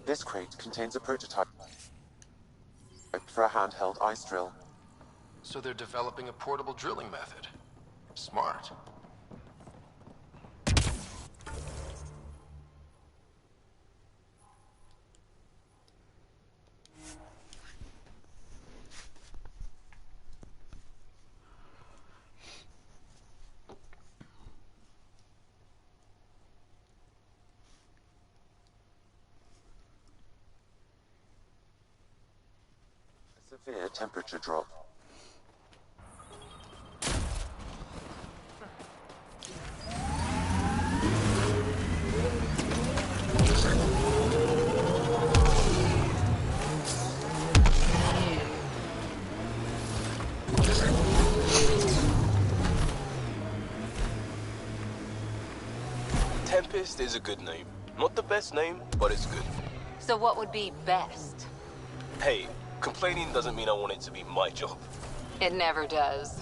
This crate contains a prototype for a handheld ice drill. So they're developing a portable drilling method. Smart. Severe temperature drop. Tempest is a good name. Not the best name, but it's good. So what would be best? Hey, complaining doesn't mean I want it to be my job. It never does.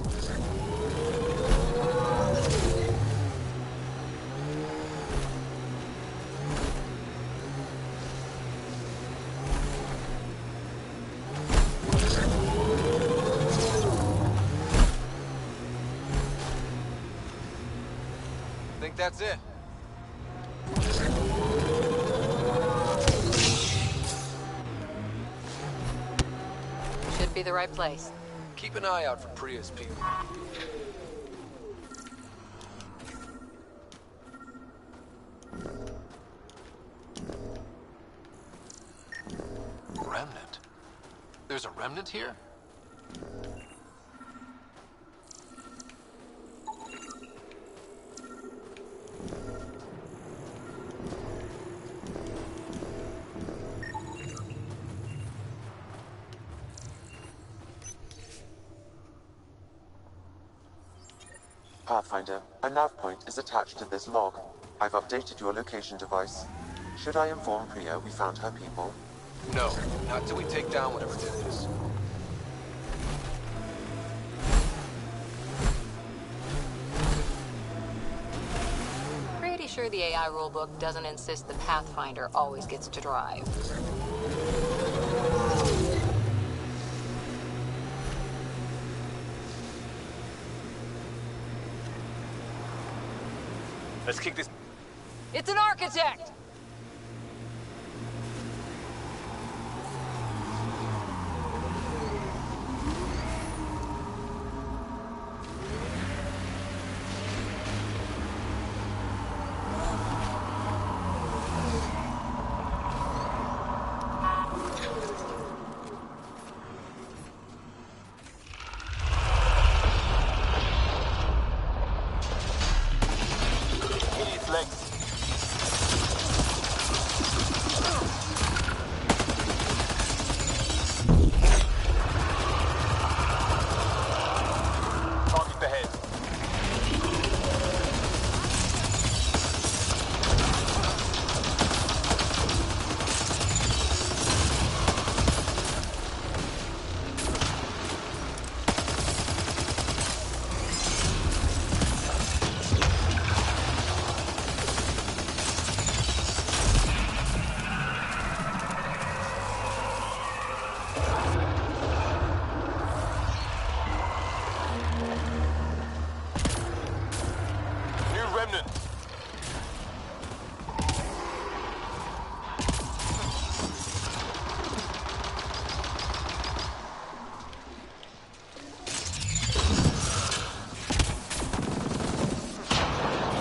Think that's it? Should be the right place. Keep an eye out for Priya's people. Remnant? There's a remnant here? Pathfinder, a nav point is attached to this log. I've updated your location device. Should I inform Priya we found her people? No, not till we take down whatever it is. Pretty sure the AI rulebook doesn't insist the Pathfinder always gets to drive. Let's kick this. It's an architect!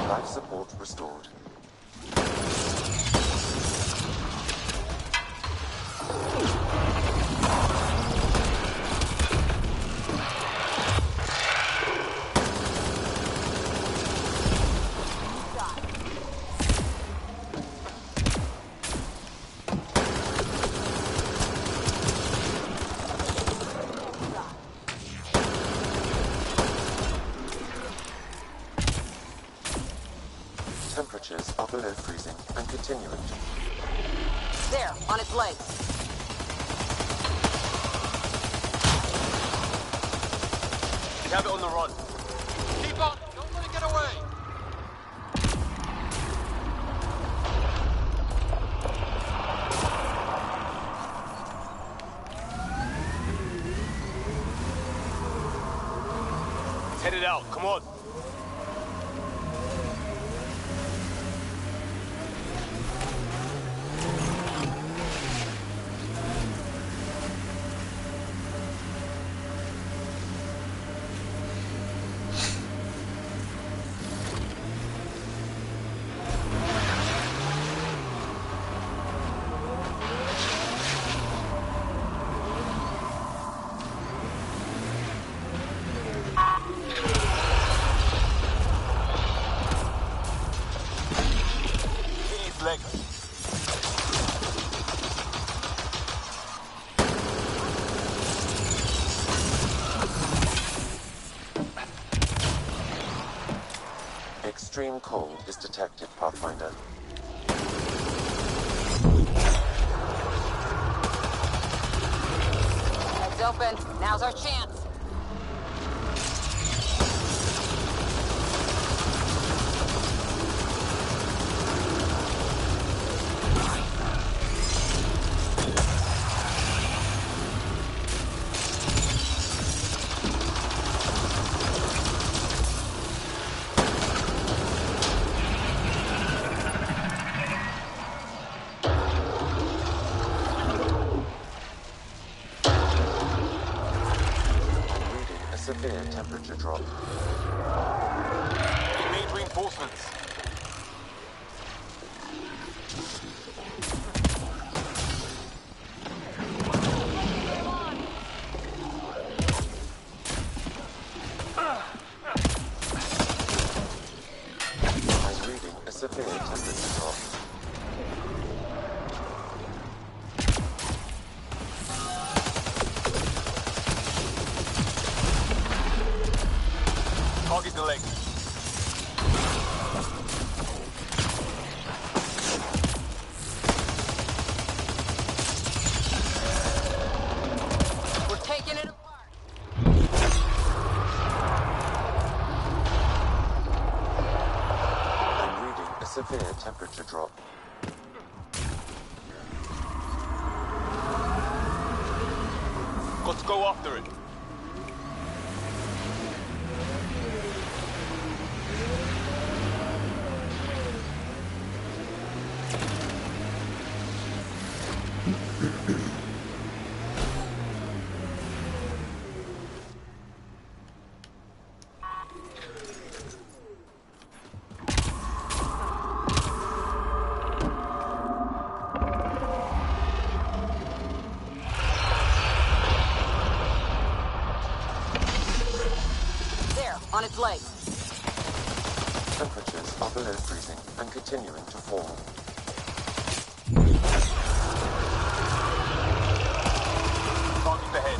Life support restored. Temperatures are below freezing and continuing. There, on its legs. We have it on the run. Keep on! Don't let it get away! It's headed out. Come on. Extreme cold is detected, Pathfinder. Legs open. Now's our chance. Severe temperature drop. We need reinforcements. I'm reading a severe temperature drop. Target the leg. We're taking it apart. I'm reading a severe temperature drop. Got to go after it. On its legs. Temperatures are below freezing and continuing to fall. Target ahead.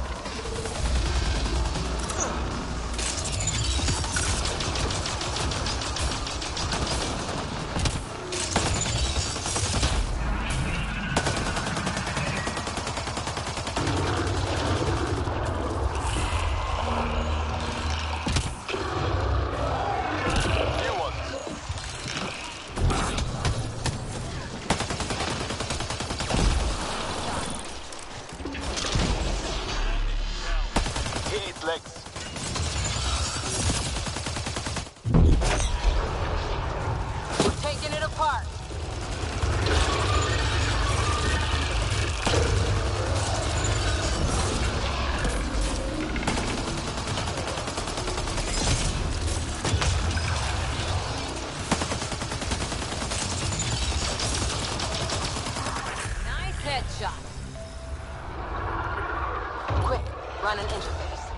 Run an interface.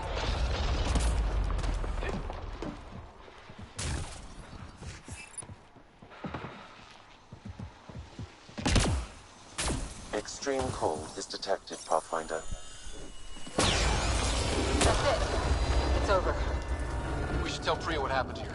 Extreme cold is detected, Pathfinder. That's it. It's over. We should tell Priya what happened here.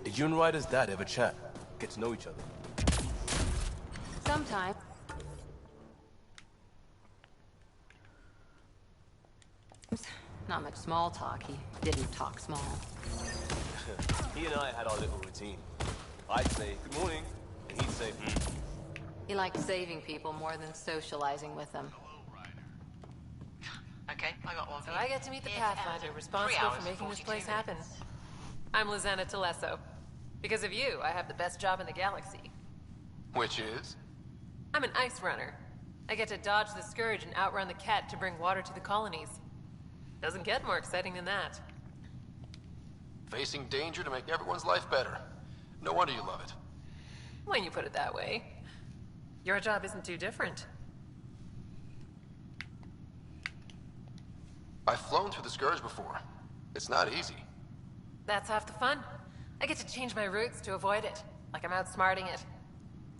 Did you and Ryder's dad ever chat? Get to know each other? Sometimes. Not much small talk. He didn't talk small. He and I had our little routine. I'd say, good morning, and he'd say, He liked saving people more than socializing with them. Okay, I got one for So you. I get to meet the Pathfinder responsible for making this place happen. I'm Lizanna Telesso. Because of you, I have the best job in the galaxy. Which is? I'm an ice runner. I get to dodge the Scourge and outrun the Ket to bring water to the colonies. Doesn't get more exciting than that. Facing danger to make everyone's life better. No wonder you love it. When you put it that way. Your job isn't too different. I've flown through the Scourge before. It's not easy. That's half the fun. I get to change my routes to avoid it, like I'm outsmarting it.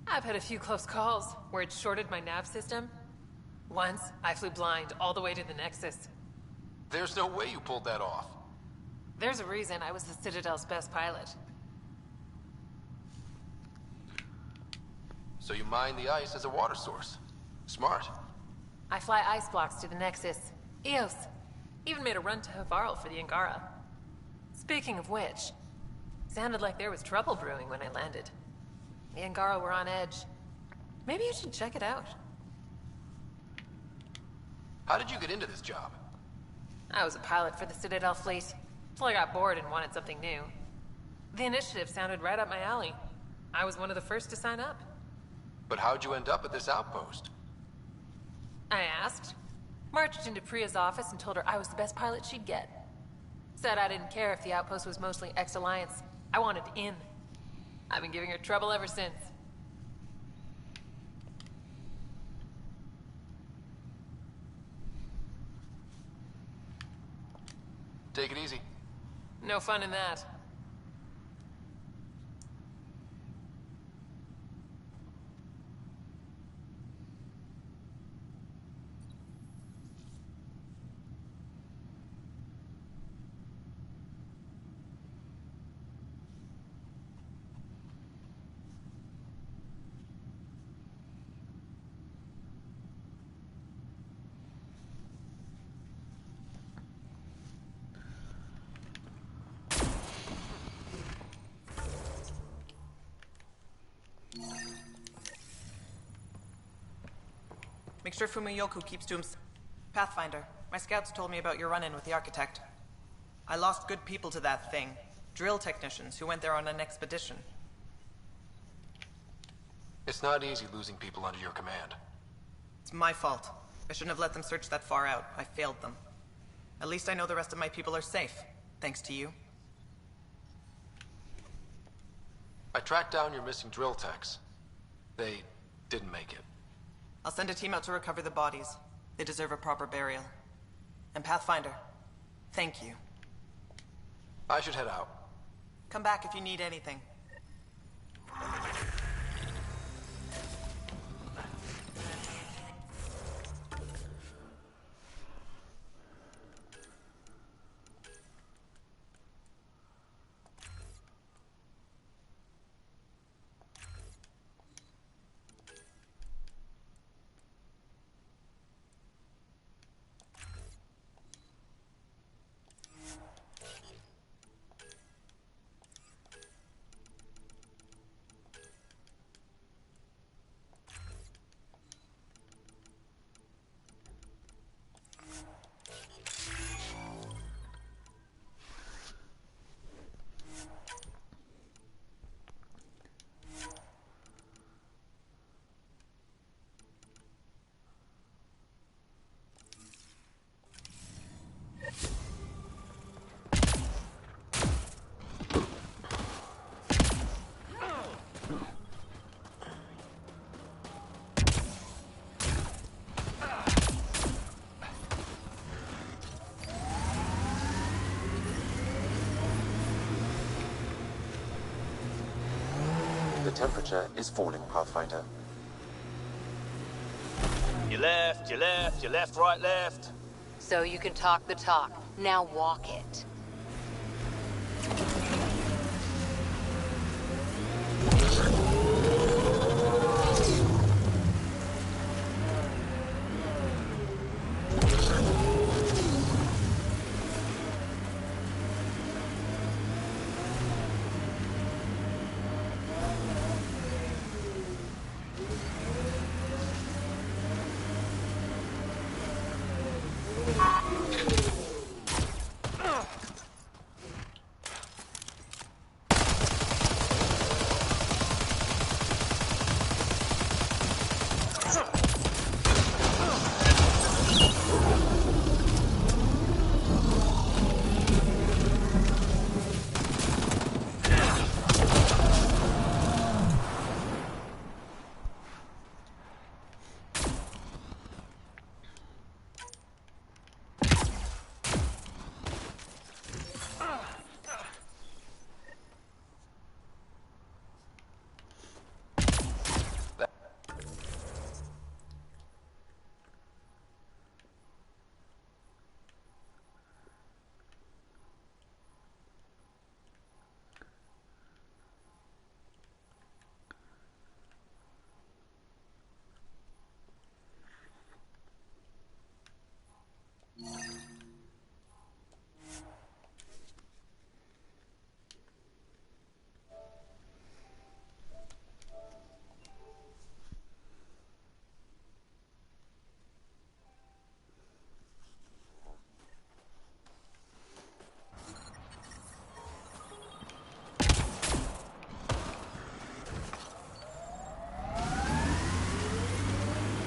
I've had a few close calls where it shorted my nav system. Once, I flew blind all the way to the Nexus. There's no way you pulled that off. There's a reason I was the Citadel's best pilot. So you mine the ice as a water source. Smart. I fly ice blocks to the Nexus. Eos. Even made a run to Havarl for the Angara. Speaking of which, sounded like there was trouble brewing when I landed. The Angara were on edge. Maybe you should check it out. How did you get into this job? I was a pilot for the Citadel fleet, till I got bored and wanted something new. The initiative sounded right up my alley. I was one of the first to sign up. But how'd you end up at this outpost? I asked. Marched into Priya's office and told her I was the best pilot she'd get. Said I didn't care if the outpost was mostly ex-Alliance, I wanted in. I've been giving her trouble ever since. Take it easy. No fun in that. Make sure Fumiyoku keeps to himself. Pathfinder, my scouts told me about your run-in with the architect. I lost good people to that thing. Drill technicians who went there on an expedition. It's not easy losing people under your command. It's my fault. I shouldn't have let them search that far out. I failed them. At least I know the rest of my people are safe, thanks to you. I tracked down your missing drill techs. They didn't make it. I'll send a team out to recover the bodies. They deserve a proper burial. And Pathfinder, thank you. I should head out. Come back if you need anything. The temperature is falling, Pathfinder. You left, right, left. So you can talk the talk. Now walk it.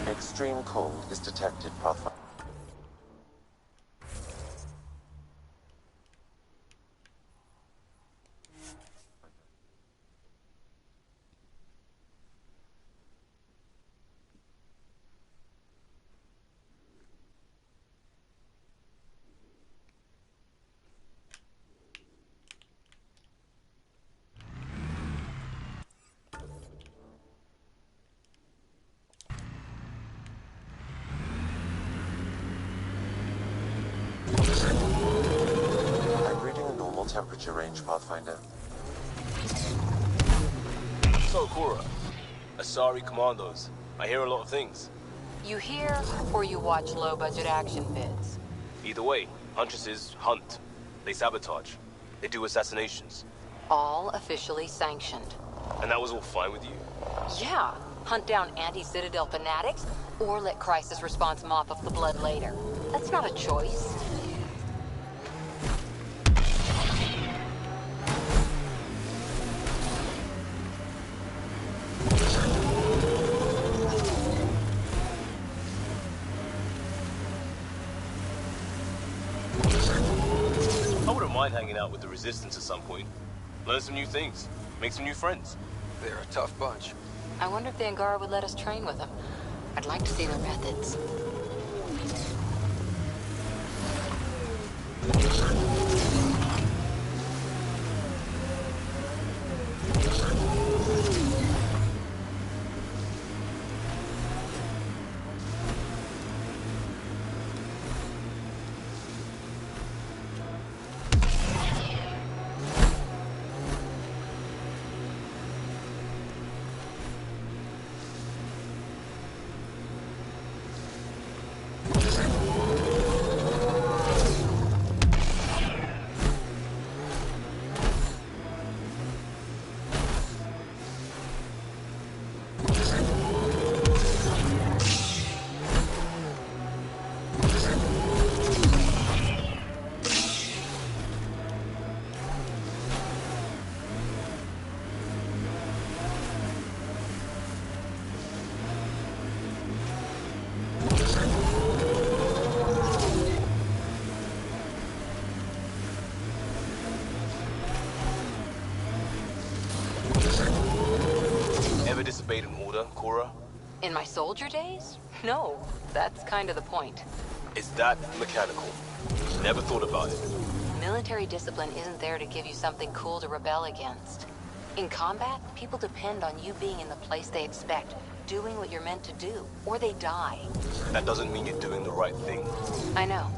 Extreme cold is detected, Pathfinder. temperature range, Pathfinder. So, Cora, Asari Commandos. I hear a lot of things. You hear or you watch low-budget action vids? Either way, Huntresses hunt. They sabotage. They do assassinations. All officially sanctioned. And that was all fine with you? Yeah. Hunt down anti-Citadel fanatics, or let Crisis Response mop up the blood later. That's not a choice. I wouldn't mind hanging out with the Resistance at some point. Learn some new things. Make some new friends. They're a tough bunch. I wonder if the Angara would let us train with them. I'd like to see their methods. Ever disobeyed an order, Cora? In my soldier days? No, that's kind of the point. Is that mechanical? Never thought about it. Military discipline isn't there to give you something cool to rebel against. In combat, people depend on you being in the place they expect, doing what you're meant to do, or they die. That doesn't mean you're doing the right thing. I know.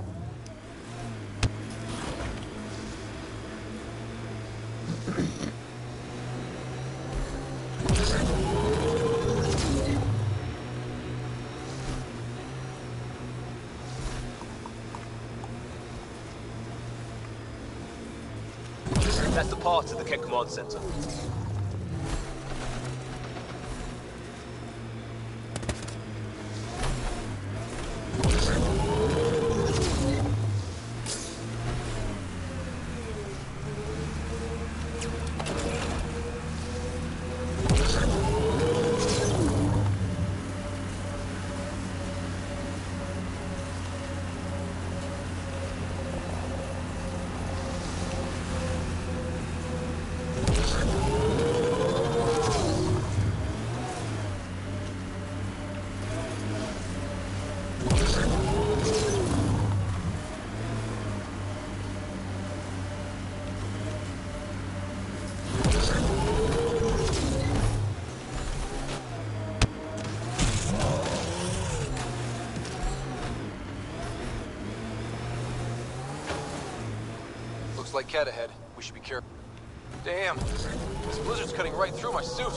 That's the path to the Kett Command Center. Looks like Kett ahead. We should be careful. Damn! This blizzard's cutting right through my suit.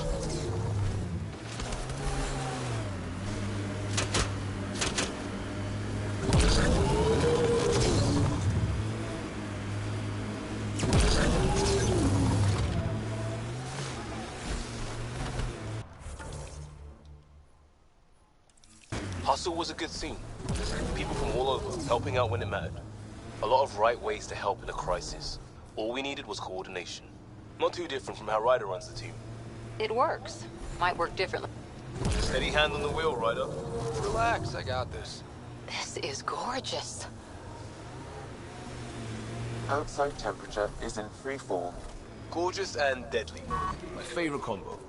Hustle was a good scene. People from all over, helping out when it mattered. A lot of right ways to help in a crisis. All we needed was coordination. Not too different from how Ryder runs the team. It works. Might work differently. Steady hand on the wheel, Ryder. Relax, I got this. This is gorgeous. Outside temperature is in free fall. Gorgeous and deadly. My favorite combo.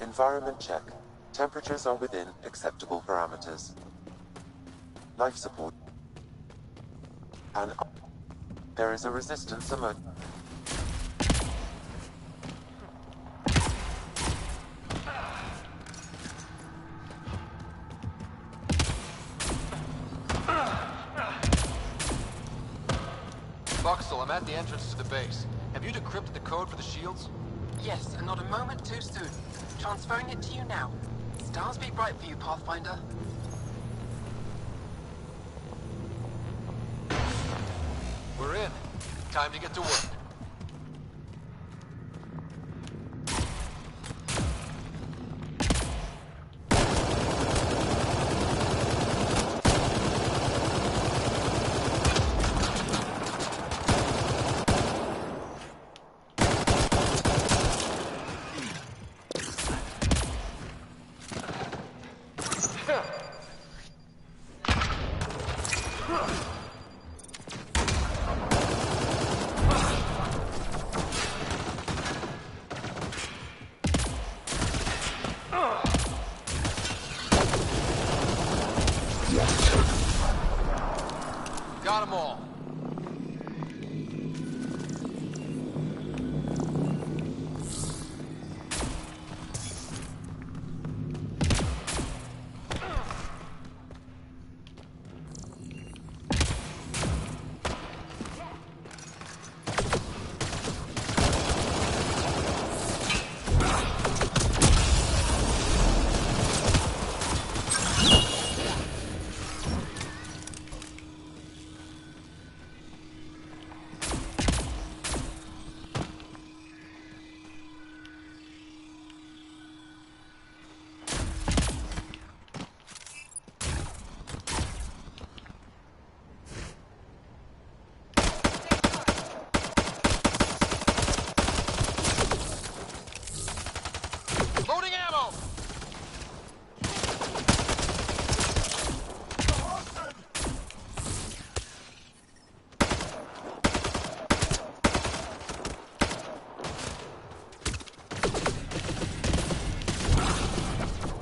Environment check. Temperatures are within acceptable parameters. Life support. And there is a resistance emerge. I'm at the entrance to the base. Have you decrypted the code for the shields? Yes, and not a moment too soon. Transferring it to you now. Stars be bright for you, Pathfinder. We're in. Time to get to work. Got them all. Loading ammo!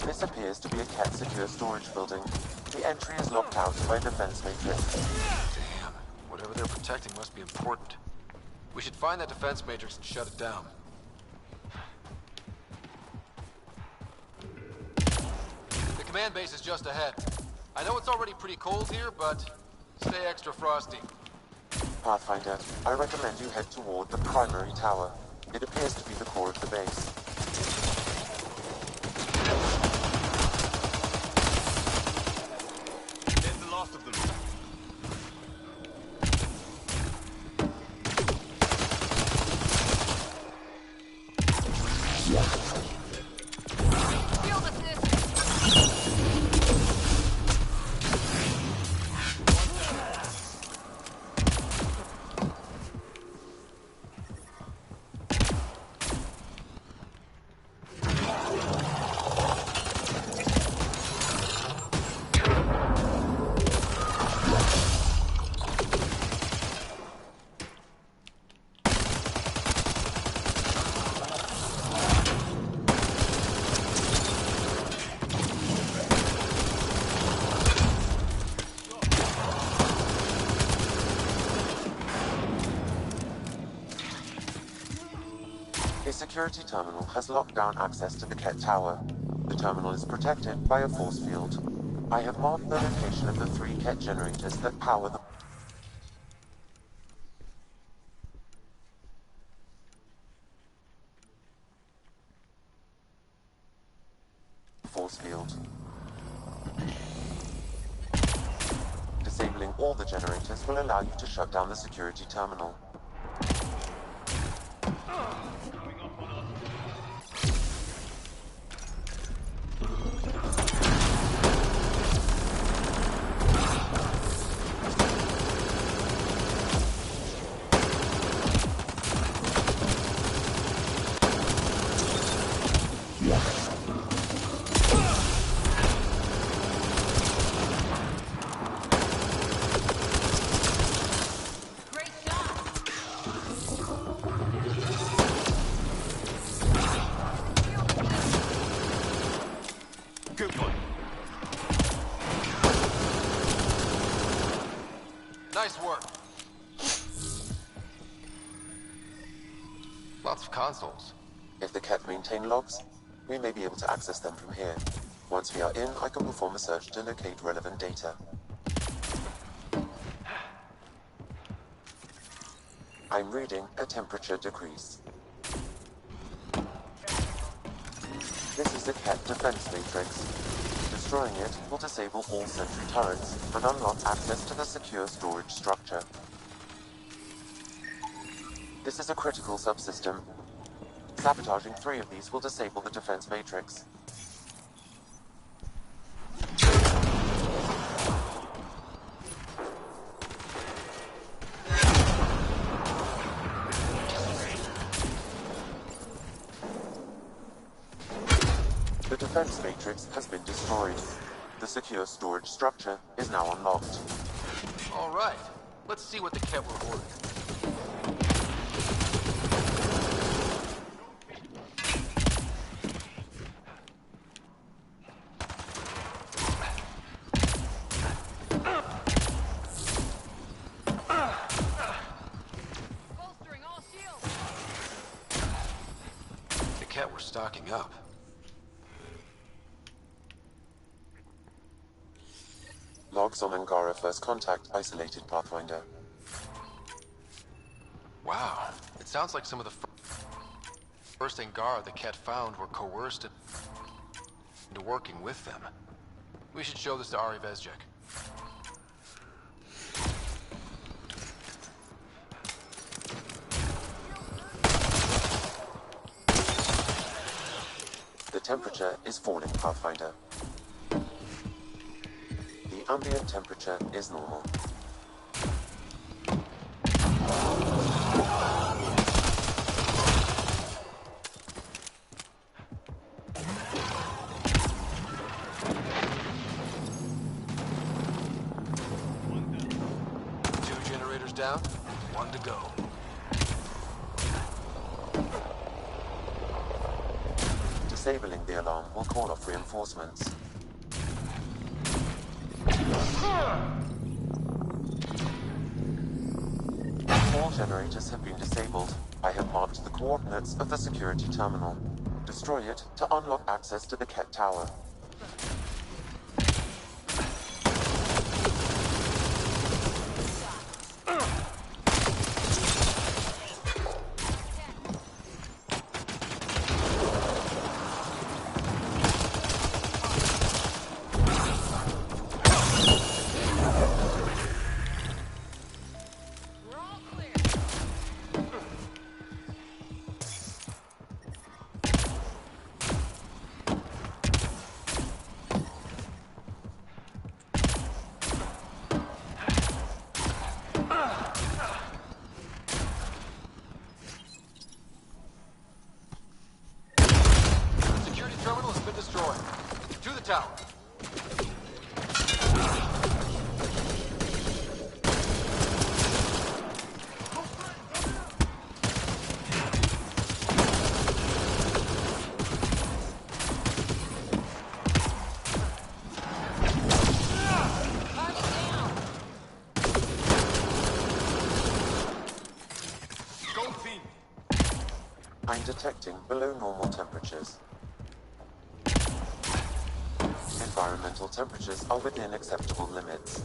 This appears to be a Ket secure storage building. The entry is locked out by a defense matrix. Damn. Whatever they're protecting must be important. We should find that defense matrix and shut it down. The command base is just ahead. I know it's already pretty cold here, but stay extra frosty. Pathfinder, I recommend you head toward the primary tower. It appears to be the core of the base. There's the last of them. A security terminal has locked down access to the Ket Tower. The terminal is protected by a force field. I have marked the location of the 3 Ket generators that power the force field. Disabling all the generators will allow you to shut down the security terminal. Good one. Nice work. Lots of consoles. If the Ket maintain logs, we may be able to access them from here. Once we are in, I can perform a search to locate relevant data. I'm reading a temperature decrease. This is a Ket defense matrix. Destroying it will disable all sentry turrets and unlock access to the secure storage structure. This is a critical subsystem. Sabotaging 3 of these will disable the defense matrix. The defense matrix has been destroyed. The secure storage structure is now unlocked. All right, let's see what the Ket were ordering. The Ket were stocking up. Logs on Angara First Contact isolated Pathfinder. Wow, it sounds like some of the first Angara the Ket found were coerced into working with them. We should show this to Ari Vezjek. The temperature is falling, Pathfinder. The ambient temperature is normal. Two generators down, 1 to go. Disabling the alarm will call off reinforcements. All generators have been disabled. I have marked the coordinates of the security terminal. Destroy it to unlock access to the Ket Tower. tower. I'm detecting below normal temperatures. Environmental temperatures are within acceptable limits.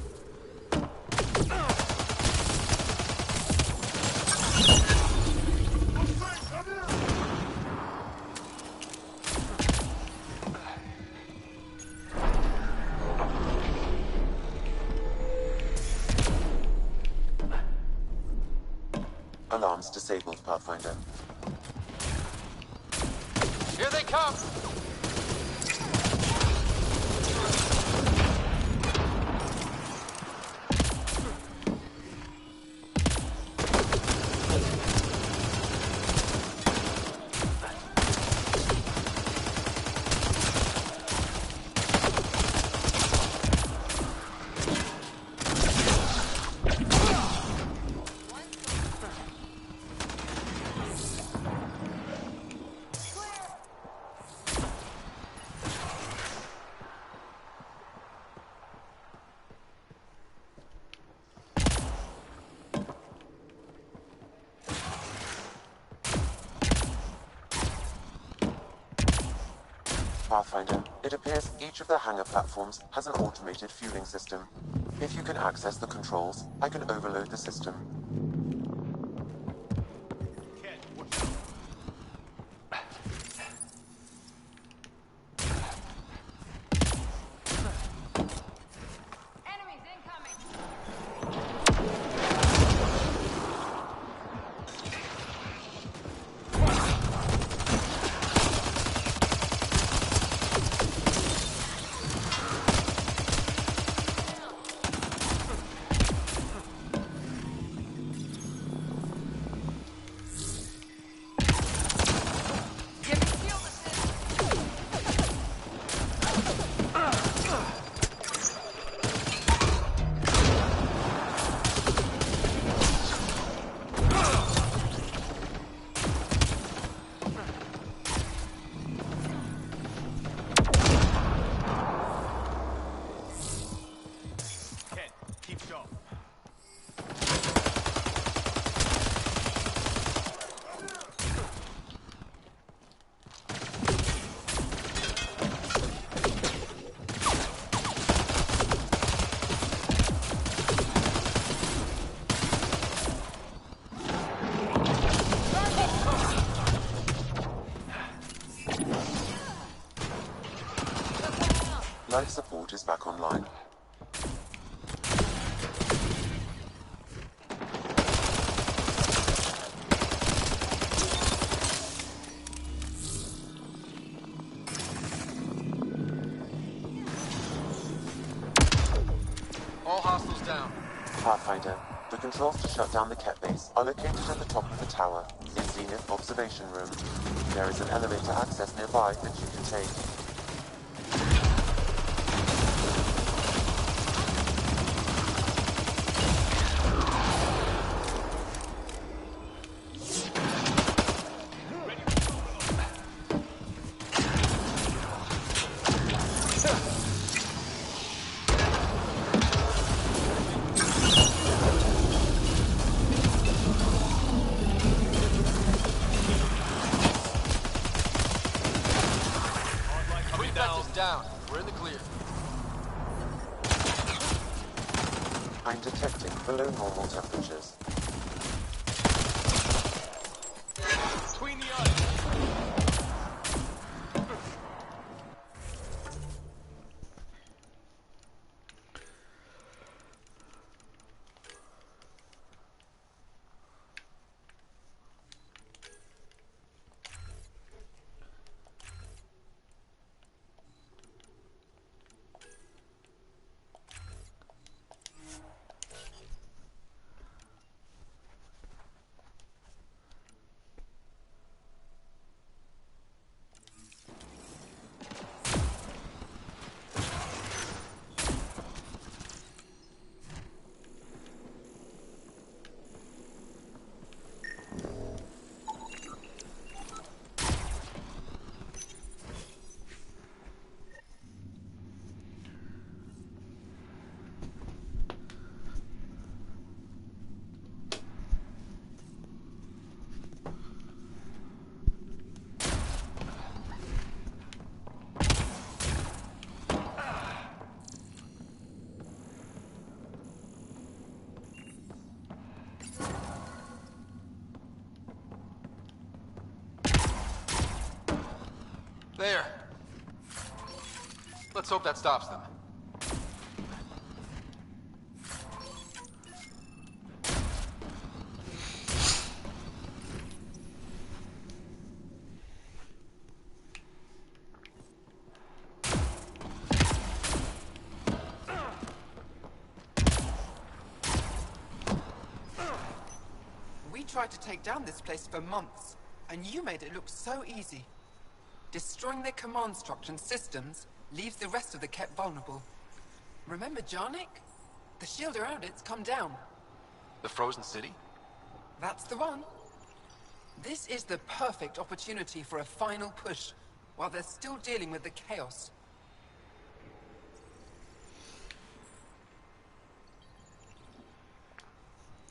Alarms disabled, Pathfinder. Here they come! Pathfinder, it appears each of the hangar platforms has an automated fueling system. If you can access the controls, I can overload the system. is back online. All hostiles down. Pathfinder, the controls to shut down the Ket base are located at the top of the tower, in Zenith Observation Room. There is an elevator access nearby that you can take. Down. We're in the clear. I'm detecting below normal temperatures. Between the eyes. There. Let's hope that stops them. We tried to take down this place for months, and you made it look so easy. Destroying their command structure and systems leaves the rest of the Ket vulnerable. Remember Jarnik? The shield around it's come down. The frozen city? That's the one. This is the perfect opportunity for a final push, while they're still dealing with the chaos.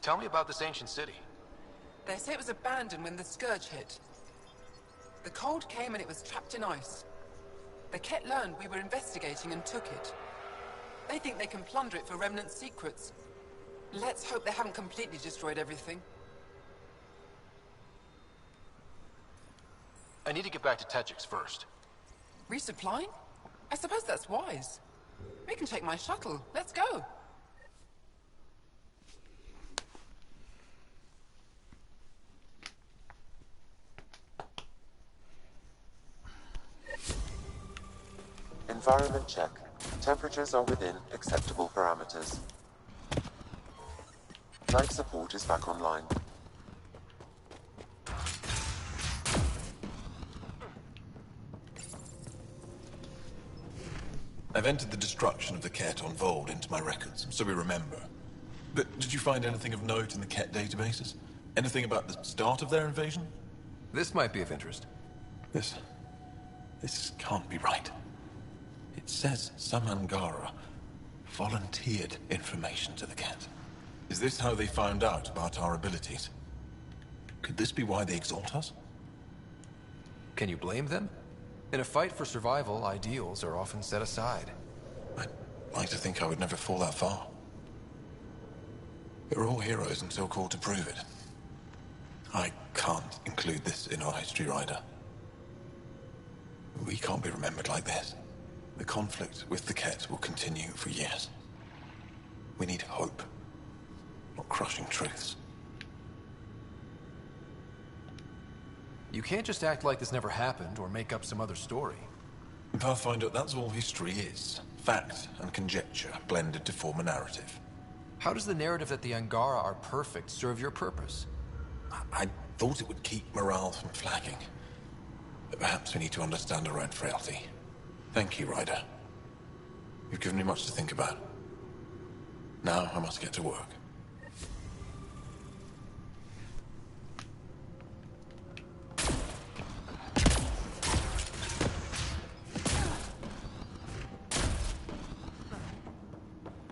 Tell me about this ancient city. They say it was abandoned when the Scourge hit. The cold came and it was trapped in ice. The Ket learned we were investigating and took it. They think they can plunder it for remnant secrets. Let's hope they haven't completely destroyed everything. I need to get back to Techix first. Resupplying? I suppose that's wise. We can take my shuttle. Let's go. Environment check. Temperatures are within acceptable parameters. Life support is back online. I've entered the destruction of the Ket on Vold into my records, so we remember. But did you find anything of note in the Ket databases? Anything about the start of their invasion? This might be of interest. This can't be right. It says some Angara volunteered information to the Ket. Is this how they found out about our abilities? Could this be why they exalt us? Can you blame them? In a fight for survival, ideals are often set aside. I'd like to think I would never fall that far. We're all heroes until called to prove it. I can't include this in our history, Ryder. We can't be remembered like this. The conflict with the Ket will continue for years. We need hope, not crushing truths. You can't just act like this never happened or make up some other story. Pathfinder, that's all history is. Fact and conjecture blended to form a narrative. How does the narrative that the Angara are perfect serve your purpose? I thought it would keep morale from flagging. But perhaps we need to understand our own frailty. Thank you, Ryder. You've given me much to think about. Now I must get to work.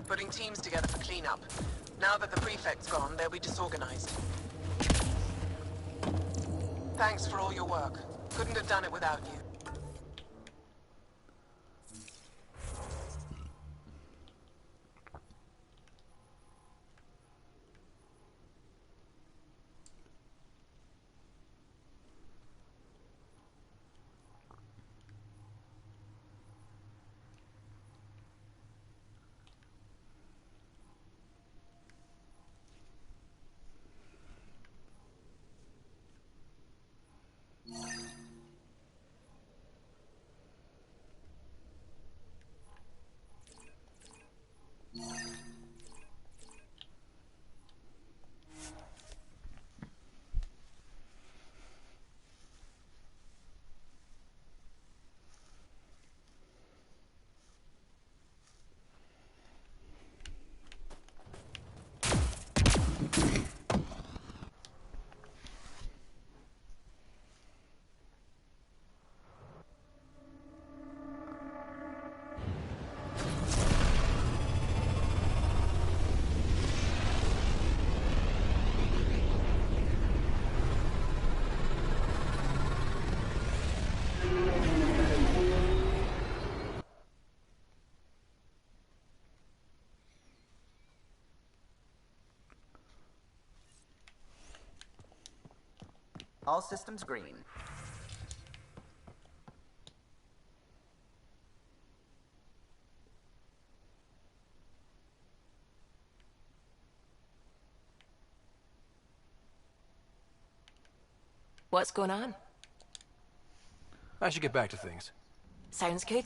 Putting teams together for cleanup. Now that the prefect's gone, they'll be disorganized. Thanks for all your work. Couldn't have done it without you. All systems green. What's going on? I should get back to things. Sounds good.